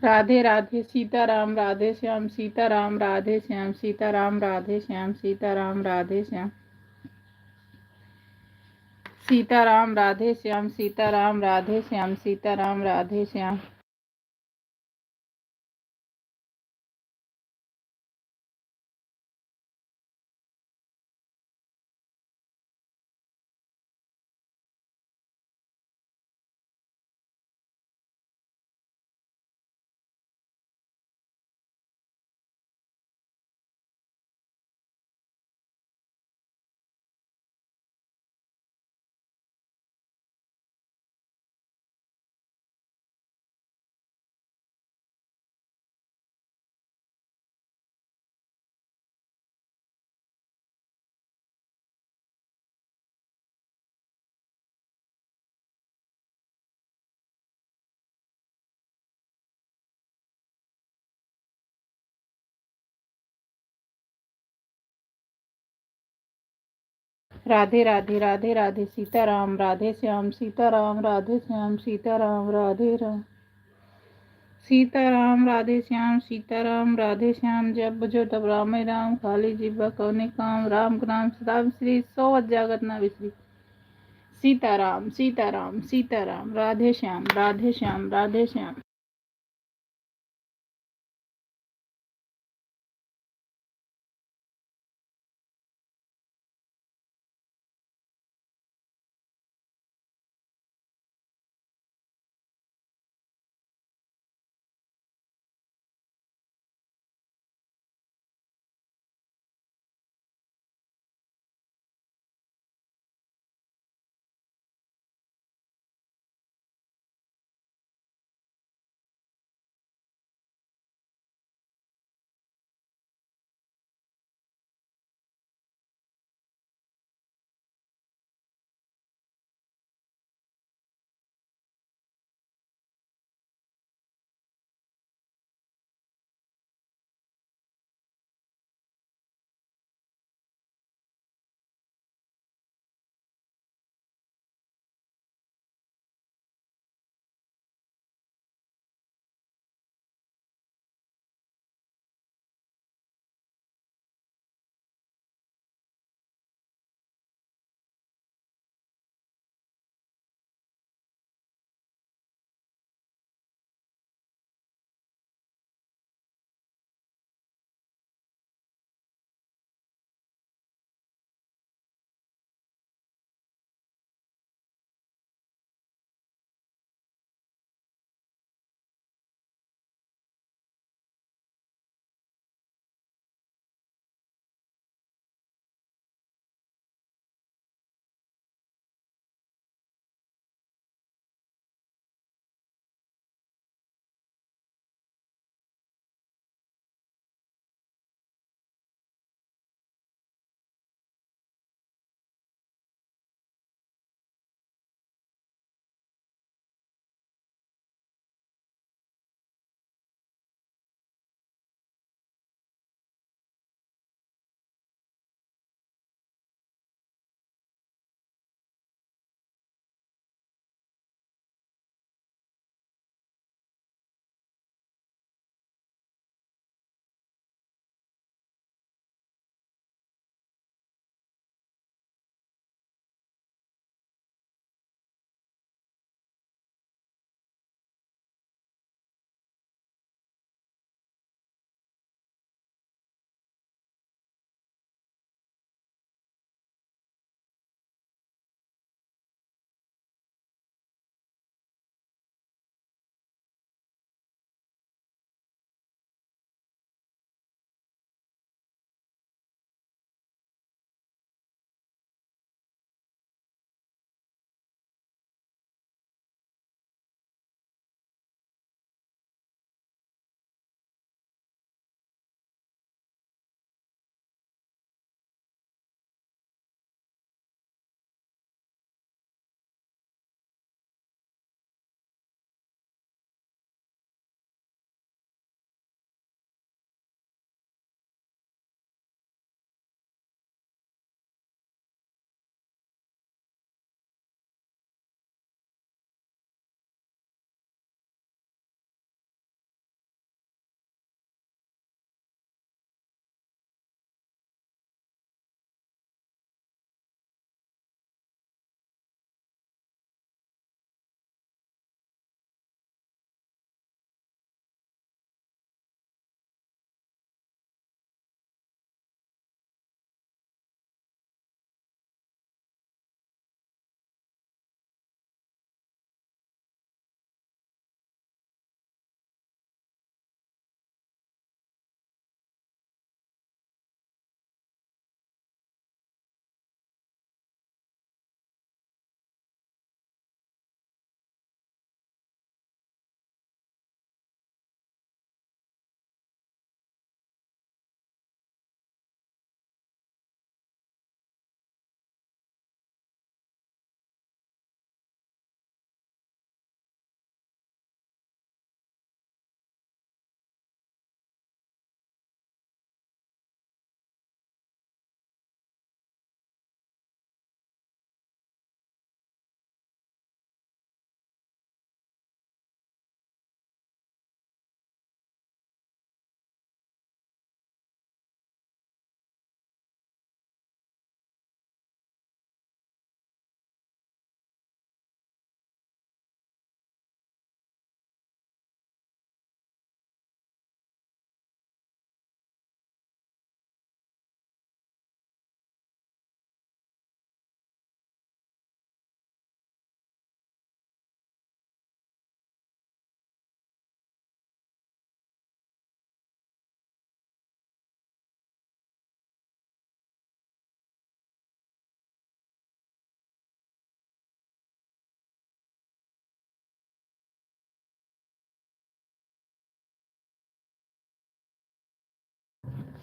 Radhe Radhe Sitaram Radhe Shyam Sitaram Radhe Shyam Sitaram Radhe Shyam Sitaram Radhe Shyam Sitaram Radhe Shyam Sitaram Radhe Shyam Sitaram Radhe Shyam Radhe Radhe Radhe Radhe Sitaram Radhe Shyam Sitaram Radhe Shyam Sitaram Radhe Ram Sitaram Radhe Shyam Sitaram Radhe Shyam जब बुझो तब राम राम खाली जिब्बा कौने काम राम नाम राम श्री सो जागत ना विसरी सीताराम सीताराम सीताराम राधे श्याम राधे श्याम राधे श्याम।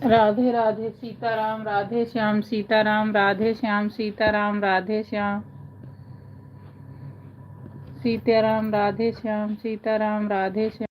राधे राधे सीताराम, राधे श्याम सीताराम, राधे श्याम सीताराम, राधे श्याम सीताराम, राधे श्याम सीताराम, राधे श्याम।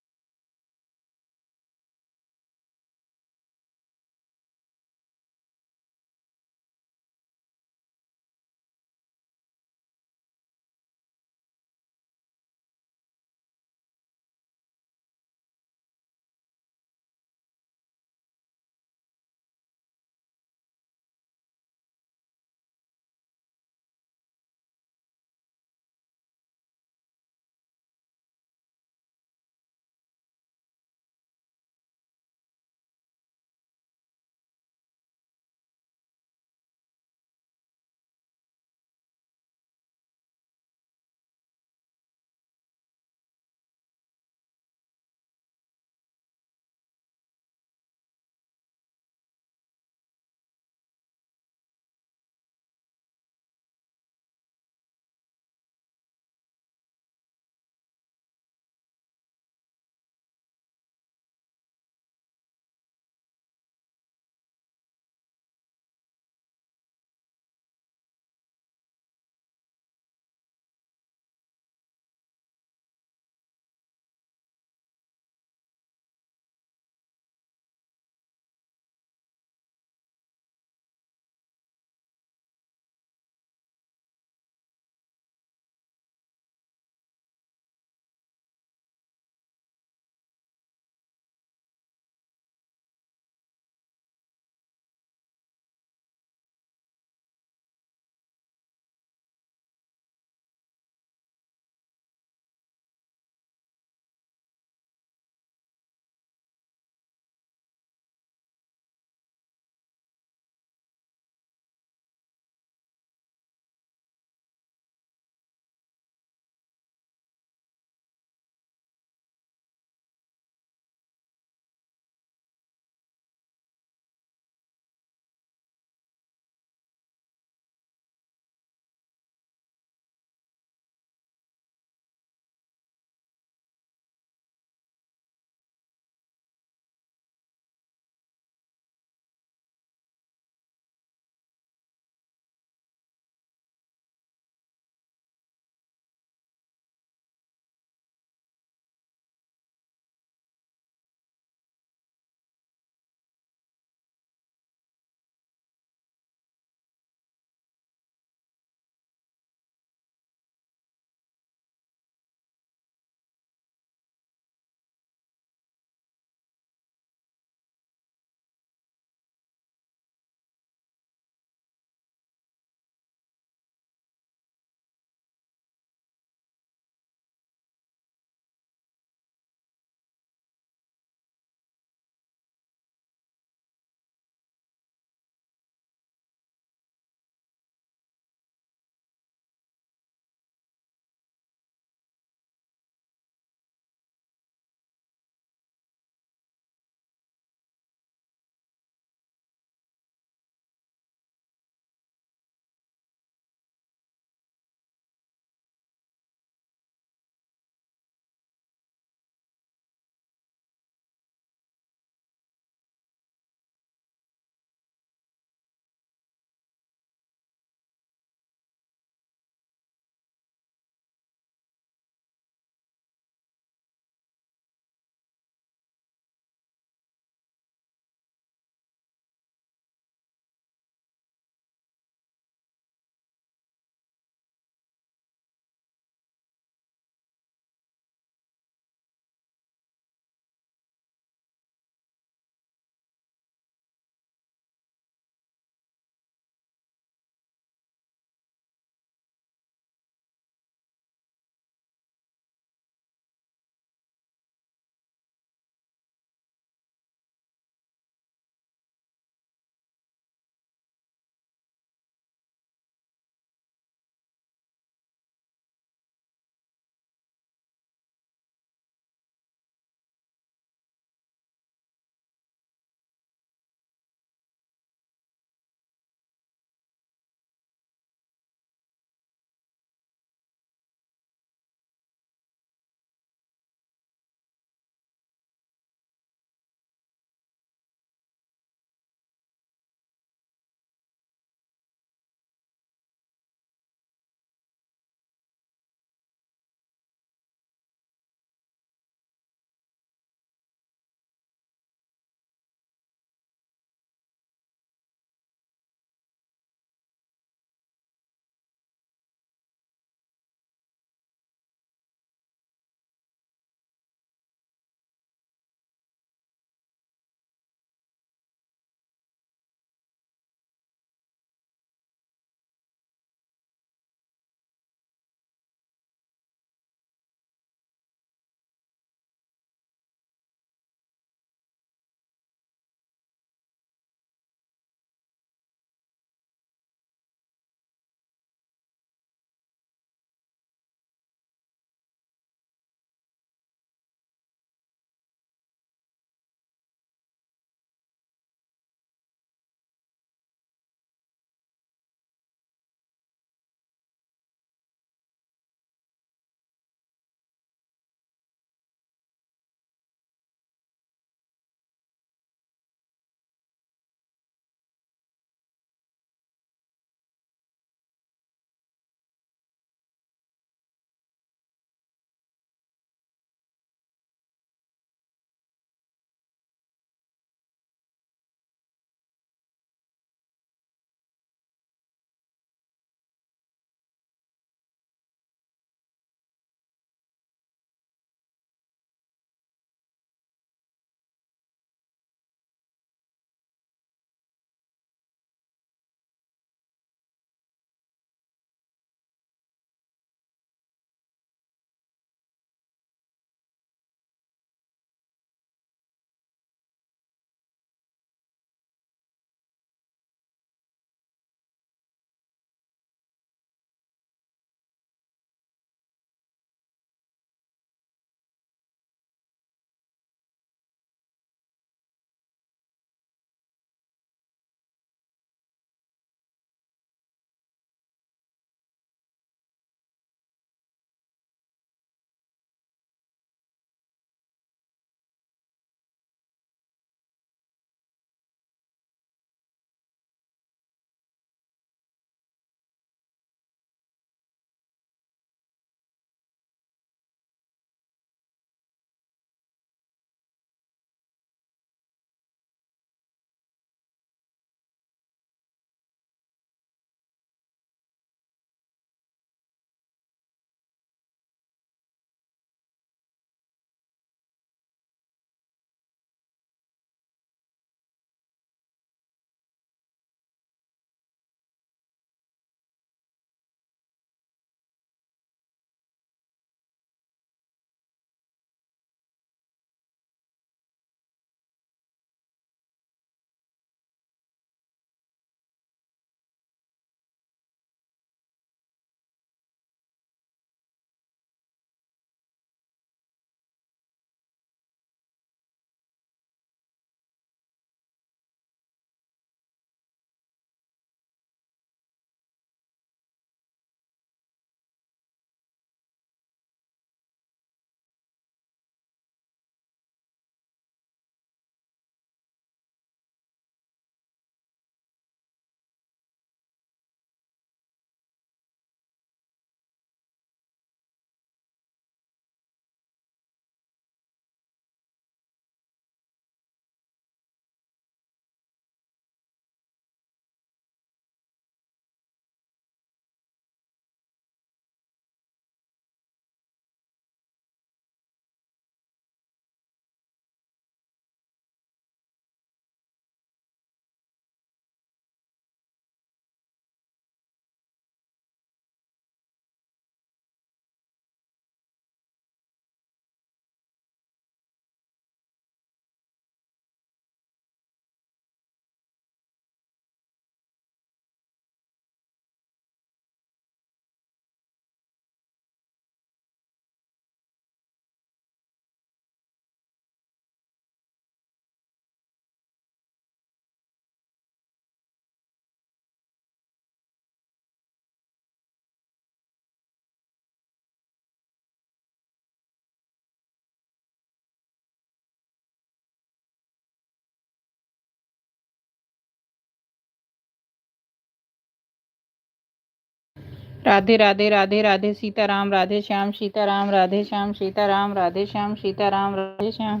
राधे राधे राधे राधे सीताराम राधे श्याम सीताराम राधे श्याम सीताराम राधे श्याम सीताराम राधे श्याम।